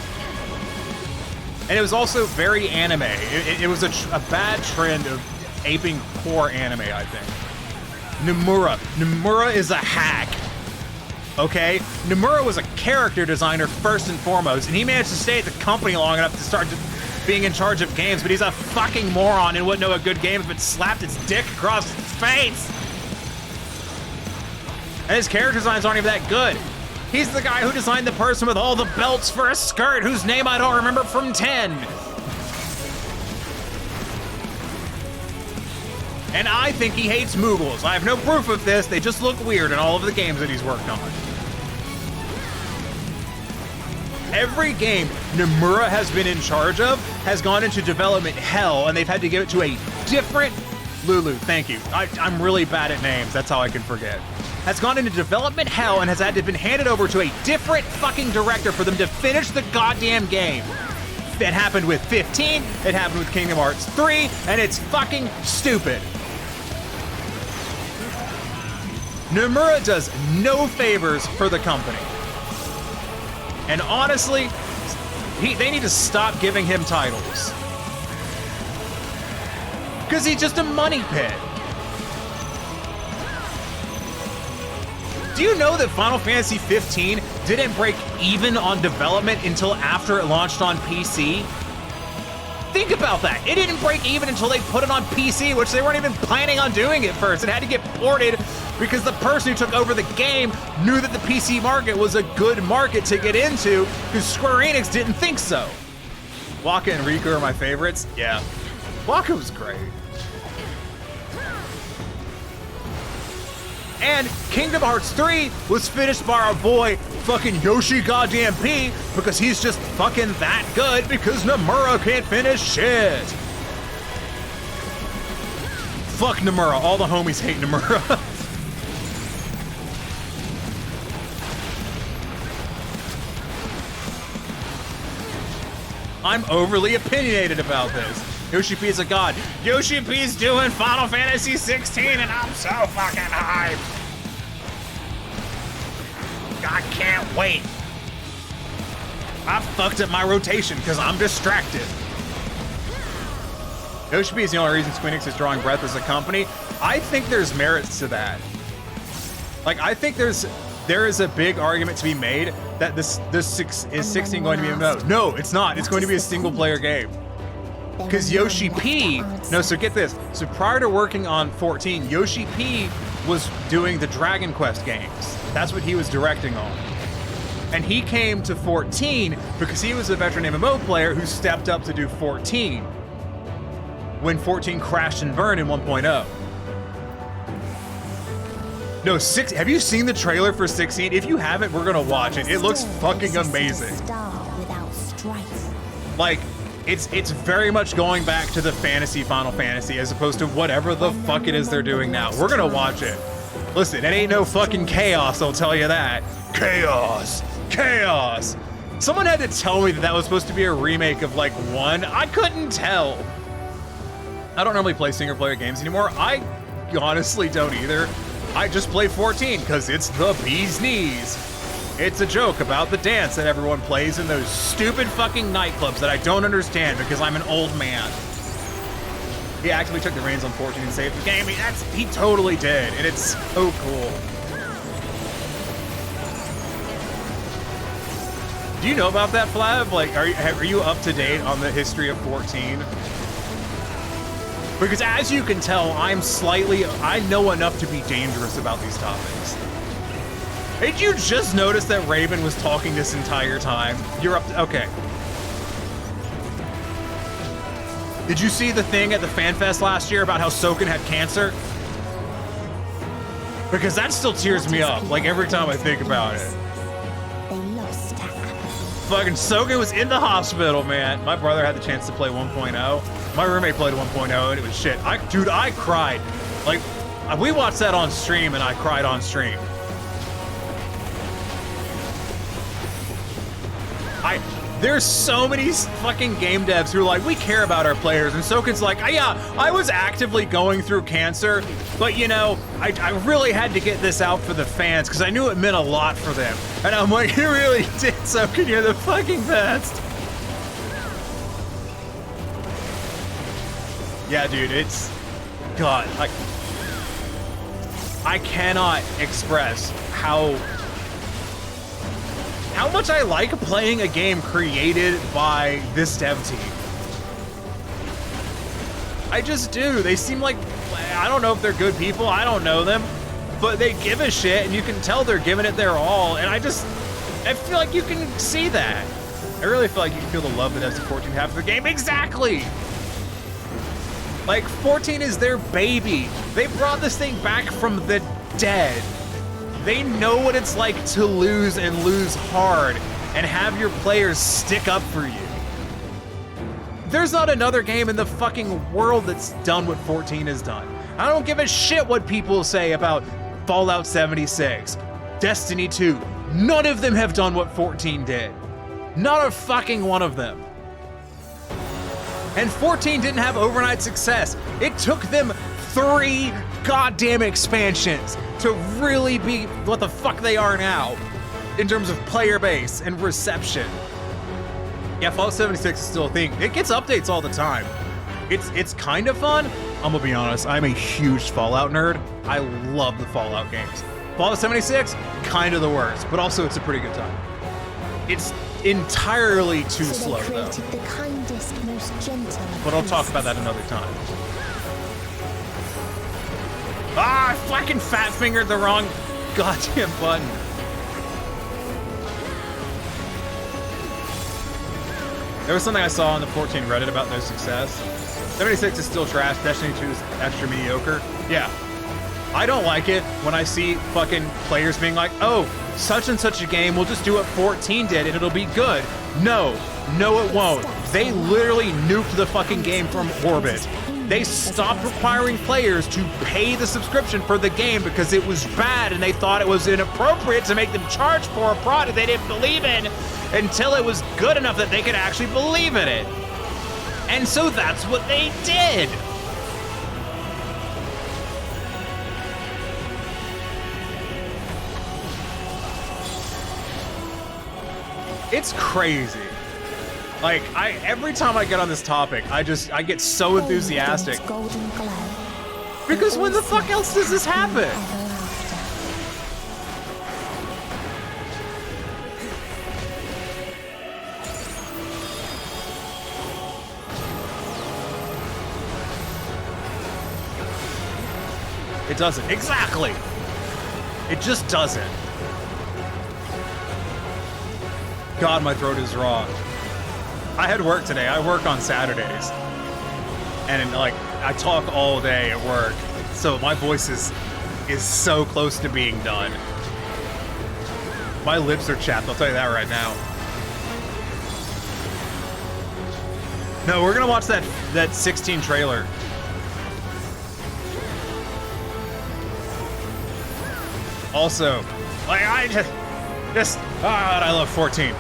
And it was also very anime. It was a bad trend of aping poor anime, I think. Nomura is a hack. Okay? Nomura was a character designer first and foremost, and he managed to stay at the company long enough to start being in charge of games, but he's a fucking moron and wouldn't know a good game if it slapped its dick across its face. And his character designs aren't even that good. He's the guy who designed the person with all the belts for a skirt whose name I don't remember from 10. And I think he hates Moogles. I have no proof of this. They just look weird in all of the games that he's worked on. Every game Nomura has been in charge of has gone into development hell, and they've had to give it to a different... Lulu, thank you. I'm really bad at names. That's how I can forget. Has gone into development hell and has had to been handed over to a different fucking director for them to finish the goddamn game. It happened with 15, it happened with Kingdom Hearts 3, and it's fucking stupid. Nomura does no favors for the company. And honestly, they need to stop giving him titles. Because he's just a money pit. Do you know that Final Fantasy 15 didn't break even on development until after it launched on PC? Think about that. It didn't break even until they put it on PC, which they weren't even planning on doing at first. It had to get ported because the person who took over the game knew that the PC market was a good market to get into because Square Enix didn't think so. Waka and Riku are my favorites. Yeah. Waka was great. And Kingdom Hearts 3 was finished by our boy fucking Yoshi goddamn P because he's just fucking that good because Nomura can't finish shit. Fuck Nomura. All the homies hate Nomura. I'm overly opinionated about this. Yoshi P is a god. Yoshi P's doing Final Fantasy 16 and I'm so fucking hyped. I can't wait. I fucked up my rotation because I'm distracted. Yoshi P is the only reason Square Enix is drawing breath as a company. I think there's merits to that. Like, I think there is a big argument to be made that is 16 going to be a MMO. No, it's not. It's going to be a single player game. Because Yoshi P, so get this. So prior to working on 14, Yoshi P was doing the Dragon Quest games. That's what he was directing on. And he came to 14 because he was a veteran MMO player who stepped up to do 14 when 14 crashed and burned in 1.0. No, 6. Have you seen the trailer for 16? If you haven't, we're gonna watch it. It looks fucking amazing. Like, it's very much going back to the fantasy Final Fantasy as opposed to whatever the fuck it is they're doing now. We're gonna watch it. Listen, it ain't no fucking chaos, I'll tell you that. Chaos! Chaos! Someone had to tell me that was supposed to be a remake of like 1. I couldn't tell. I don't normally play single player games anymore. I honestly don't either. I just play 14 because it's the bee's knees. It's a joke about the dance that everyone plays in those stupid fucking nightclubs that I don't understand because I'm an old man. he actively took the reins on 14 and saved the game. I mean, he totally did, and it's so cool. Do you know about that, Flav? Like, are you up to date on the history of 14? Because as you can tell, I know enough to be dangerous about these topics. Did you just notice that Raven was talking this entire time? You're up to, okay. Did you see the thing at the FanFest last year about how Soken had cancer? Because that still tears me up, like every time I think about it. Fucking Soken was in the hospital, man. My brother had the chance to play 1.0. My roommate played 1.0 and it was shit. Dude, I cried. Like, we watched that on stream and I cried on stream. There's so many fucking game devs who are like, we care about our players, and Soken's like, yeah, I was actively going through cancer, but you know, I really had to get this out for the fans because I knew it meant a lot for them. And I'm like, you really did, Soken, you're the fucking best. Yeah, dude, it's, God, like, I cannot express how much I like playing a game created by this dev team. I just do. They seem like, I don't know if they're good people, I don't know them, but they give a shit and you can tell they're giving it their all, and I feel like you can see that. I really feel like you can feel the love that devs of 14 have for the game. Exactly! Like, 14 is their baby. They brought this thing back from the dead. They know what it's like to lose and lose hard and have your players stick up for you. There's not another game in the fucking world that's done what 14 has done. I don't give a shit what people say about Fallout 76, Destiny 2. None of them have done what 14 did. Not a fucking one of them. And 14 didn't have overnight success. It took them 3 goddamn expansions to really be what the fuck they are now in terms of player base and reception. Yeah, Fallout 76 is still a thing. It gets updates all the time. It's kind of fun. I'm gonna be honest, I'm a huge Fallout nerd. I love the Fallout games. Fallout 76, kind of the worst, but also it's a pretty good time. It's entirely too slow though. The kindest, most gentle. But I'll talk about that another time. Ah, I fucking fat fingered the wrong goddamn button. There was something I saw on the 14 Reddit about their success. 76 is still trash, Destiny 2 is extra mediocre. Yeah. I don't like it when I see fucking players being like, oh, such and such a game, we'll just do what 14 did and it'll be good. No, it won't. They literally nuked the fucking game from orbit. They stopped requiring players to pay the subscription for the game because it was bad and they thought it was inappropriate to make them charge for a product they didn't believe in until it was good enough that they could actually believe in it. And so that's what they did. It's crazy. Like, every time I get on this topic, I get so enthusiastic. Because when the fuck else does this happen? It doesn't. Exactly. It just doesn't. God, my throat is raw. I had work today. I work on Saturdays. And like, I talk all day at work. So my voice is so close to being done. My lips are chapped, I'll tell you that right now. No, we're gonna watch that 16 trailer. Also, like, I just, I love 14.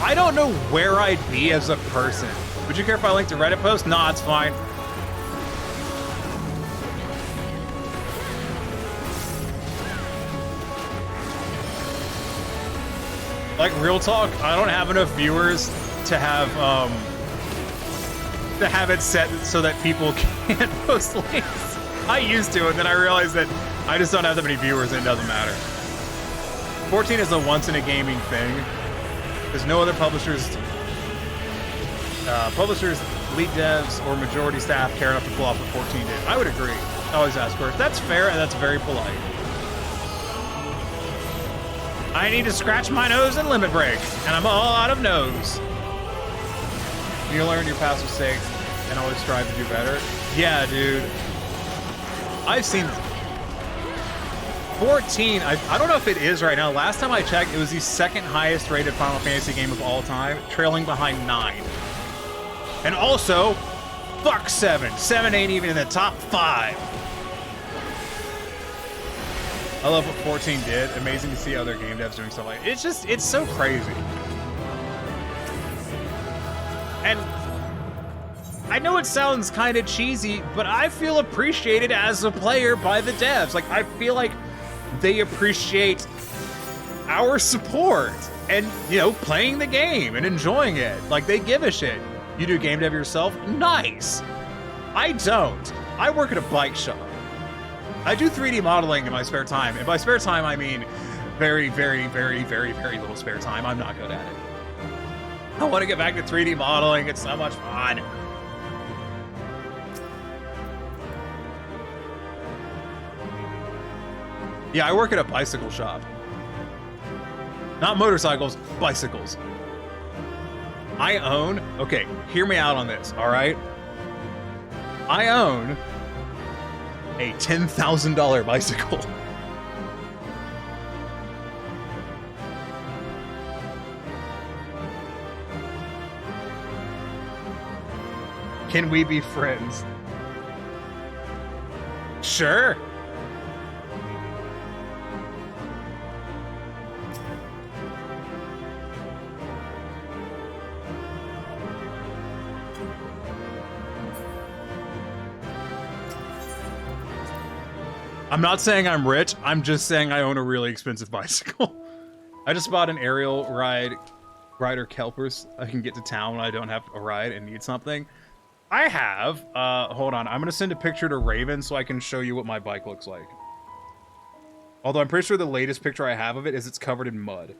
I don't know where I'd be as a person. Would you care if I linked a Reddit post? Nah, it's fine. Like, real talk, I don't have enough viewers to have it set so that people can't post links. I used to, and then I realized that I just don't have that many viewers and it doesn't matter. 14 is a once in a gaming thing. There's no other publishers, lead devs, or majority staff care enough to pull off what 14 did. I would agree. I always ask first. That's fair and that's very polite. I need to scratch my nose and limit break, and I'm all out of nose. You learn your past mistakes and always strive to do better. Yeah, dude. I've seen 14. I don't know if it is right now. Last time I checked, it was the second highest rated Final Fantasy game of all time, trailing behind 9. And also, fuck 7. 7 ain't even in the top 5. I love what 14 did. Amazing to see other game devs doing stuff like it. It's so crazy. And I know it sounds kind of cheesy, but I feel appreciated as a player by the devs. Like, I feel like they appreciate our support and, you know, playing the game and enjoying it. Like, they give a shit. You do game dev yourself? Nice. I don't. I work at a bike shop. I do 3D modeling in my spare time. And by spare time, I mean very, very, very, very, very little spare time. I'm not good at it. I want to get back to 3D modeling. It's so much fun. Yeah, I work at a bicycle shop. Not motorcycles, bicycles. I own, okay, hear me out on this, all right? I own a $10,000 bicycle. Can we be friends? Sure. I'm not saying I'm rich, I'm just saying I own a really expensive bicycle. I just bought an aerial rider Kelpers. I can get to town when I don't have a ride and need something. I have, hold on, I'm gonna send a picture to Raven so I can show you what my bike looks like. Although I'm pretty sure the latest picture I have of it is it's covered in mud.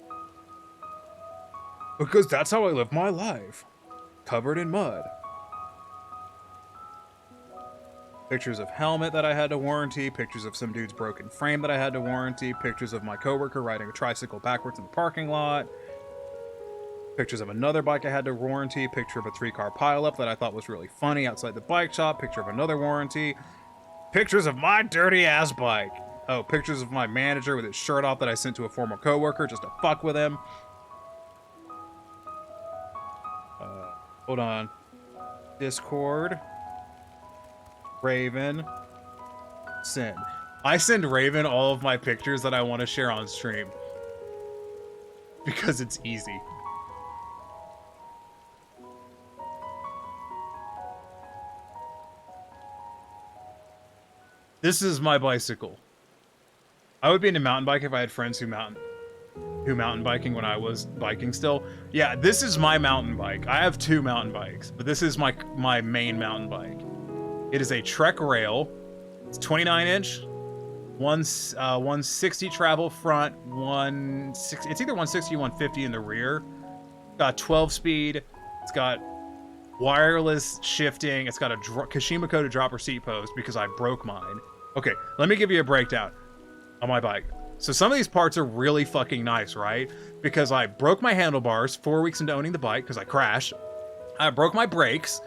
Because that's how I live my life. Covered in mud. Pictures of helmet that I had to warranty, pictures of some dude's broken frame that I had to warranty, pictures of my coworker riding a tricycle backwards in the parking lot, pictures of another bike I had to warranty, picture of a 3-car pileup that I thought was really funny outside the bike shop, picture of another warranty, pictures of my dirty ass bike. Oh, pictures of my manager with his shirt off that I sent to a former coworker just to fuck with him. Hold on. Discord. Raven. Send. I send Raven all of my pictures that I want to share on stream. Because it's easy. This is my bicycle. I would be into mountain bike if I had friends who mountain biking when I was biking still. Yeah, this is my mountain bike. I have 2 mountain bikes, but this is my main mountain bike. It is a Trek Rail. It's 29-inch, 160 travel front, it's either 160 or 150 in the rear. Got 12-speed. It's got wireless shifting. It's got a Kashima coated dropper seat post because I broke mine. Okay, let me give you a breakdown on my bike. So some of these parts are really fucking nice, right? Because I broke my handlebars 4 weeks into owning the bike because I crashed. I broke my brakes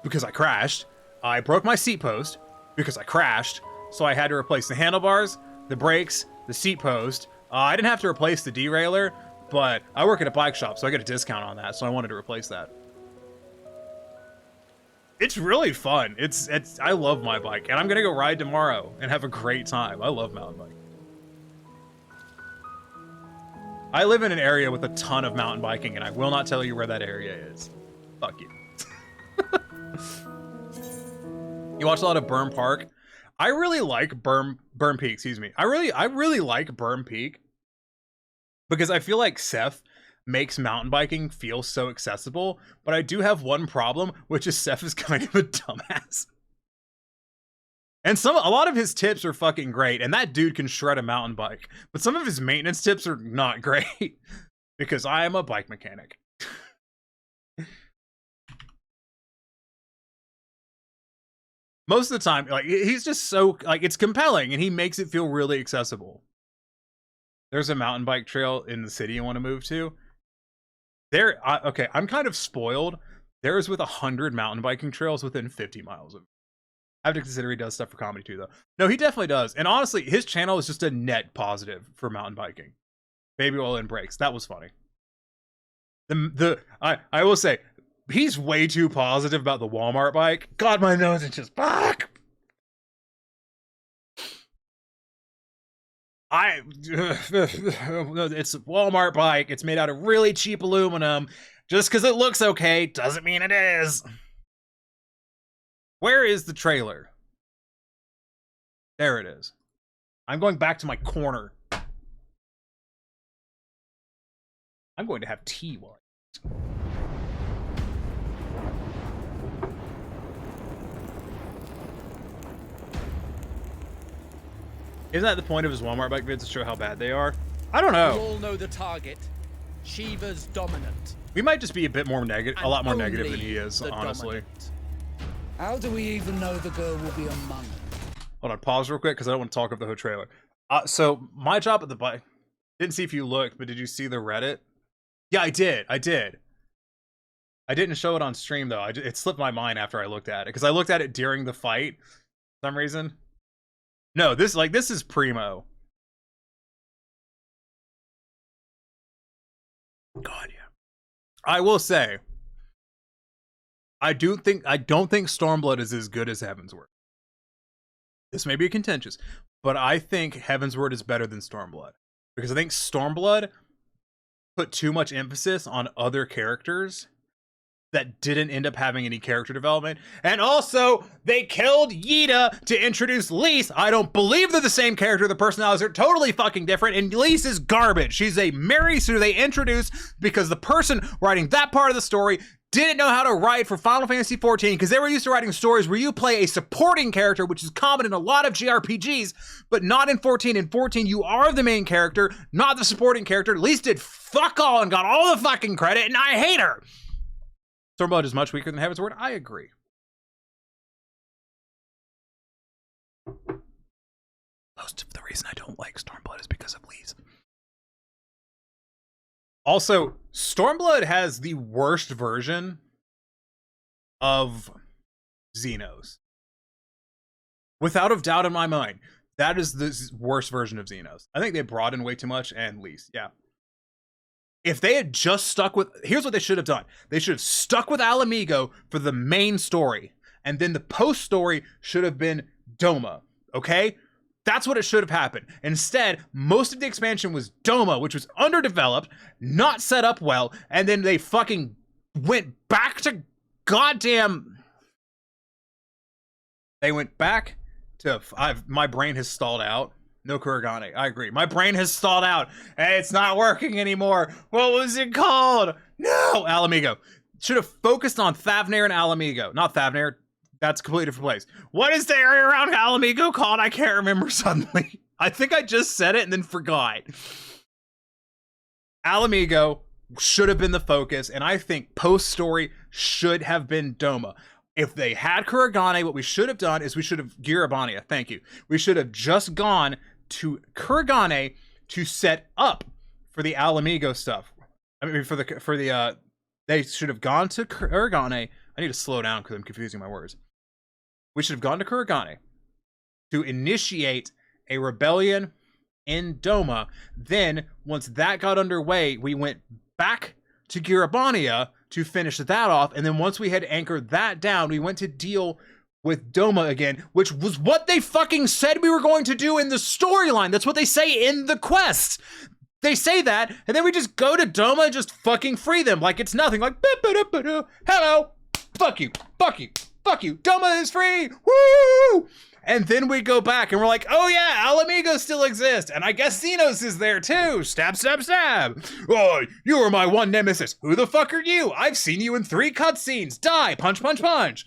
because I crashed. I broke my seat post because I crashed. So I had to replace the handlebars, the brakes, the seat post. I didn't have to replace the derailleur, but I work at a bike shop, so I get a discount on that. So I wanted to replace that. It's really fun. I love my bike, and I'm gonna go ride tomorrow and have a great time. I love mountain biking. I live in an area with a ton of mountain biking, and I will not tell you where that area is. Fuck you. You watch a lot of Burn Park. I really like Burn Peak, excuse me. I really like Burn Peak. Because I feel like Seth makes mountain biking feel so accessible, but I do have one problem, which is Seth is kind of a dumbass. And a lot of his tips are fucking great, and that dude can shred a mountain bike. But some of his maintenance tips are not great, because I am a bike mechanic. Most of the time, like, he's just so, like, it's compelling, and he makes it feel really accessible. There's a mountain bike trail in the city you want to move to. Okay, I'm kind of spoiled. There's with 100 mountain biking trails within 50 miles of me. I have to consider he does stuff for comedy too, though. No, he definitely does. And honestly, his channel is just a net positive for mountain biking. Baby oil and brakes. That was funny. I will say, he's way too positive about the Walmart bike. God, my nose is just fuck. It's a Walmart bike. It's made out of really cheap aluminum. Just because it looks okay doesn't mean it is. Where is the trailer? There it is. I'm going back to my corner. I'm going to have tea while I eat. Isn't that the point of his Walmart bike vids, to show how bad they are? I don't know. We all know the target. Shiva's dominant. We might just be a bit more negative, a lot more negative than he is, honestly. Dominant. How do we even know the girl will be among them? Hold on, pause real quick, because I don't want to talk over the whole trailer. So, my job at the bike... Didn't see if you looked, but did you see the Reddit? Yeah, I did. I didn't show it on stream, though. It slipped my mind after I looked at it, because I looked at it during the fight, for some reason. No, this is primo. God, yeah. I will say, I don't think Stormblood is as good as Heavensward. This may be contentious, but I think Heavensward is better than Stormblood. Because I think Stormblood put too much emphasis on other characters that didn't end up having any character development. And also, they killed Yida to introduce Lise. I don't believe they're the same character. The personalities are totally fucking different. And Lise is garbage. She's a Mary Sue they introduced because the person writing that part of the story didn't know how to write for Final Fantasy XIV, because they were used to writing stories where you play a supporting character, which is common in a lot of JRPGs, but not in 14. In 14, you are the main character, not the supporting character. Lise did fuck all and got all the fucking credit, and I hate her. Stormblood is much weaker than Heavensward. I agree. Most of the reason I don't like Stormblood is because of Lise. Also, Stormblood has the worst version of Xenos. Without a doubt in my mind, that is the worst version of Xenos. I think they brought in way too much, and Lise, yeah. If they had just stuck with... Here's what they should have done. They should have stuck with Alamigo for the main story. And then the post-story should have been Doma. Okay? That's what it should have happened. Instead, most of the expansion was Doma, which was underdeveloped, not set up well, and then they fucking went back to goddamn... They went back to... My brain has stalled out. No Kuragane. I agree. My brain has stalled out. And it's not working anymore. What was it called? No! Alamigo. Should have focused on Thavnair and Alamigo. Not Thavnair. That's a completely different place. What is the area around Alamigo called? I can't remember suddenly. I think I just said it and then forgot. Alamigo should have been the focus, and I think post-story should have been Doma. If they had Kuragane, what we should have done is we should have... Girabania, thank you. We should have just gone to Kuragane to set up for the Alamigo stuff. I mean, they should have gone to Kuragane. I need to slow down because I'm confusing my words. We should have gone to Kuragane to initiate a rebellion in Doma. Then, once that got underway, we went back to Girabania to finish that off. And then once we had anchored that down, we went to deal with Doma again, which was what they fucking said we were going to do in the storyline. That's what they say in the quest. They say that, and then we just go to Doma and just fucking free them like it's nothing. Like, hello, fuck you, fuck you, fuck you. Doma is free, woo! And then we go back and we're like, oh yeah, Alamigos still exists. And I guess Xenos is there too. Stab, stab, stab. Oh, you are my one nemesis. Who the fuck are you? I've seen you in 3 cutscenes. Die, punch, punch, punch.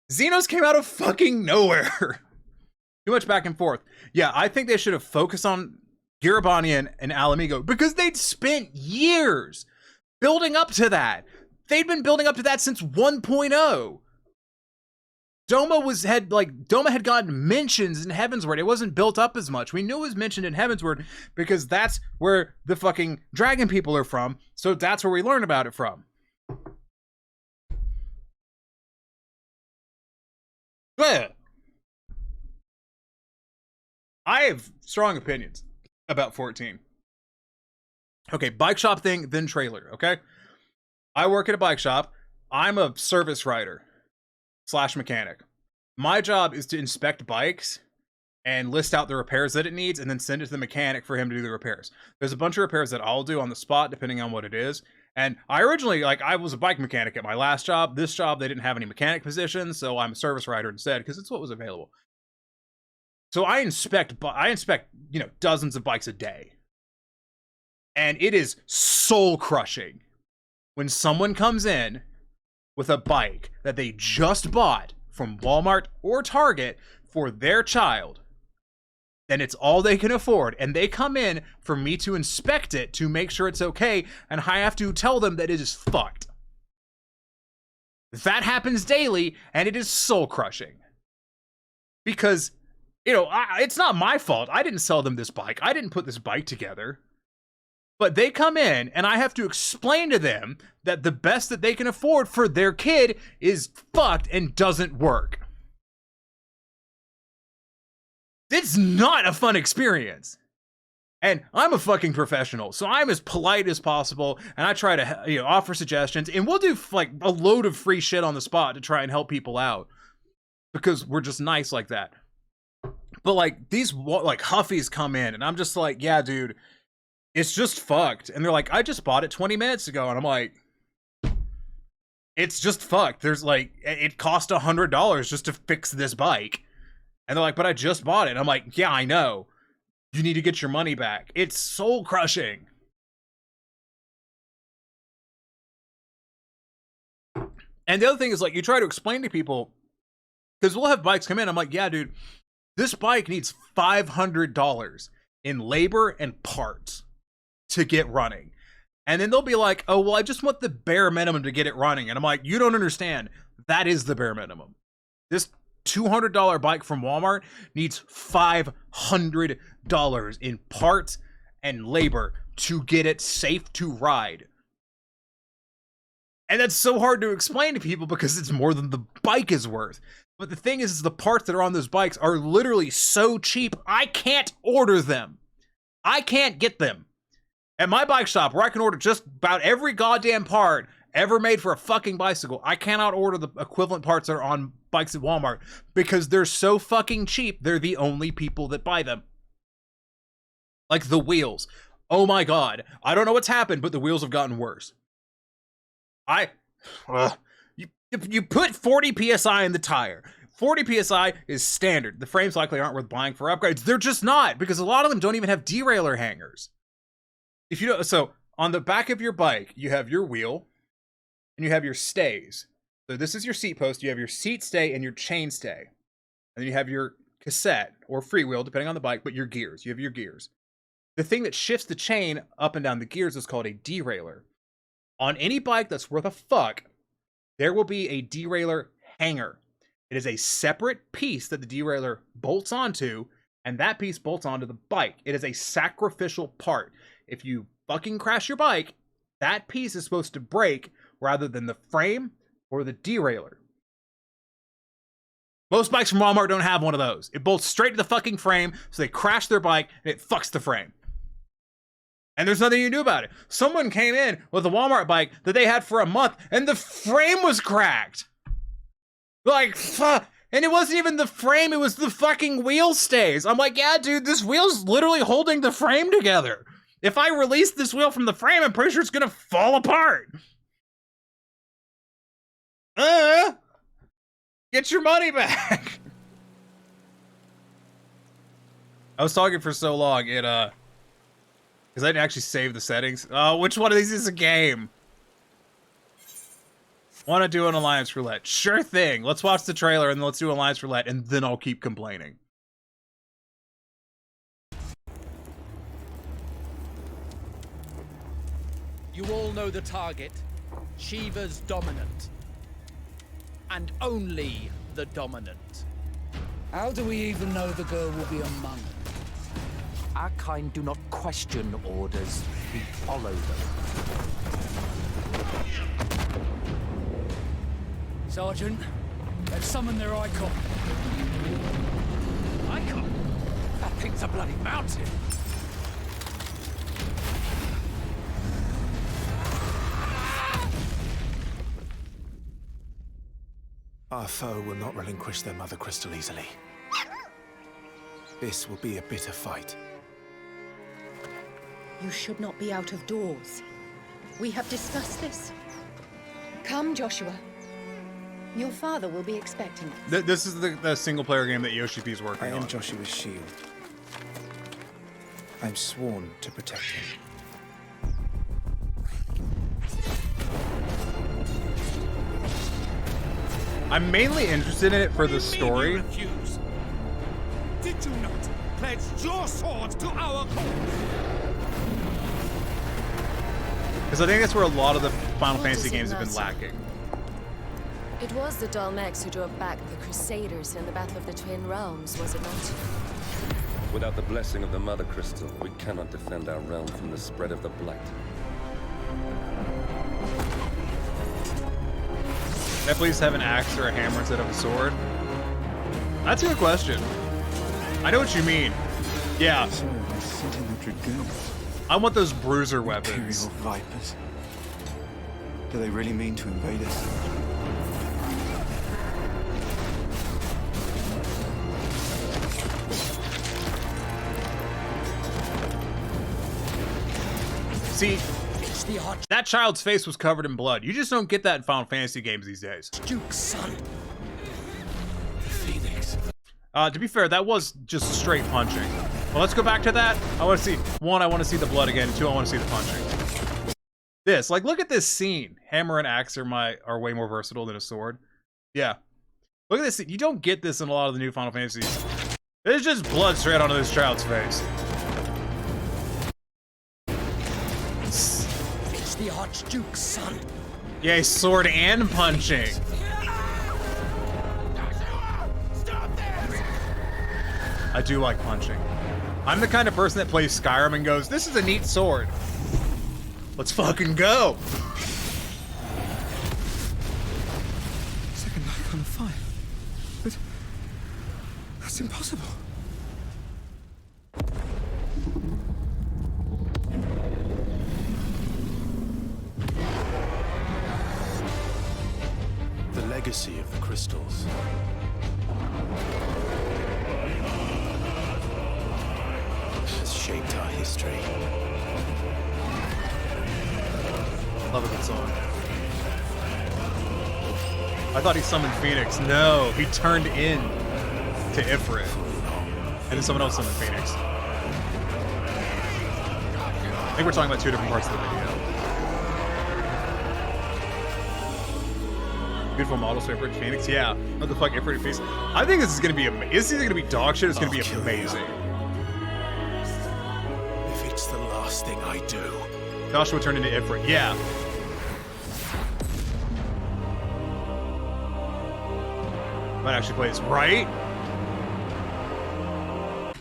Xenos came out of fucking nowhere. Too much back and forth. Yeah, I think they should have focused on Garabani and Alamigo because they'd spent years building up to that. They'd been building up to that since 1.0. Doma had gotten mentions in Heavensward. It wasn't built up as much. We knew it was mentioned in Heavensward because that's where the fucking dragon people are from. So that's where we learn about it from. But I have strong opinions about 14. Okay, bike shop thing, then trailer, okay? I work at a bike shop. I'm a service writer / mechanic. My job is to inspect bikes and list out the repairs that it needs and then send it to the mechanic for him to do the repairs. There's a bunch of repairs that I'll do on the spot depending on what it is. And I originally, I was a bike mechanic at my last job. This job, they didn't have any mechanic positions, so I'm a service writer instead because it's what was available. So I inspect, you know, dozens of bikes a day. And it is soul crushing when someone comes in with a bike that they just bought from Walmart or Target for their child, then it's all they can afford, and they come in for me to inspect it to make sure it's okay, and I have to tell them that it is fucked. That happens daily, and it is soul crushing. Because, you know, it's not my fault. I didn't sell them this bike. I didn't put this bike together. But they come in, and I have to explain to them that the best that they can afford for their kid is fucked and doesn't work. It's not a fun experience. And I'm a fucking professional, so I'm as polite as possible, and I try to, you know, offer suggestions, and we'll do like a load of free shit on the spot to try and help people out. Because we're just nice like that. But like, these like Huffies come in, and I'm just like, yeah, dude, it's just fucked. And they're like, I just bought it 20 minutes ago. And I'm like, it's just fucked. There's like, it cost $100 just to fix this bike. And they're like, but I just bought it. And I'm like, yeah, I know. You need to get your money back. It's soul crushing. And the other thing is, like, you try to explain to people, because we'll have bikes come in. I'm like, yeah, dude, this bike needs $500 in labor and parts to get running. And then they'll be like, oh, well, I just want the bare minimum to get it running. And I'm like, you don't understand. That is the bare minimum. This $200 bike from Walmart needs $500 in parts and labor to get it safe to ride. And that's so hard to explain to people because it's more than the bike is worth. But the thing is the parts that are on those bikes are literally so cheap, I can't order them. I can't get them. At my bike shop, where I can order just about every goddamn part ever made for a fucking bicycle, I cannot order the equivalent parts that are on bikes at Walmart because they're so fucking cheap, they're the only people that buy them. Like the wheels. Oh my god. I don't know what's happened, but the wheels have gotten worse. You put 40 PSI in the tire. 40 PSI is standard. The frames likely aren't worth buying for upgrades. They're just not, because a lot of them don't even have derailleur hangers. If you don't, so on the back of your bike, you have your wheel and you have your stays. So this is your seat post. You have your seat stay and your chain stay. And then you have your cassette or freewheel, depending on the bike, but your gears. You have your gears. The thing that shifts the chain up and down the gears is called a derailleur. On any bike that's worth a fuck, there will be a derailleur hanger. It is a separate piece that the derailleur bolts onto, and that piece bolts onto the bike. It is a sacrificial part. If you fucking crash your bike, that piece is supposed to break rather than the frame or the derailleur. Most bikes from Walmart don't have one of those. It bolts straight to the fucking frame, so they crash their bike and it fucks the frame. And there's nothing you can do about it. Someone came in with a Walmart bike that they had for a month and the frame was cracked. Like, fuck. And it wasn't even the frame, it was the fucking wheel stays. I'm like, yeah, dude, this wheel's literally holding the frame together. If I release this wheel from the frame, I'm pretty sure it's gonna fall apart. Get your money back. I was talking for so long, because I didn't actually save the settings. Oh, which one of these is a game? Want to do an Alliance Roulette? Sure thing. Let's watch the trailer and let's do Alliance Roulette, and then I'll keep complaining. You all know the target. Shiva's dominant. And only the dominant. How do we even know the girl will be among us? Our kind do not question orders, we follow them. Sergeant, let's summon their icon. Icon? That thing's a bloody mountain. Our foe will not relinquish their mother crystal easily. This will be a bitter fight. You should not be out of doors. We have discussed this. Come, Joshua. Your father will be expecting us. This is the single-player game that Yoshi P's working on. I am Joshua's shield. I'm sworn to protect him. I'm mainly interested in it for the story. Did you not pledge your sword to our cause? Because I think that's where a lot of the Final What Fantasy does it games have been matter? lacking. It was the Dalmex who drove back the Crusaders in the Battle of the Twin Realms, was it not? Without the blessing of the Mother Crystal, we cannot defend our realm from the spread of the Blight. Can I please have an axe or a hammer instead of a sword? That's a good question. I know what you mean. Yeah. So, I sent in the dragoons. I want those bruiser weapons. Imperial vipers. Do they really mean to invade us? See, that child's face was covered in blood. You just don't get that in Final Fantasy games these days. Duke's son. The Phoenix. To be fair, that was just straight punching. Well, let's go back to that. I want to see, one, I want to see the blood again. Two, I want to see the punching. This, like, look at this scene. Hammer and axe are way more versatile than a sword. Yeah. Look at this. You don't get this in a lot of the new Final Fantasies. There's just blood straight onto this child's face. It's the Archduke's son. Yay, sword and punching. I do like punching. I'm the kind of person that plays Skyrim and goes, this is a neat sword. Let's fucking go. Second icon of fire. But that's impossible. The legacy of the crystals. Has shaped our history. Love a good song. I thought he summoned Phoenix. No, he turned in to Ifrit. And then someone else summoned Phoenix. I think we're talking about two different parts of the video. Beautiful models for Ifrit Phoenix. Yeah. What the fuck, Ifrit and Phoenix? I think this is gonna be amazing. This is either gonna be dog shit, it's gonna be amazing. If it's the last thing I do. Joshua turned into Ifrit. Yeah. Might actually play this, right?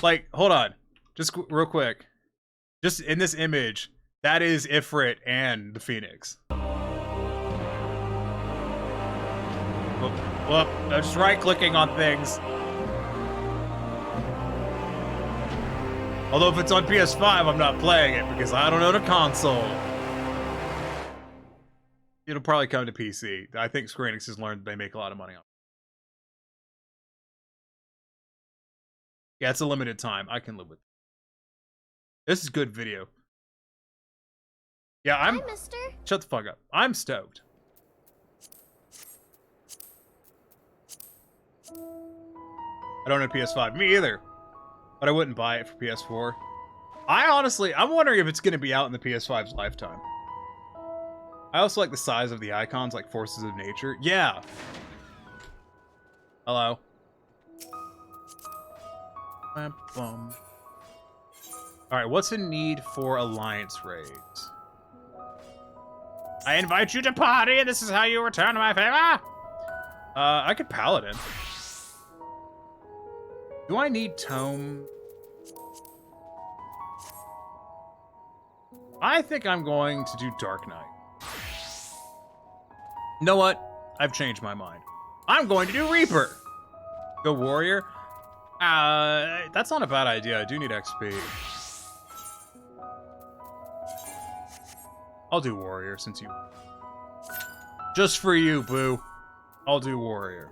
Like, hold on. Just real quick. Just in this image, that is Ifrit and the Phoenix. Well, I'm just right-clicking on things. Although if it's on PS5, I'm not playing it because I don't own a console. It'll probably come to PC. I think Square Enix has learned they make a lot of money on it. Yeah, it's a limited time. I can live with it. This is good video. Yeah, Hi, mister. Shut the fuck up. I'm stoked. I don't have PS5. Me either. But I wouldn't buy it for PS4. I'm wondering if it's going to be out in the PS5's lifetime. I also like the size of the icons, like Forces of Nature. Yeah. Hello. Alright, what's in need for alliance raids? I invite you to party, and this is how you return my favor. I could Paladin. Do I need Tome? I think I'm going to do Dark Knight. You know what? I've changed my mind. I'm going to do Reaper. Go Warrior. That's not a bad idea. I do need XP. I'll do Warrior since you... Just for you, boo. I'll do Warrior.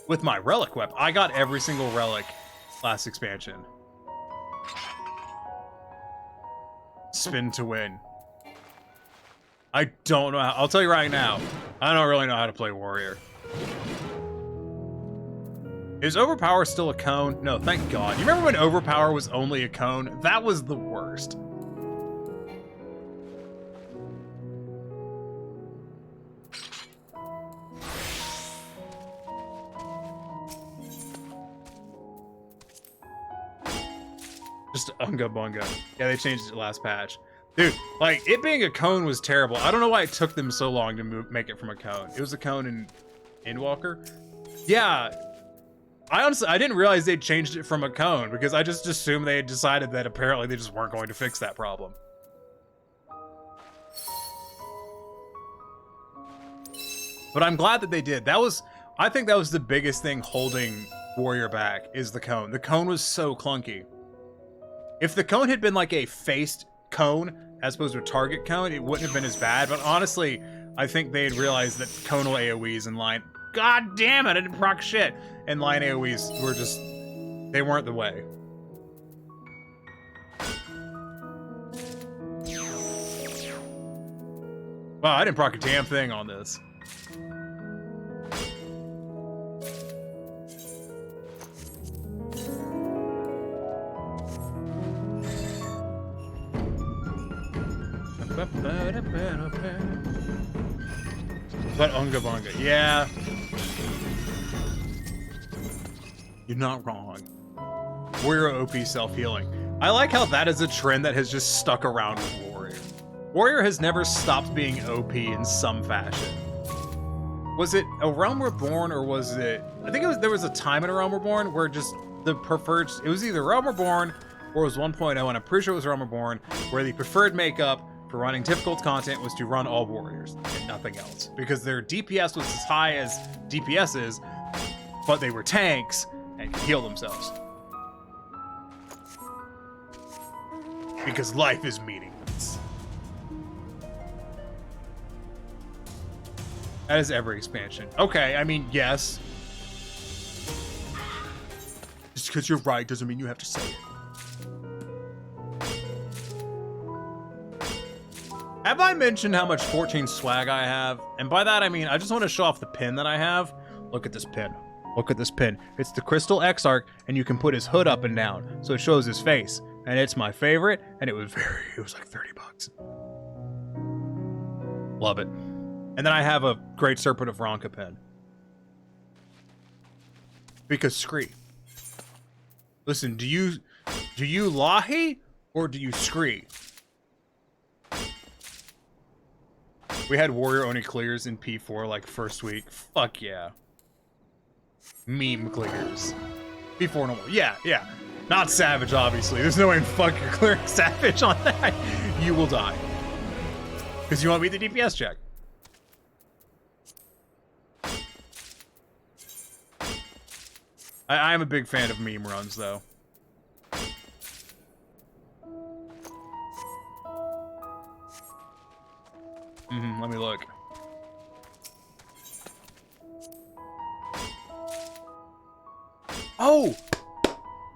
With my Relic Weapon. I got every single Relic last expansion. Spin to win. I don't know how... I'll tell you right now. I don't really know how to play Warrior. Is Overpower still a cone? No, thank God. You remember when Overpower was only a cone? That was the worst. Just Unga Bunga. Yeah, they changed it last patch. Dude, like, it being a cone was terrible. I don't know why it took them so long to make it from a cone. It was a cone in Endwalker. Yeah. I didn't realize they changed it from a cone because I just assumed they had decided that apparently they just weren't going to fix that problem. But I'm glad that they did. I think that was the biggest thing holding Warrior back, is the cone. The cone was so clunky. If the cone had been like a faced cone as opposed to a target cone, it wouldn't have been as bad. But honestly, I think they had realized that conal AoEs and line... God damn it, I didn't proc shit. And line AoEs were just... They weren't the way. Wow, I didn't proc a damn thing on this. But Unga Bunga, yeah. You're not wrong. Warrior OP self-healing. I like how that is a trend that has just stuck around with Warrior. Warrior has never stopped being OP in some fashion. Was it A Realm Reborn, or was it... I think there was a time in A Realm Reborn where just the preferred... It was either Realm Reborn or it was 1.0, and I'm pretty sure it was Realm Reborn, where the preferred makeup for running difficult content was to run all warriors and nothing else, because their DPS was as high as DPS is, but they were tanks and could heal themselves. Because life is meaningless. That is every expansion. Okay, I mean, yes. Just because you're right doesn't mean you have to say it. Have I mentioned how much 14 swag I have? And by that I mean, I just want to show off the pin that I have. Look at this pin. Look at this pin. It's the Crystal Exarch, and you can put his hood up and down, so it shows his face. And it's my favorite, and it was like 30 bucks. Love it. And then I have a Great Serpent of Ronka pin. Because scree. Listen, do you lahi or do you scree? We had Warrior Oni clears in P4 like first week. Fuck yeah. Meme clears. P4 normal. Yeah, yeah. Not Savage, obviously. There's no way in fuck you're clearing Savage on that. You will die. Because you won't beat the DPS check. I'm a big fan of meme runs, though. Let me look. Oh!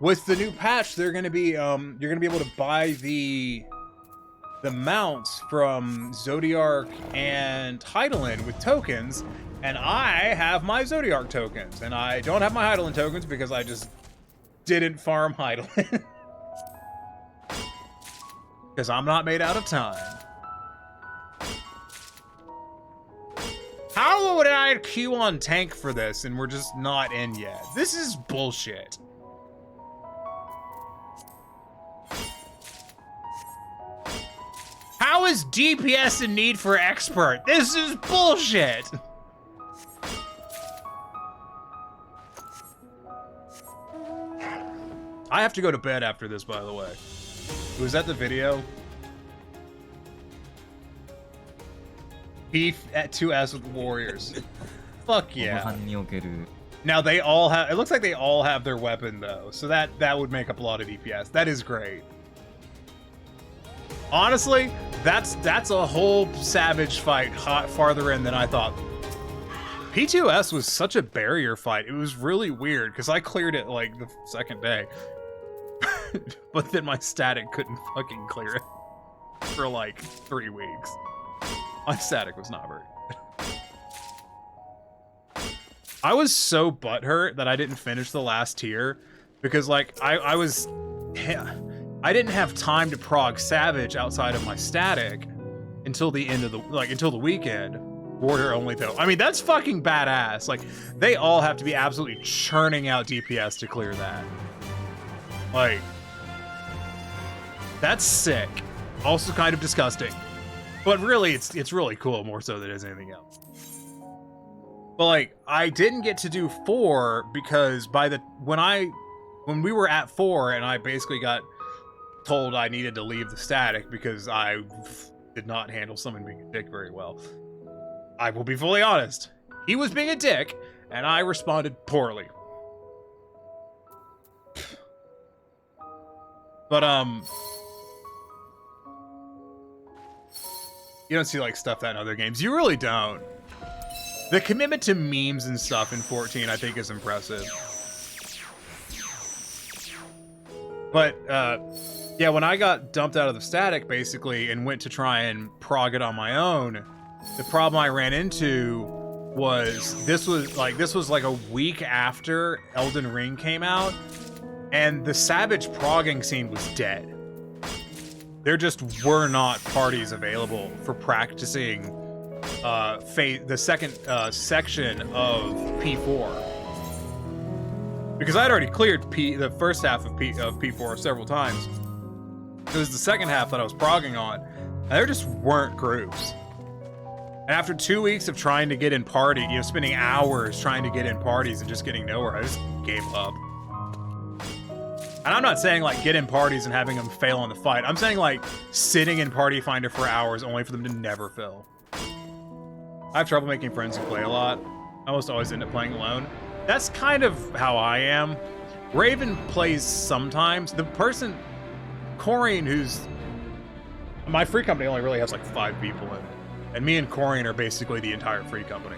With the new patch, they're gonna be you're gonna be able to buy the mounts from Zodiark and Heidelin with tokens, And I have my Zodiark tokens, and I don't have my Hydaelyn tokens because I just didn't farm Hydaelyn. Because I'm not made out of time. How would I queue on tank for this and we're just not in yet? This is bullshit. How is DPS in need for expert? This is bullshit. I have to go to bed after this, by the way. Was that the video? Beef at 2S with Warriors. Fuck yeah. Now they all have, it looks like they all have their weapon though. So that would make up a lot of DPS. That is great. Honestly, that's a whole Savage fight farther in than I thought. P2S was such a barrier fight. It was really weird because I cleared it like the second day. But then my static couldn't fucking clear it for like 3 weeks. My static was not very good. I was so butthurt that I didn't finish the last tier because like I didn't have time to prog Savage outside of my static until the end of the until the weekend. Warrior only though. I mean, that's fucking badass. Like they all have to be absolutely churning out DPS to clear that. Like that's sick. Also kind of disgusting. But really it's really cool more so than it is anything else. But like I didn't get to do 4 because when we were at 4 and I basically got told I needed to leave the static because I did not handle someone being a dick very well. I will be fully honest. He was being a dick and I responded poorly. But you don't see like stuff that in other games. You really don't. The commitment to memes and stuff in 14 I think is impressive. But yeah, when I got dumped out of the static basically and went to try and prog it on my own, the problem I ran into was this was like a week after Elden Ring came out and the Savage progging scene was dead. There just were not parties available for practicing the second section of P4. Because I'd already cleared the first half of P4 several times. It was the second half that I was progging on, and there just weren't groups. And after 2 weeks of trying to get in party, spending hours trying to get in parties and just getting nowhere, I just gave up. And I'm not saying like get in parties and having them fail on the fight. I'm saying like sitting in Party Finder for hours only for them to never fill. I have trouble making friends who play a lot. I almost always end up playing alone. That's kind of how I am. Raven plays sometimes. The person, Corrine, who's... My free company only really has like 5 people in it. And me and Corrine are basically the entire free company.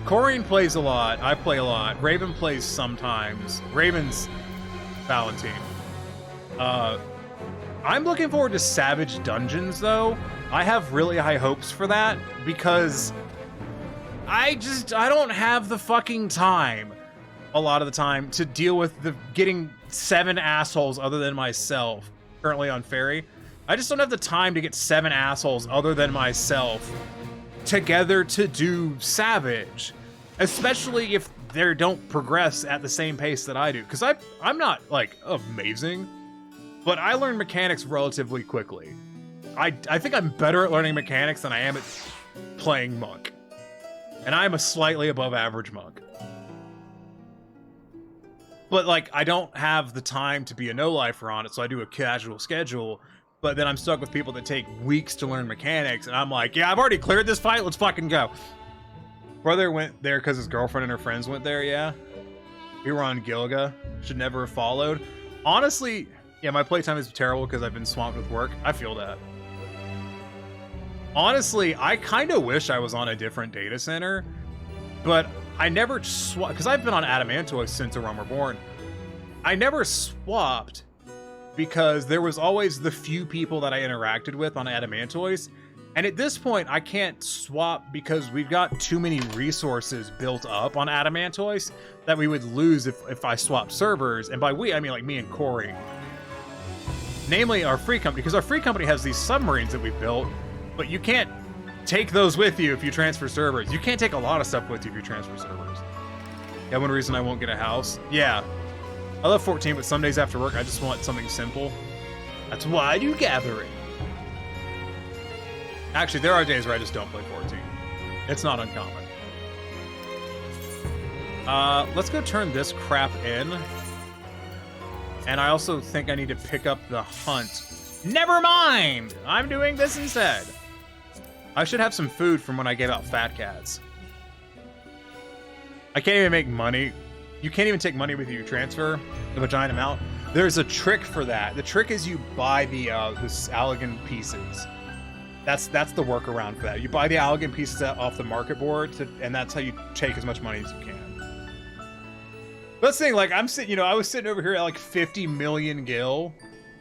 Corrine plays a lot. I play a lot. Raven plays sometimes. Raven's Valentine. I'm looking forward to Savage Dungeons, though. I have really high hopes for that because I don't have the fucking time a lot of the time to deal with getting 7 assholes other than myself currently on Ferry. I just don't have the time to get 7 assholes other than myself together to do Savage, especially if they don't progress at the same pace that I do. Because I'm not like amazing, but I learn mechanics relatively quickly. I think I'm better at learning mechanics than I am at playing Monk. And I'm a slightly above average Monk. But like, I don't have the time to be a no-lifer on it, so I do a casual schedule, but then I'm stuck with people that take weeks to learn mechanics, and I'm like, yeah, I've already cleared this fight, let's fucking go. Brother went there because his girlfriend and her friends went there, yeah. We were on Gilga, should never have followed. Honestly, yeah, my playtime is terrible because I've been swamped with work. I feel that. Honestly, I kind of wish I was on a different data center, but I never swapped, because I've been on Adamantoise since A Realm Reborn. I never swapped because there was always the few people that I interacted with on Adamantoise, And at this point, I can't swap because we've got too many resources built up on Adamantoise that we would lose if I swap servers. And by we, I mean like me and Corey. Namely, our free company, because our free company has these submarines that we've built, but you can't take those with you if you transfer servers. You can't take a lot of stuff with you if you transfer servers. Yeah, one reason I won't get a house. Yeah, I love 14, but some days after work, I just want something simple. That's why I do Gathering. Actually, there are days where I just don't play 14. It's not uncommon. Let's go turn this crap in. And I also think I need to pick up the hunt. Never mind! I'm doing this instead. I should have some food from when I gave out fat cats. I can't even make money. You can't even take money with you transfer of a giant amount. There's a trick for that. The trick is you buy the Allegan pieces. That's the workaround for that. You buy the Allegan pieces off the market board, and that's how you take as much money as you can. But that's the thing, like I was sitting over here at like 50 million gil.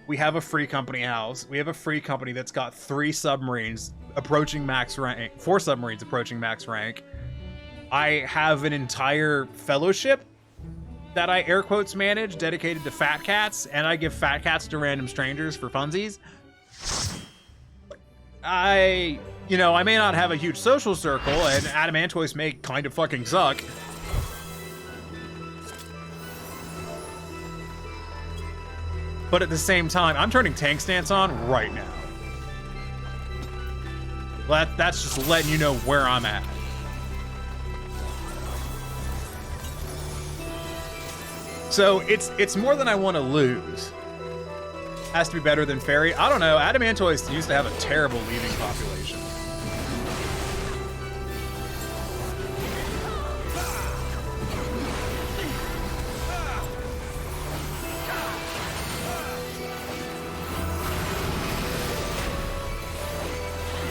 We have a free company house. We have a free company that's got 3 submarines approaching max rank, 4 submarines approaching max rank. I have an entire fellowship that I air quotes manage dedicated to fat cats, and I give fat cats to random strangers for funsies. I may not have a huge social circle, and Adamantoise may kind of fucking suck. But at the same time, I'm turning tank stance on right now. That's just letting you know where I'm at. So it's more than I want to lose. Has to be better than Fairy. I don't know. Adamantoise used to have a terrible leaving population.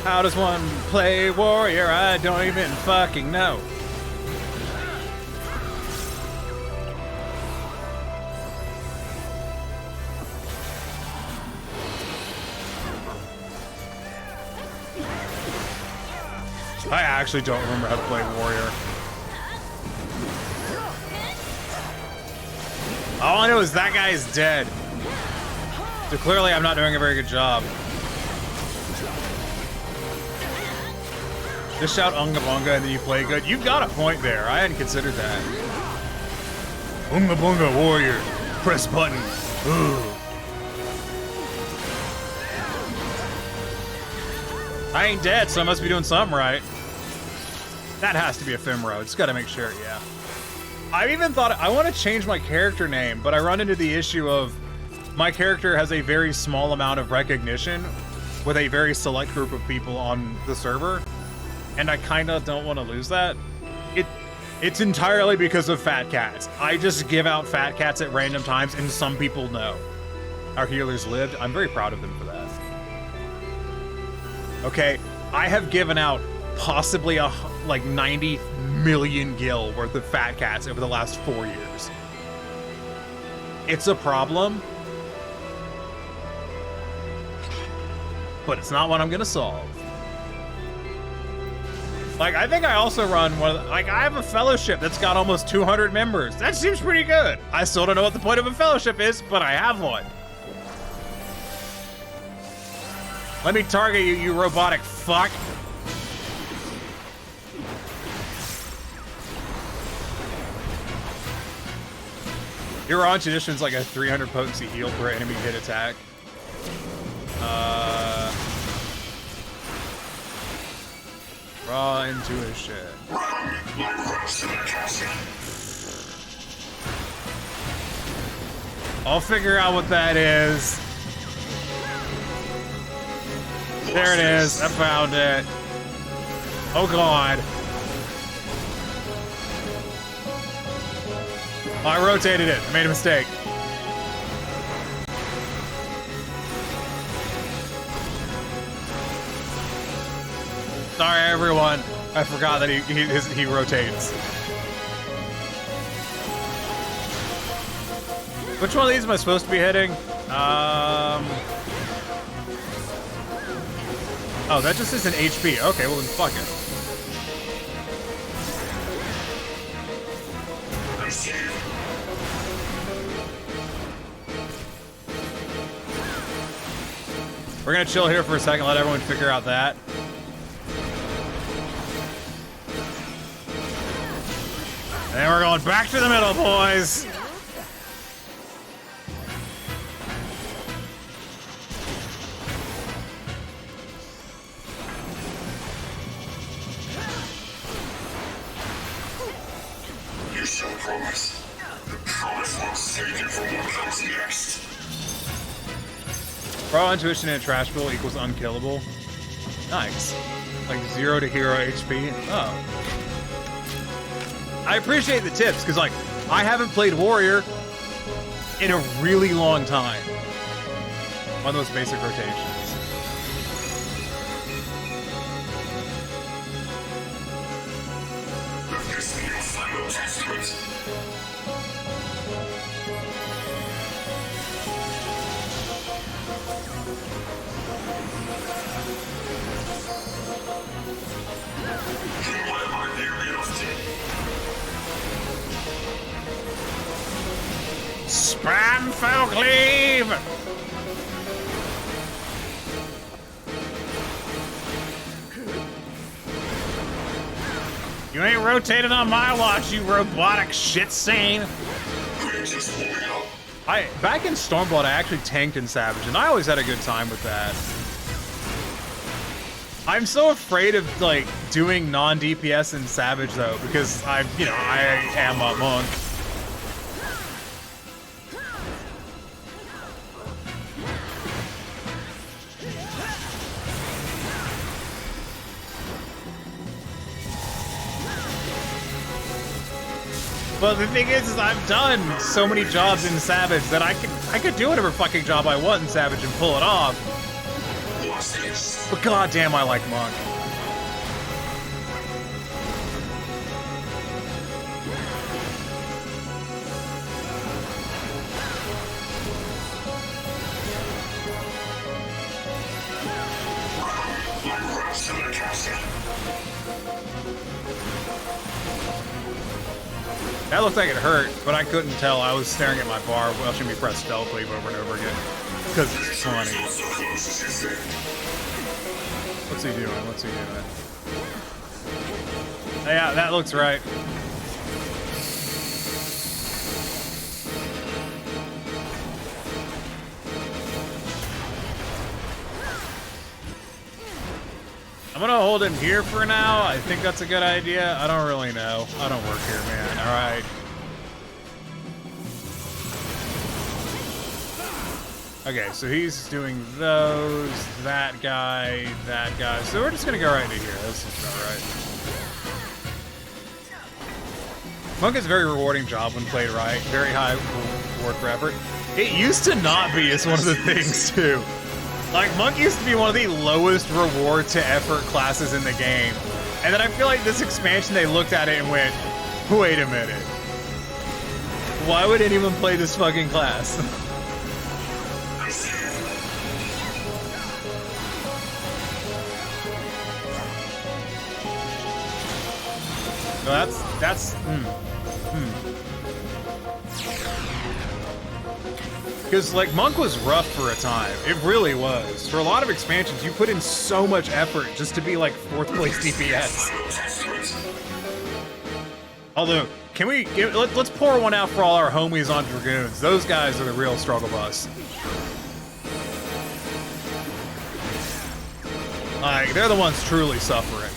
How does one play warrior? I don't even fucking know. I actually don't remember how to play warrior. All I know is that guy is dead. So clearly I'm not doing a very good job. Just shout Unga Bunga and then you play good. You've got a point there. I hadn't considered that. Unga Bunga warrior. Press button. Ooh. I ain't dead, so I must be doing something right. That has to be Ephemero. Just gotta make sure, yeah. I've even thought, I want to change my character name, but I run into the issue of my character has a very small amount of recognition with a very select group of people on the server, and I kind of don't want to lose that. It's entirely because of fat cats. I just give out fat cats at random times, and some people know. Our healers lived. I'm very proud of them for that. Okay, I have given out possibly like 90 million gil worth of fat cats over the last 4 years. It's a problem, but it's not what I'm gonna solve. Like, I think I also run one of the, like, I have a fellowship that's got almost 200 members. That seems pretty good. I still don't know what the point of a fellowship is, but I have one. Let me target you, you robotic fuck. Your raw tradition's like a 300 potency heal per enemy hit attack. Raw intuition. I'll figure out what that is. There it is. I found it. Oh god. Oh, I rotated it. I made a mistake. Sorry, everyone. I forgot that he rotates. Which one of these am I supposed to be hitting? Oh, that just isn't HP. Okay, well then fuck it. We're gonna chill here for a second, let everyone figure out that. And then we're going back to the middle, boys. You shall promise. The promise will save you from what comes next. Raw intuition in a trash pool equals unkillable. Nice. Like 0 to hero HP. Oh. I appreciate the tips, because like, I haven't played Warrior in a really long time. One of those basic rotations. This is your final testament. Spam foul cleave! You ain't rotating on my watch, you robotic shit sane. Back in Stormblood, I actually tanked in Savage, and I always had a good time with that. I'm so afraid of like doing non-DPS in Savage though, because I am a monk. But the thing is I've done so many jobs in Savage that I could do whatever fucking job I want in Savage and pull it off. But goddamn, I like Monk. That looked like it hurt, but I couldn't tell. I was staring at my bar watching me press spell cleave over and over again. Because it's funny. What's he doing? What's he doing? Yeah, that looks right. I'm gonna hold him here for now. I think that's a good idea. I don't really know. I don't work here, man. All right. Okay, so he's doing those, that guy. So we're just gonna go right into here. This is about right. Monk is a very rewarding job when played right. Very high reward for effort. It used to not be, is one of the things, too. Like, Monk used to be one of the lowest reward to effort classes in the game. And then I feel like this expansion, they looked at it and went, wait a minute. Why would anyone play this fucking class? No, that's Because, like, Monk was rough for a time. It really was. For a lot of expansions, you put in so much effort just to be, like, 4th place DPS. Although, can we... let's pour one out for all our homies on Dragoons. Those guys are the real struggle bus. Like, they're the ones truly suffering.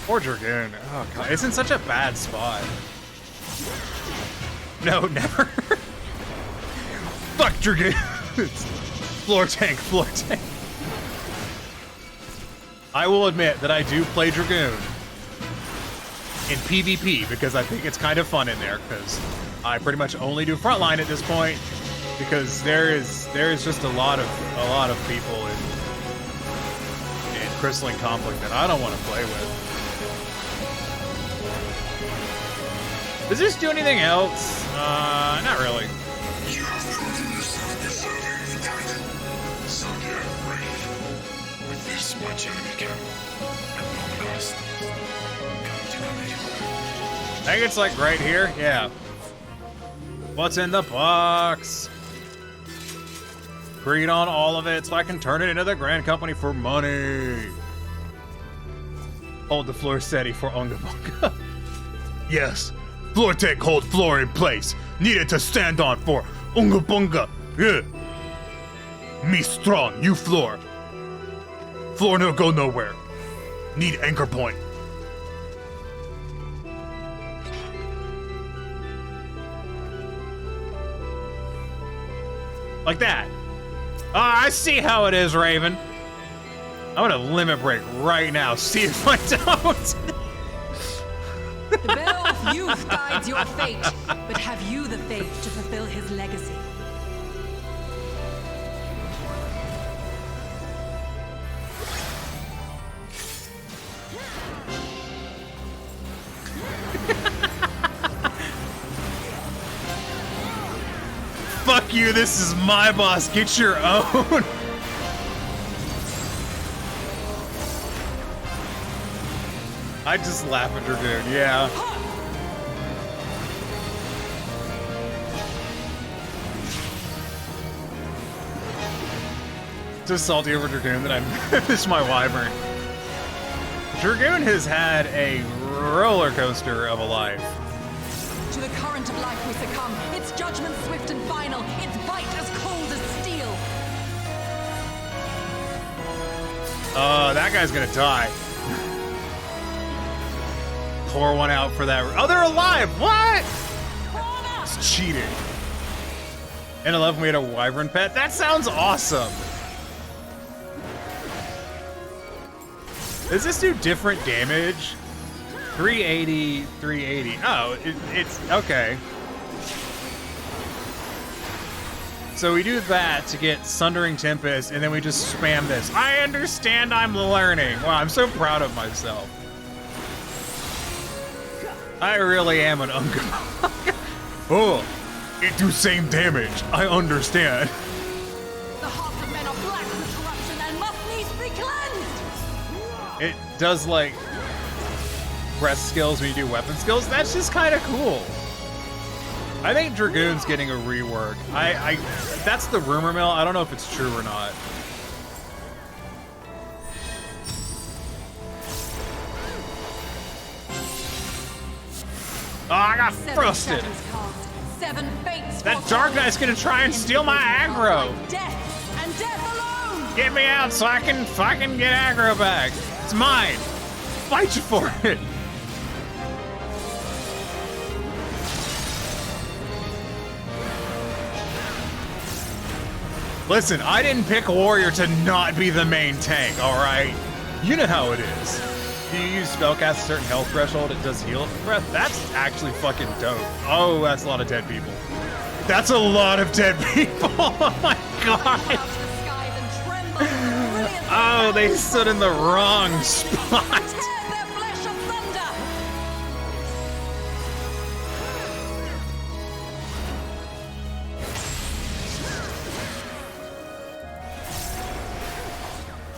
Poor Dragoon. Oh, God. It's in such a bad spot. No, never. Fuck Dragoon. Floor tank, floor tank. I will admit that I do play Dragoon in PvP because I think it's kind of fun in there, because I pretty much only do frontline at this point because there is just a lot of people in crystalline conflict that I don't want to play with. Does this do anything else? Not really. You have proven yourself deserving of the title. So get ready. watching me come. I'm not lost. Come to me. I think it's like right here. Yeah. What's in the box? Agreed on all of it so I can turn it into the Grand Company for money. Hold the floor steady for Unga Bunga. Yes. Floor tech hold floor in place. Needed to stand on for Unga Bunga. Yeah. Me strong, you floor. Floor no go nowhere. Need anchor point. Like that. I see how it is, Raven. I'm gonna limit break right now. See if I don't. The Beowulf youth guides your fate, but have you the faith to fulfill his legacy? Fuck you, this is my boss. Get your own. I just laugh at Dragoon, yeah. Just salty over Dragoon that I missed my Wyvern. Dragoon has had a roller coaster of a life. To the current of life we succumb. Its judgment swift and final. Its bite as cold as steel. That guy's gonna die. Pour one out for that. Oh, they're alive! What? It's cheating. And 11, we had a Wyvern pet. That sounds awesome. Does this do different damage? 380, 380. Oh, it's okay. So we do that to get Sundering Tempest, and then we just spam this. I understand, I'm learning. Wow, I'm so proud of myself. I really am an Unga. Oh, it do same damage. I understand. The hearts of men are black with corruption and must needs be cleansed. It does like breast skills when you do weapon skills. That's just kind of cool. I think Dragoon's getting a rework. That's the rumor mill. I don't know if it's true or not. Oh, I got frosted. That Dark Knight's gonna try and steal my aggro. Death and death alone. Get me out so I can fucking get aggro back. It's mine. Fight you for it. Listen, I didn't pick a warrior to not be the main tank, all right? You know how it is. Do you use spellcast a certain health threshold? It does heal breath. That's actually fucking dope. Oh, that's a lot of dead people. That's a lot of dead people. Oh my god. Oh, they stood in the wrong spot.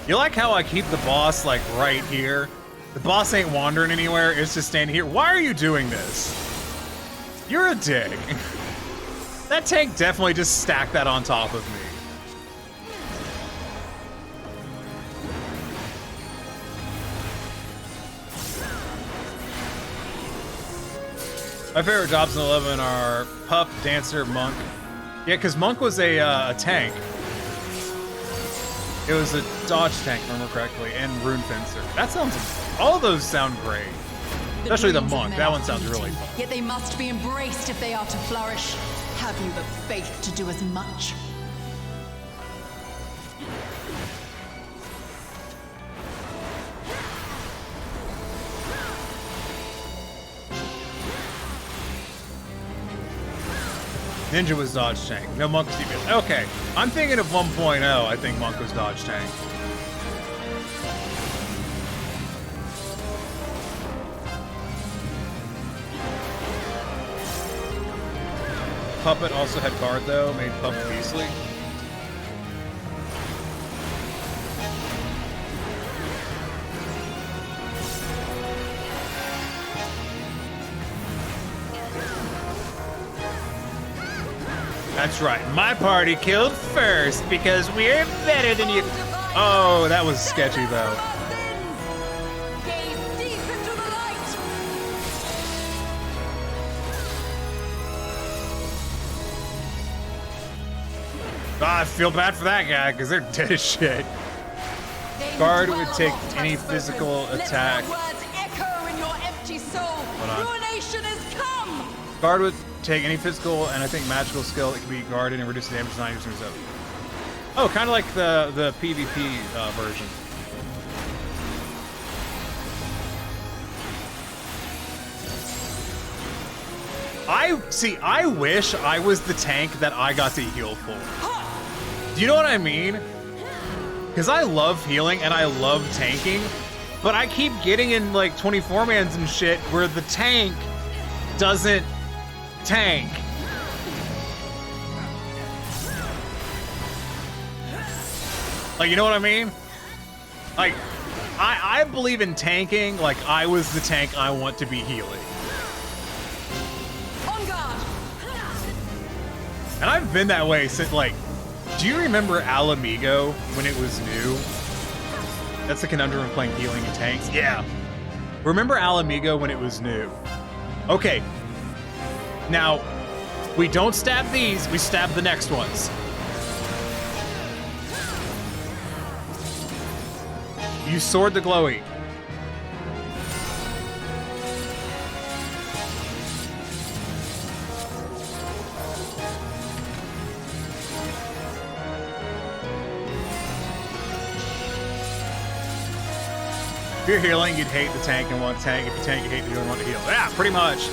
You like how I keep the boss like right here? The boss ain't wandering anywhere, it's just standing here. Why are you doing this? You're a dick. That tank definitely just stacked that on top of me. My favorite jobs in 11 are Pup, Dancer, Monk. Yeah, because Monk was a tank. It was a dodge tank, if I remember correctly, and Rune Fencer. That sounds... All of those sound great. Especially the Monk. That one sounds really fun. Yet they must be embraced if they are to flourish. Have you the faith to do as much? Ninja was dodge tank. No, Monk was DPS. Okay, I'm thinking of 1.0. I think Monk was dodge tank. Puppet also had guard though, made Puppet beastly. That's right. My party killed first because we're better than you. Oh, that was sketchy though. I feel bad for that guy because they're dead as shit. Guard would take any physical attack. Hold on. Guard would take any physical and I think magical skill that can be guarded and reduce the damage to 90% of. Oh, kind of like the PvP version. I wish I was the tank that I got to heal for. Do you know what I mean? Because I love healing and I love tanking, but I keep getting in like 24-mans and shit where the tank doesn't tank. Like, you know what I mean? Like, I believe in tanking like I was the tank I want to be healing. On guard. And I've been that way since, like, do you remember Alamigo when it was new? That's the conundrum of playing healing and tanks. Yeah. Remember Alamigo when it was new? Okay. Now, we don't stab these, we stab the next ones. You sword the glowy. If you're healing, you'd hate the tank and want to tank. If you tank, you hate the healer and want to heal. Yeah, pretty much.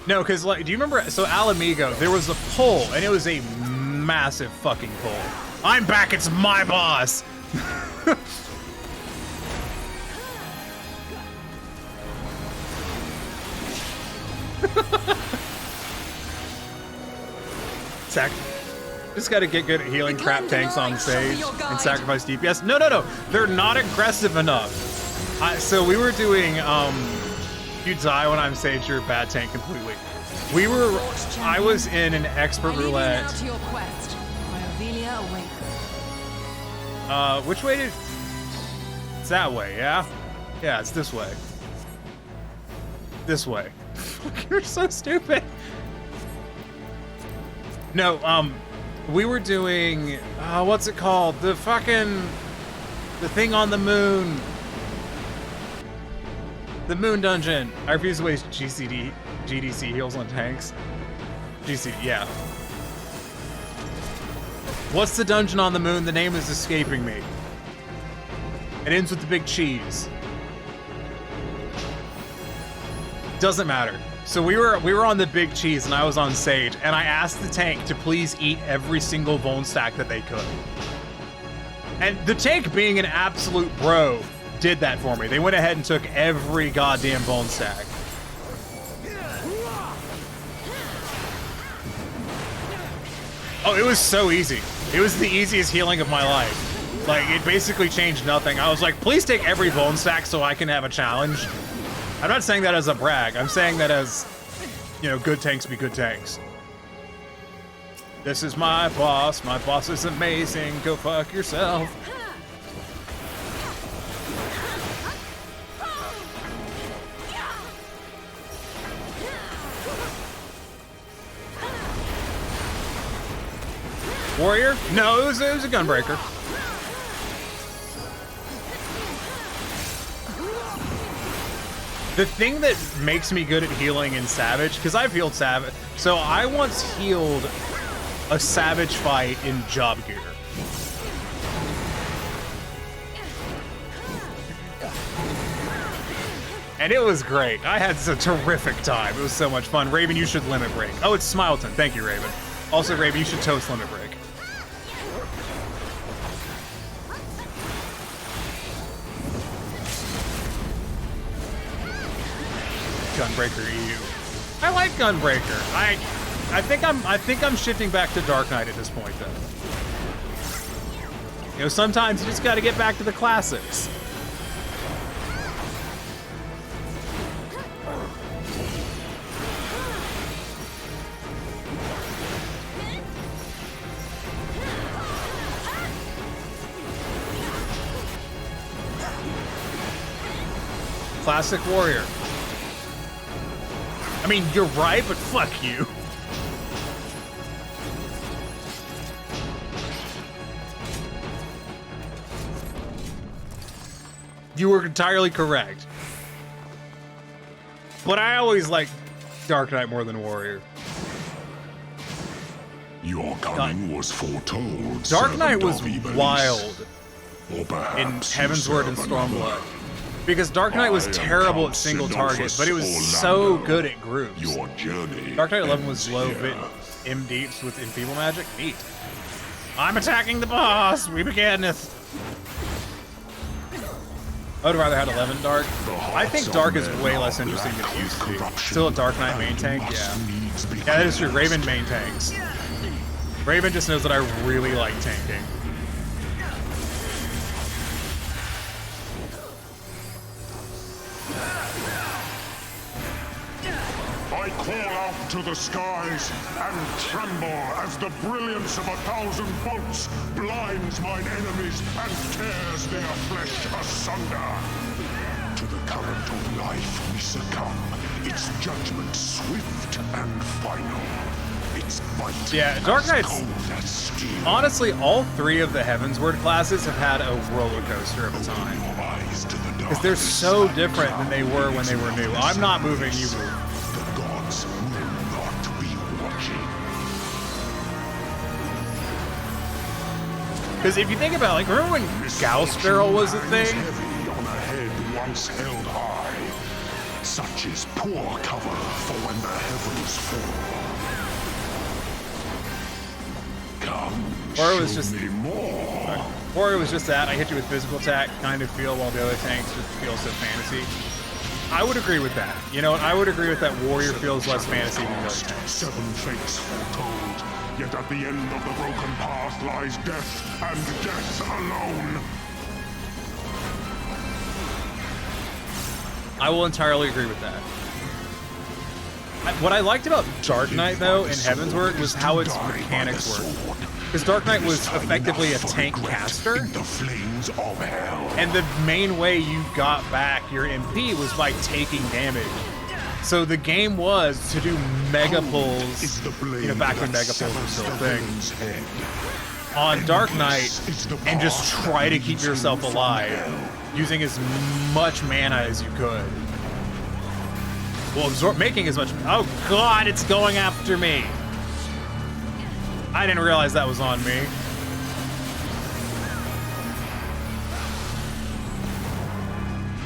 No, because, like, do you remember? So, Alamigo, there was a pull, and it was a massive fucking pull. I'm back, it's my boss! Just gotta get good at healing crap tanks on stage and sacrifice DPS. No, they're not aggressive enough. So we were doing, if you die when I'm sage, you're a bad tank completely. I was in an expert roulette. Which way did, it's that way, yeah? Yeah, it's this way. This way. You're so stupid. No, we were doing, what's it called? The thing on the moon. The moon dungeon. I refuse to waste GDC heals on tanks. GC, yeah. What's the dungeon on the moon? The name is escaping me. It ends with the big cheese. Doesn't matter. So we were on the big cheese and I was on sage and I asked the tank to please eat every single bone stack that they could. And the tank, being an absolute bro, did that for me. They went ahead and took every goddamn bone stack. Oh, it was so easy. It was the easiest healing of my life. Like, it basically changed nothing. I was like, please take every bone stack so I can have a challenge. I'm not saying that as a brag. I'm saying that as, you know, good tanks be good tanks. This is my boss. My boss is amazing. Go fuck yourself. Warrior? No, it was a gunbreaker. The thing that makes me good at healing in Savage, because I've healed Savage, so I once healed a Savage fight in job gear. And it was great. I had a terrific time. It was so much fun. Raven, you should limit break. Oh, it's Smileton. Thank you, Raven. Also, Raven, you should toast limit break. Gunbreaker EU. I like Gunbreaker. I think I'm shifting back to Dark Knight at this point though. You know, sometimes you just got to get back to the classics. Classic warrior. I mean, you're right, but fuck you. You were entirely correct. But I always like Dark Knight more than Warrior. Your coming was foretold. Dark Knight was wild Or in perhaps Heaven's you Word and serve Stormblood. Because Dark Knight was terrible at single target, but it was so good at groups. Your journey Dark Knight 11 was ends low here. bit M deeps with Enfeeble Magic. Neat. I'm attacking the boss! We beginneth! I would rather have 11 Dark. I think Dark is way less interesting than it used to be. Still a Dark Knight main tank? Yeah. Yeah, that is true. Raven main tanks. Raven just knows that I really like tanking. I call out to the skies and tremble as the brilliance of 1,000 bolts blinds mine enemies and tears their flesh asunder. To the current of life we succumb, its judgment swift and final. Its might Yeah, Dark Knight's... cold as steel. Honestly, all three of the Heavensward classes have had a roller coaster of a time. Because they're so different than they were when they were new. I'm not moving, you move. Gods will not be watching. Because if you think about it, like, remember when Gauss Barrel was a thing? Heavy on a head once held high. Such is poor cover for when the heavens fall. Come, Or it was just me more. Or it was just that I hit you with physical attack kind of feel, while the other tanks just feel so fantasy. I would agree with that. You know, I would agree with that. Warrior feels less fantasy than the other tanks. 7 fates foretold, yet at the end of the broken path lies death, and death alone. I will entirely agree with that. What I liked about Dark Knight, though, in Heavensward was how its mechanics worked. Because Dark Knight was effectively a tank caster, The flames of hell. and the main way you got back your MP was by taking damage. So the game was to do mega pulls, you know, back when mega pulls were still a thing, on Dark Knight, and just try to keep yourself alive, using as much mana as you could. Well, making as much... Oh god, it's going after me! I didn't realize that was on me.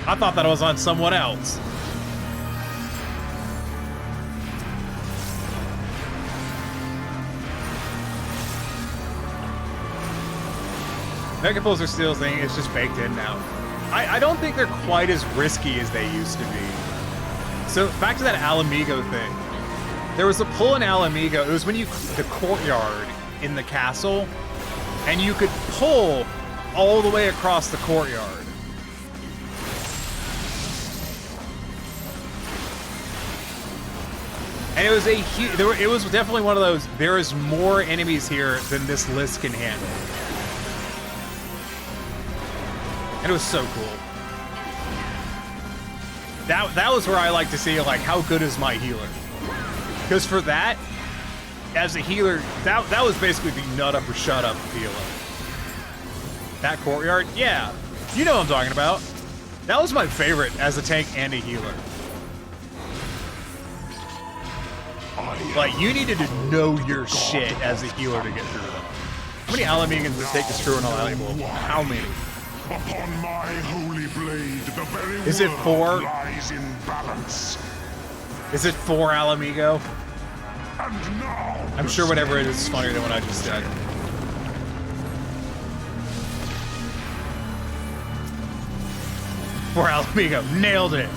I thought that was on someone else. Mega Pulls are still a thing, it's just baked in now. I don't think they're quite as risky as they used to be. So, back to that Alamigo thing. There was a pull in Alamigo, it was when you, the courtyard in the castle, and you could pull all the way across the courtyard. And it was a huge, it was definitely one of those, there is more enemies here than this list can handle. And it was so cool. That was where I like to see, like, how good is my healer? Because for that, as a healer, that was basically the nut up or shut up feeling. That courtyard, yeah, you know what I'm talking about. That was my favorite as a tank and a healer. Like, you needed to know your shit as a healer to get through them. How many Alamegans does it take to screw an Alamigo? How many? Upon my holy blade, the very Is it 4? lies in balance. Is it 4 Alamigo? And now, I'm sure whatever it is funnier than what I just said. For Alamigo, nailed it.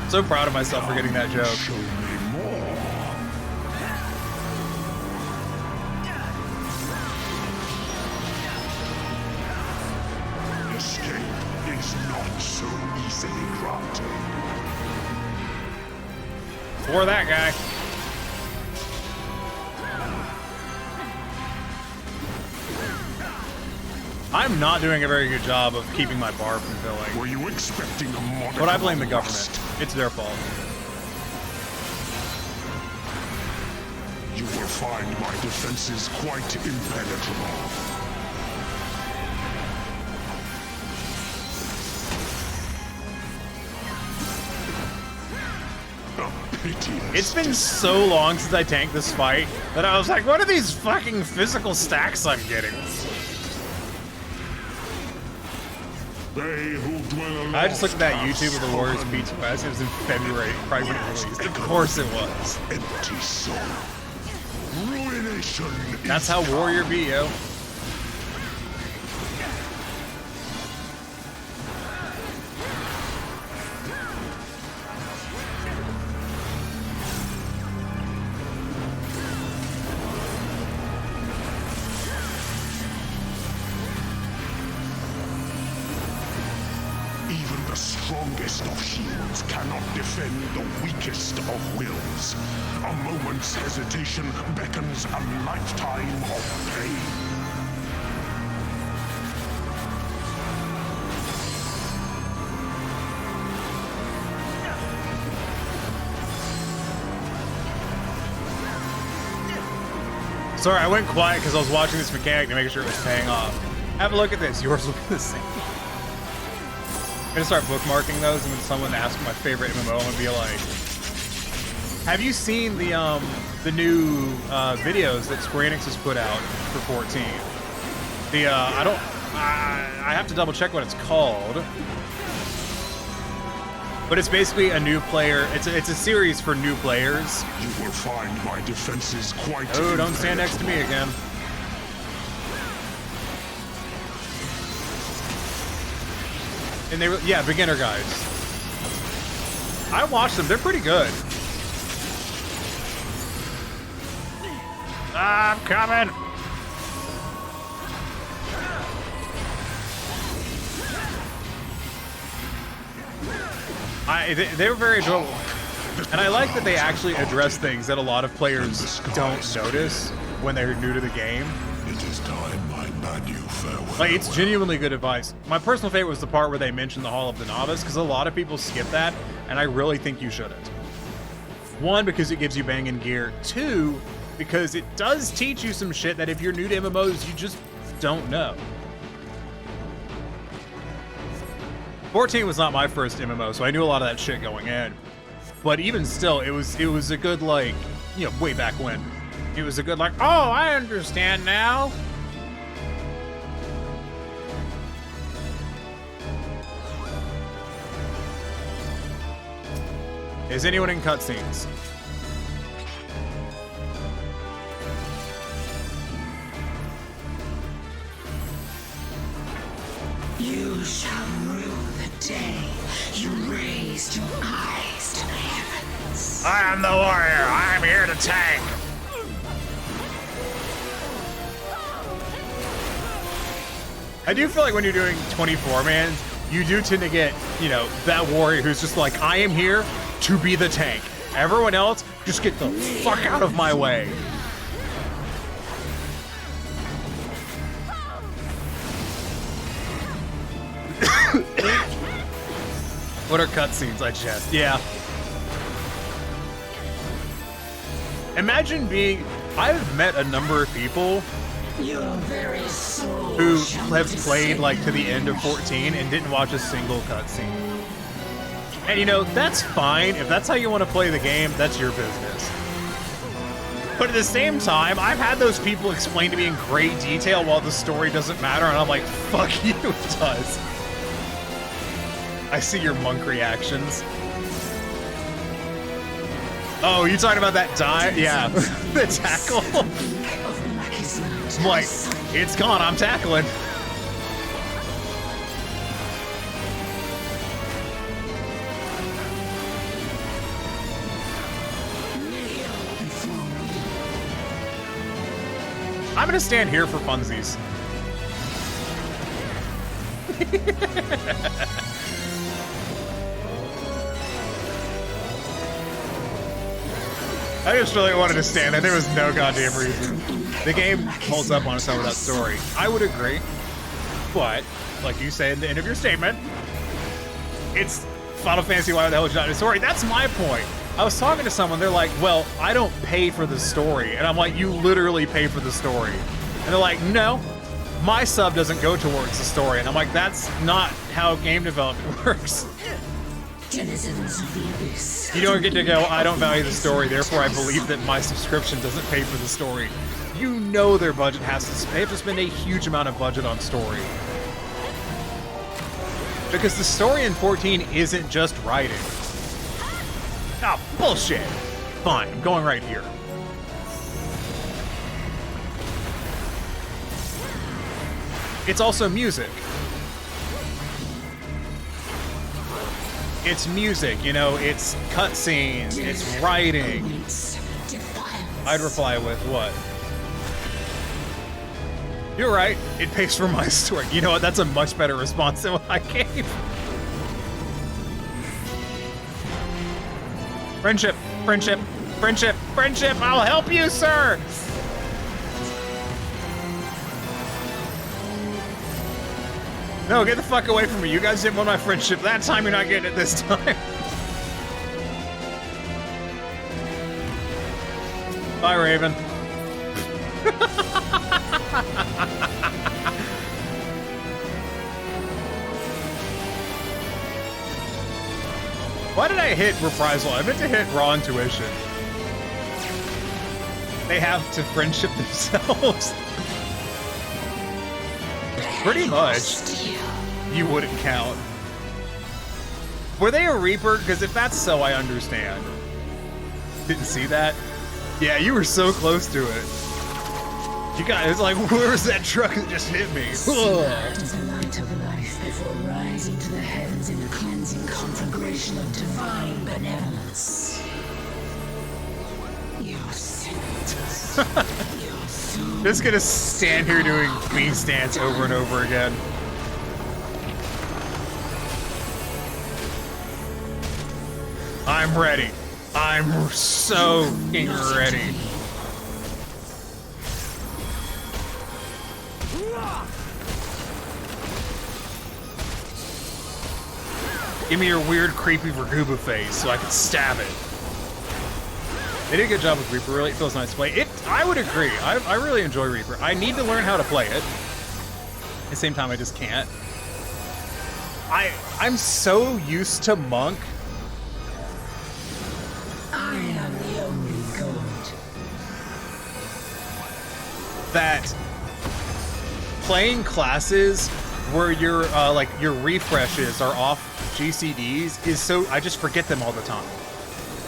So proud of myself for getting that joke. Show me more. Escape is not so easily granted. For that guy. I'm not doing a very good job of keeping my bar from filling. Were you expecting a modern? But I blame the government. It's their fault. You will find my defenses quite impenetrable. It's been so long since I tanked this fight that I was like, what are these fucking physical stacks I'm getting? I just looked at that YouTube of the Warriors Pizza Fest. It was in February, probably when it released. Of course it was. Empty soul. Ruination. That's how Warrior be, yo. The strongest of shields cannot defend the weakest of wills. A moment's hesitation beckons a lifetime of pain. Sorry, I went quiet because I was watching this mechanic to make sure it was paying off. Have a look at this. Yours look the same. I'm gonna start bookmarking those, and when someone asks my favorite MMO, I'm gonna be like, "Have you seen the new videos that Square Enix has put out for 14?" I have to double check what it's called, but it's basically a new player. It's a series for new players. You will find my defenses quite. Oh, don't stand next to me again. And they were, yeah, beginner guides. I watched them, they're pretty good. I'm coming. They were very enjoyable. And I like that they actually address things that a lot of players don't notice when they're new to the game. It is time I bade you farewell. Like, it's genuinely good advice. My personal favorite was the part where they mentioned the Hall of the Novice, because a lot of people skip that, and I really think you shouldn't. One, because it gives you banging gear. Two, because it does teach you some shit that if you're new to MMOs, you just don't know. 14 was not my first MMO, so I knew a lot of that shit going in. But even still, it was a good, like, you know, way back when. It was a good, like, oh, I understand now. Is anyone in cutscenes? You shall rue the day you raised your eyes to the heavens. I am the warrior. I am here to tank. I do feel like when you're doing 24-man, you do tend to get, you know, that warrior who's just like, I am here to be the tank. Everyone else, just get the fuck out of my way. What are cutscenes? I just, yeah. Imagine being, I've met a number of people who have played like to the end of 14 and didn't watch a single cutscene. And you know, that's fine. If that's how you want to play the game, that's your business. But at the same time, I've had those people explain to me in great detail while the story doesn't matter, and I'm like, fuck you, it does. I see your monk reactions. Oh, you talking about that die? Yeah, the tackle. I'm like, it's gone, I'm tackling. I'm gonna stand here for funsies. I just really wanted to stand there. There was no goddamn reason. The game holds up on its own without story. I would agree. But, like you say in the end of your statement, it's Final Fantasy, why the hell is not a story? That's my point. I was talking to someone, they're like, well, I don't pay for the story. And I'm like, you literally pay for the story. And they're like, no, my sub doesn't go towards the story. And I'm like, that's not how game development works. Denizens of the abyss. You don't get to go, I don't value the story, therefore I believe that my subscription doesn't pay for the story. You know their budget they have to spend a huge amount of budget on story. Because the story in 14 isn't just writing. Ah, bullshit. Fine, I'm going right here. It's also music. It's music, you know, it's cutscenes, it's writing. I'd reply with what? You're right, it pays for my story. You know what, that's a much better response than what I gave. Friendship, friendship, friendship, friendship, I'll help you, sir! No, get the fuck away from me. You guys didn't want my friendship that time, you're not getting it this time. Bye, Raven. Why did I hit Reprisal? I meant to hit Raw Intuition. They have to friendship themselves. Pretty much. You wouldn't count. Were they a Reaper? Because if that's so, I understand. Didn't see that? Yeah, you were so close to it. You got it's like, where was that truck that just hit me? The light of life before rising to the heavens in a cleansing conflagration of divine benevolence. Your sentence. Just gonna stand here doing Queen stance over and over again. I'm ready. I'm so fucking ready. Give me your weird, creepy Verguba face so I can stab it. They did a good job with Reaper, really. It feels nice to play. I would agree. I really enjoy Reaper. I need to learn how to play it. At the same time, I just can't. I'm so used to Monk. I am the only god. That playing classes where your like your refreshes are off GCDs is so I just forget them all the time.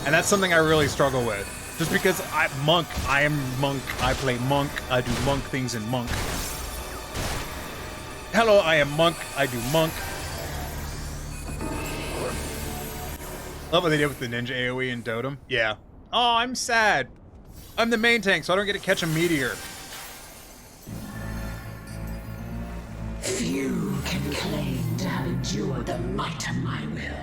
And that's something I really struggle with. Just because I am Monk, I play Monk, I do Monk things in Monk. Hello, I am Monk, I do Monk. Love what they did with the ninja AoE in Dotem. Yeah. Oh, I'm sad. I'm the main tank, so I don't get to catch a meteor. Few can claim to have endured the might of my will.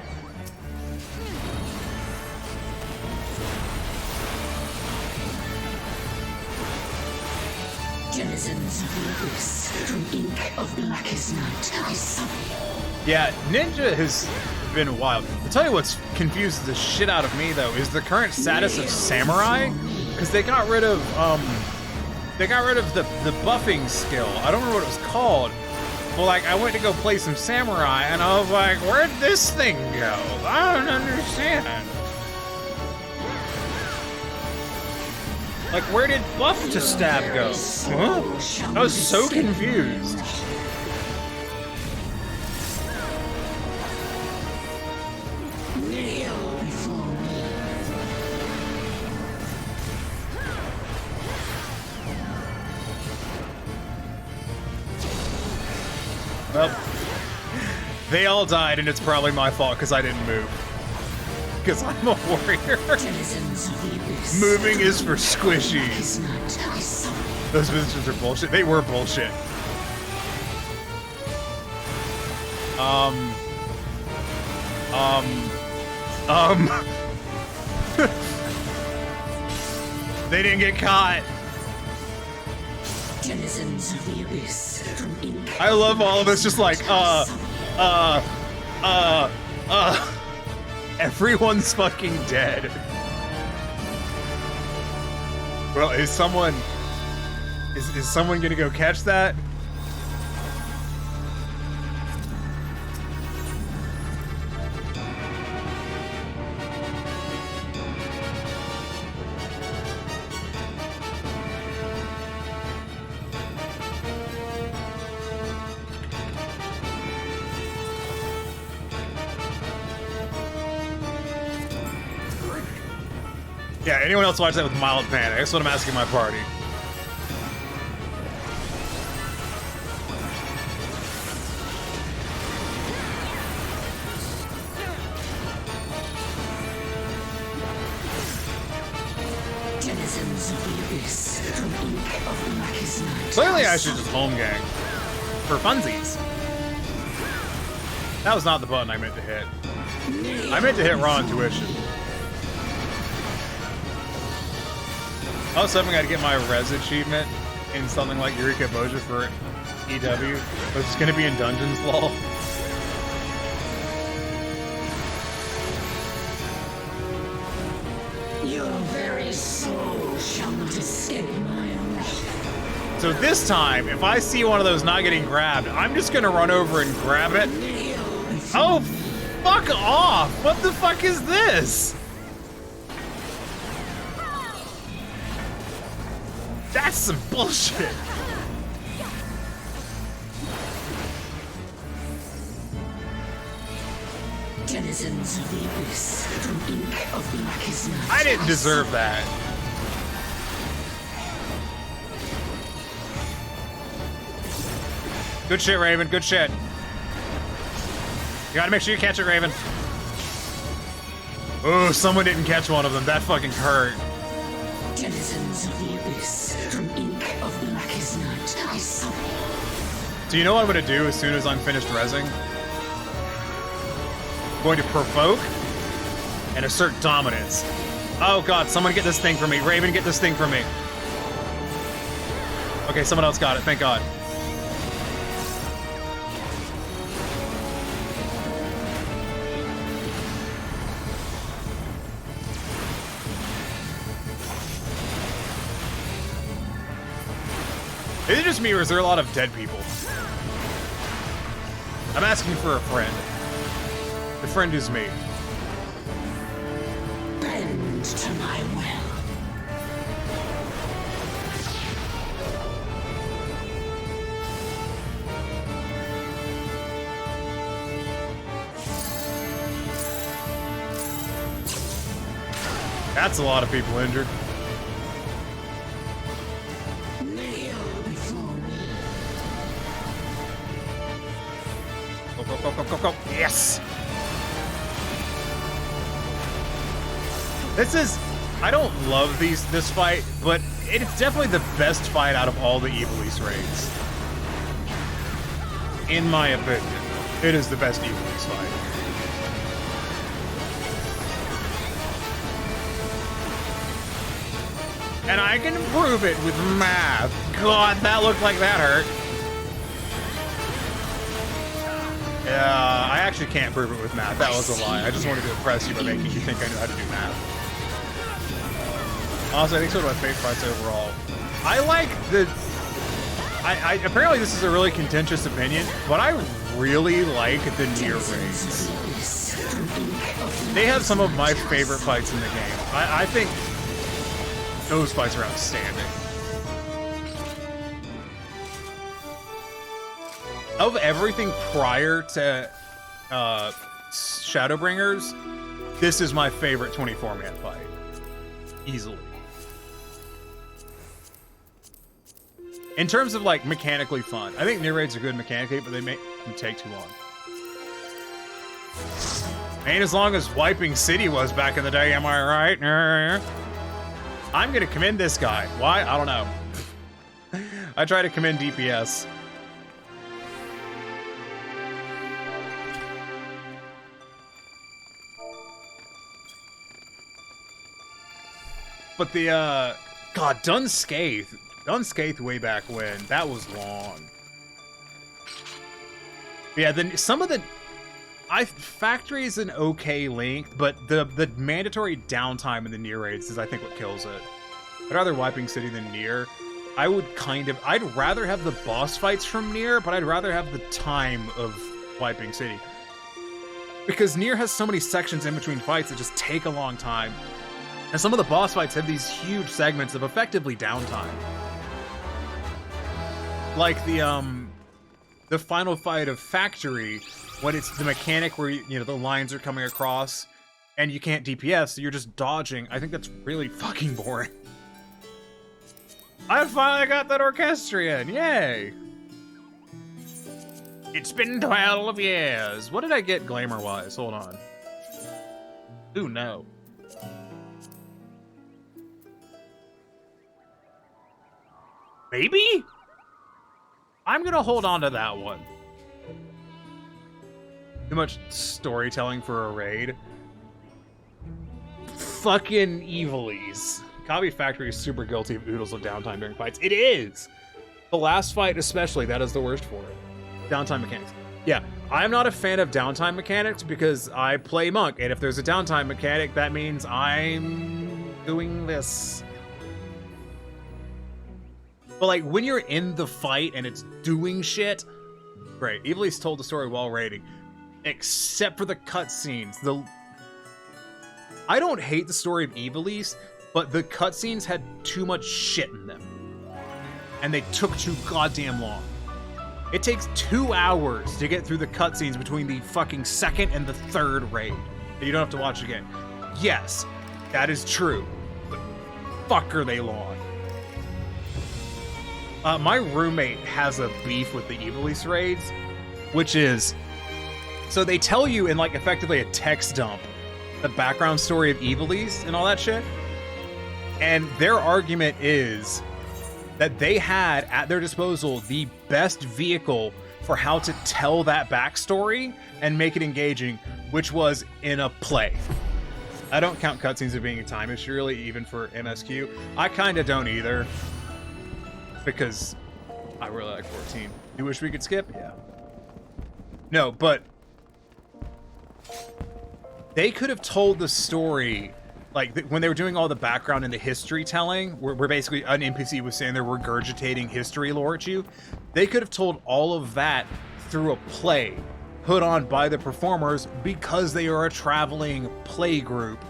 Denizens of the abyss, from ink of blackest night, I summon you. Yeah, Ninja has been wild. I'll tell you what's confused the shit out of me though is the current status of Samurai, because they got rid of the buffing skill. I don't remember what it was called. Well, like I went to go play some Samurai and I was like, where'd this thing go? I don't understand. Like, where did buff to stab go? Huh? I was so confused. Well, they all died and it's probably my fault because I didn't move. because I'm a warrior. Moving is for squishies. Those visitors are bullshit. They were bullshit. They didn't get caught. Denizens of the abyss from ink. I love all of us just like, everyone's fucking dead. Well, is someone gonna go catch that? Yeah, anyone else watch that with mild panic? That's what I'm asking my party. Denizens of the abyss from ink of the blackest night. Clearly I should just home gang. For funsies. That was not the button I meant to hit. I meant to hit raw intuition. Also, I'm gonna get my res achievement in something like Eureka Boja for EW, but it's gonna be in Dungeons lol. Your very soul shall not escape my wrath. So this time, if I see one of those not getting grabbed, I'm just gonna run over and grab it. Oh, fuck off! What the fuck is this? That's some bullshit. Denizens of the abyss from ink of the blackest night. I didn't deserve that. Good shit, Raven. Good shit. You gotta make sure you catch it, Raven. Oh, someone didn't catch one of them. That fucking hurt. Denizens of the abyss from ink of the blackest night. Do you know what I'm gonna do as soon as I'm finished rezzing? I'm going to provoke and assert dominance. Oh god, someone get this thing for me. Raven, get this thing for me. Okay, someone else got it, thank god. Is it just me, or is there a lot of dead people? I'm asking for a friend. The friend is me. Bend to my will. That's a lot of people injured. Go. Yes! This is... I don't love this fight, but it's definitely the best fight out of all the Evil East raids. In my opinion, it is the best Evil East fight. And I can prove it with math. God, that looked like that hurt. I actually can't prove it with math. That was a lie. I just wanted to impress you by making you think I knew how to do math. Also, I think so do my favorite fights overall. I like the... apparently this is a really contentious opinion, but I really like the Nier raids. They have some of my favorite fights in the game. I think those fights are outstanding. Of everything prior to Shadowbringers, this is my favorite 24-man fight. Easily. In terms of, like, mechanically fun. I think Nier raids are good mechanically, but they make them take too long. Ain't as long as Wiping City was back in the day, am I right? I'm gonna commend this guy. Why? I don't know. I try to commend DPS. But the, God, Dunscaith way back when, that was long. Yeah, then some of the... Factory is an okay length, but the mandatory downtime in the Nier raids is, I think, what kills it. I'd rather Wiping City than Nier. I'd rather have the boss fights from Nier, but I'd rather have the time of Wiping City. Because Nier has so many sections in between fights that just take a long time. And some of the boss fights have these huge segments of effectively downtime. Like the final fight of Factory, when it's the mechanic where, you know, the lines are coming across and you can't DPS, so you're just dodging. I think that's really fucking boring. I finally got that Orchestrion, yay! It's been 12 years. What did I get glamour-wise? Hold on. Ooh, no. Maybe? I'm gonna hold on to that one. Too much storytelling for a raid. Fucking evilies. Copy Factory is super guilty of oodles of downtime during fights. It is! The last fight especially, that is the worst for it. Downtime mechanics. Yeah, I'm not a fan of downtime mechanics because I play Monk, and if there's a downtime mechanic, that means I'm doing this. But like, when you're in the fight and it's doing shit, great. Evilise told the story while raiding. Except for the cutscenes. I don't hate the story of Evilise, but the cutscenes had too much shit in them. And they took too goddamn long. It takes 2 hours to get through the cutscenes between the fucking second and the third raid. And you don't have to watch again. Yes, that is true. But fuck are they long. My roommate has a beef with the Evilise raids, which is... So they tell you in, like, effectively a text dump the background story of Evilise and all that shit. And their argument is that they had at their disposal the best vehicle for how to tell that backstory and make it engaging, which was in a play. I don't count cutscenes as being a time issue, really, even for MSQ. I kind of don't either. Because I really like 14. You wish we could skip? Yeah. No, but they could have told the story, like when they were doing all the background and the history telling, where basically an NPC was saying they're regurgitating history lore at you. They could have told all of that through a play put on by the performers because they are a traveling play group.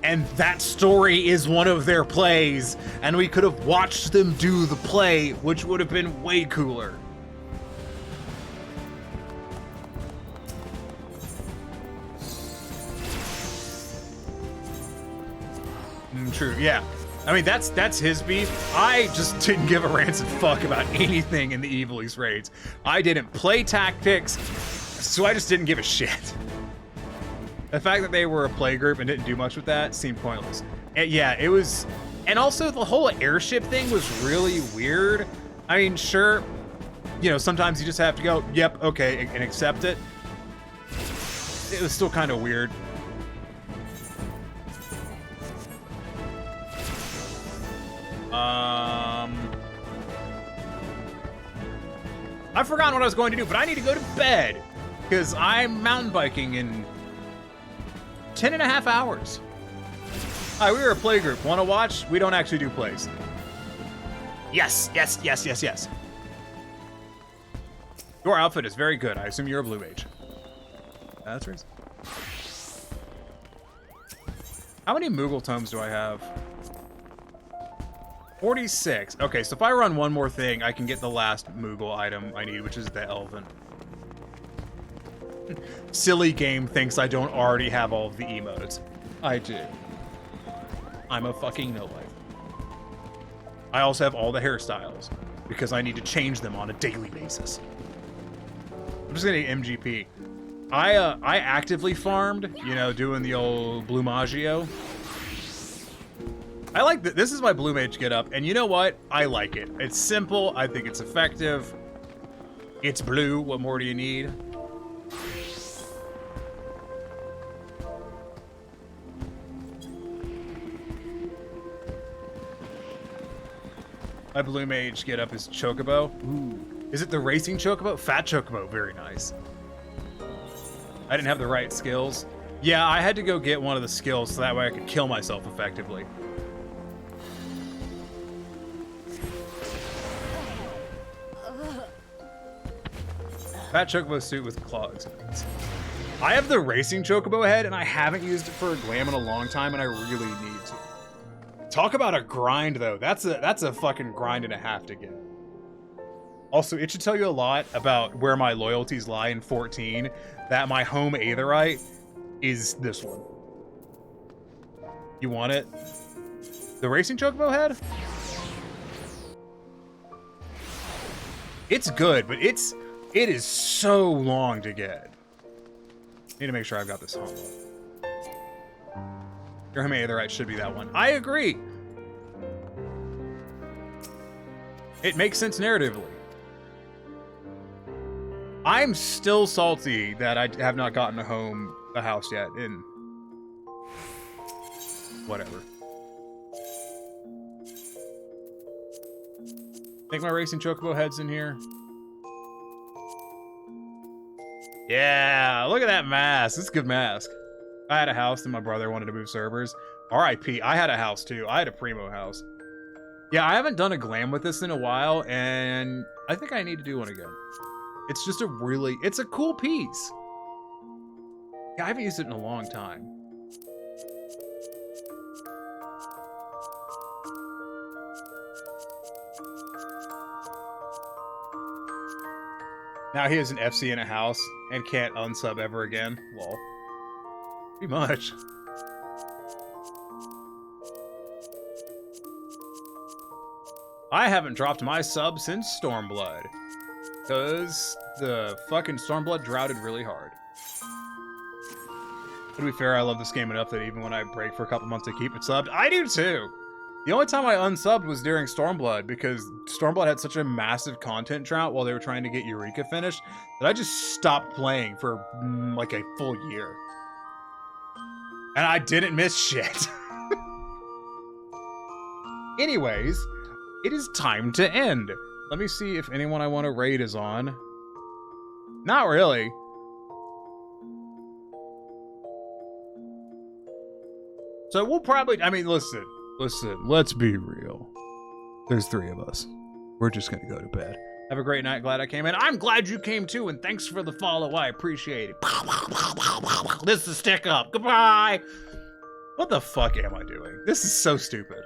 And that story is one of their plays, and we could have watched them do the play, which would have been way cooler. True, yeah. I mean, that's his beef. I just didn't give a rancid fuck about anything in the Evilise raids. I didn't play tactics, so I just didn't give a shit. The fact that they were a play group and didn't do much with that seemed pointless. And yeah, it was... And also, the whole airship thing was really weird. I mean, sure, you know, sometimes you just have to go, yep, okay, and accept it. It was still kind of weird. I've forgotten what I was going to do, but I need to go to bed because I'm mountain biking in 10.5 hours. All right, we were a play group. Want to watch? We don't actually do plays. Yes, yes, yes, yes, yes. Your outfit is very good. I assume you're a blue mage. That's right. How many Moogle tomes do I have? 46. Okay, so if I run one more thing, I can get the last Moogle item I need, which is the Elven. Silly game thinks I don't already have all of the emotes. I do. I'm a fucking no-life. I also have all the hairstyles, because I need to change them on a daily basis. I'm just gonna get MGP. I actively farmed, you know, doing the old Blue Maggio. I like that. This is my Blue Mage getup, and you know what? I like it. It's simple. I think it's effective. It's blue. What more do you need? My Blue Mage getup is Chocobo. Ooh. Is it the racing Chocobo? Fat Chocobo. Very nice. I didn't have the right skills. Yeah, I had to go get one of the skills so that way I could kill myself effectively. Fat Chocobo suit with claws. I have the racing Chocobo head, and I haven't used it for a glam in a long time, and I really need to. Talk about a grind, though. That's a fucking grind and a half to get. Also, it should tell you a lot about where my loyalties lie in 14, that my home Aetherite is this one. You want it? The racing Chocobo head? It's good, but it is so long to get. Need to make sure I've got this home. Your home Aetherite should be that one. I agree. It makes sense narratively. I'm still salty that I have not gotten a house yet in whatever. Think my racing Chocobo head's in here. Yeah, look at that mask. It's a good mask. I had a house and my brother wanted to move servers. RIP, I had a house too. I had a primo house. Yeah, I haven't done a glam with this in a while, and I think I need to do one again. It's just it's a cool piece. Yeah, I haven't used it in a long time. Now he has an FC in a house and can't unsub ever again. Lol. Pretty much. I haven't dropped my sub since Stormblood. Because the fucking Stormblood droughted really hard. To be fair, I love this game enough that even when I break for a couple months, I keep it subbed. I do too! The only time I unsubbed was during Stormblood, because Stormblood had such a massive content drought while they were trying to get Eureka finished, that I just stopped playing for like a full year. And I didn't miss shit. Anyways, it is time to end. Let me see if anyone I want to raid is on. Not really. So we'll probably, I mean, listen, let's be real. There's 3 of us. We're just gonna go to bed. Have a great night. Glad I came in. I'm glad you came too, and thanks for the follow. I appreciate it. This is Stick Up. Goodbye. What the fuck am I doing? This is so stupid.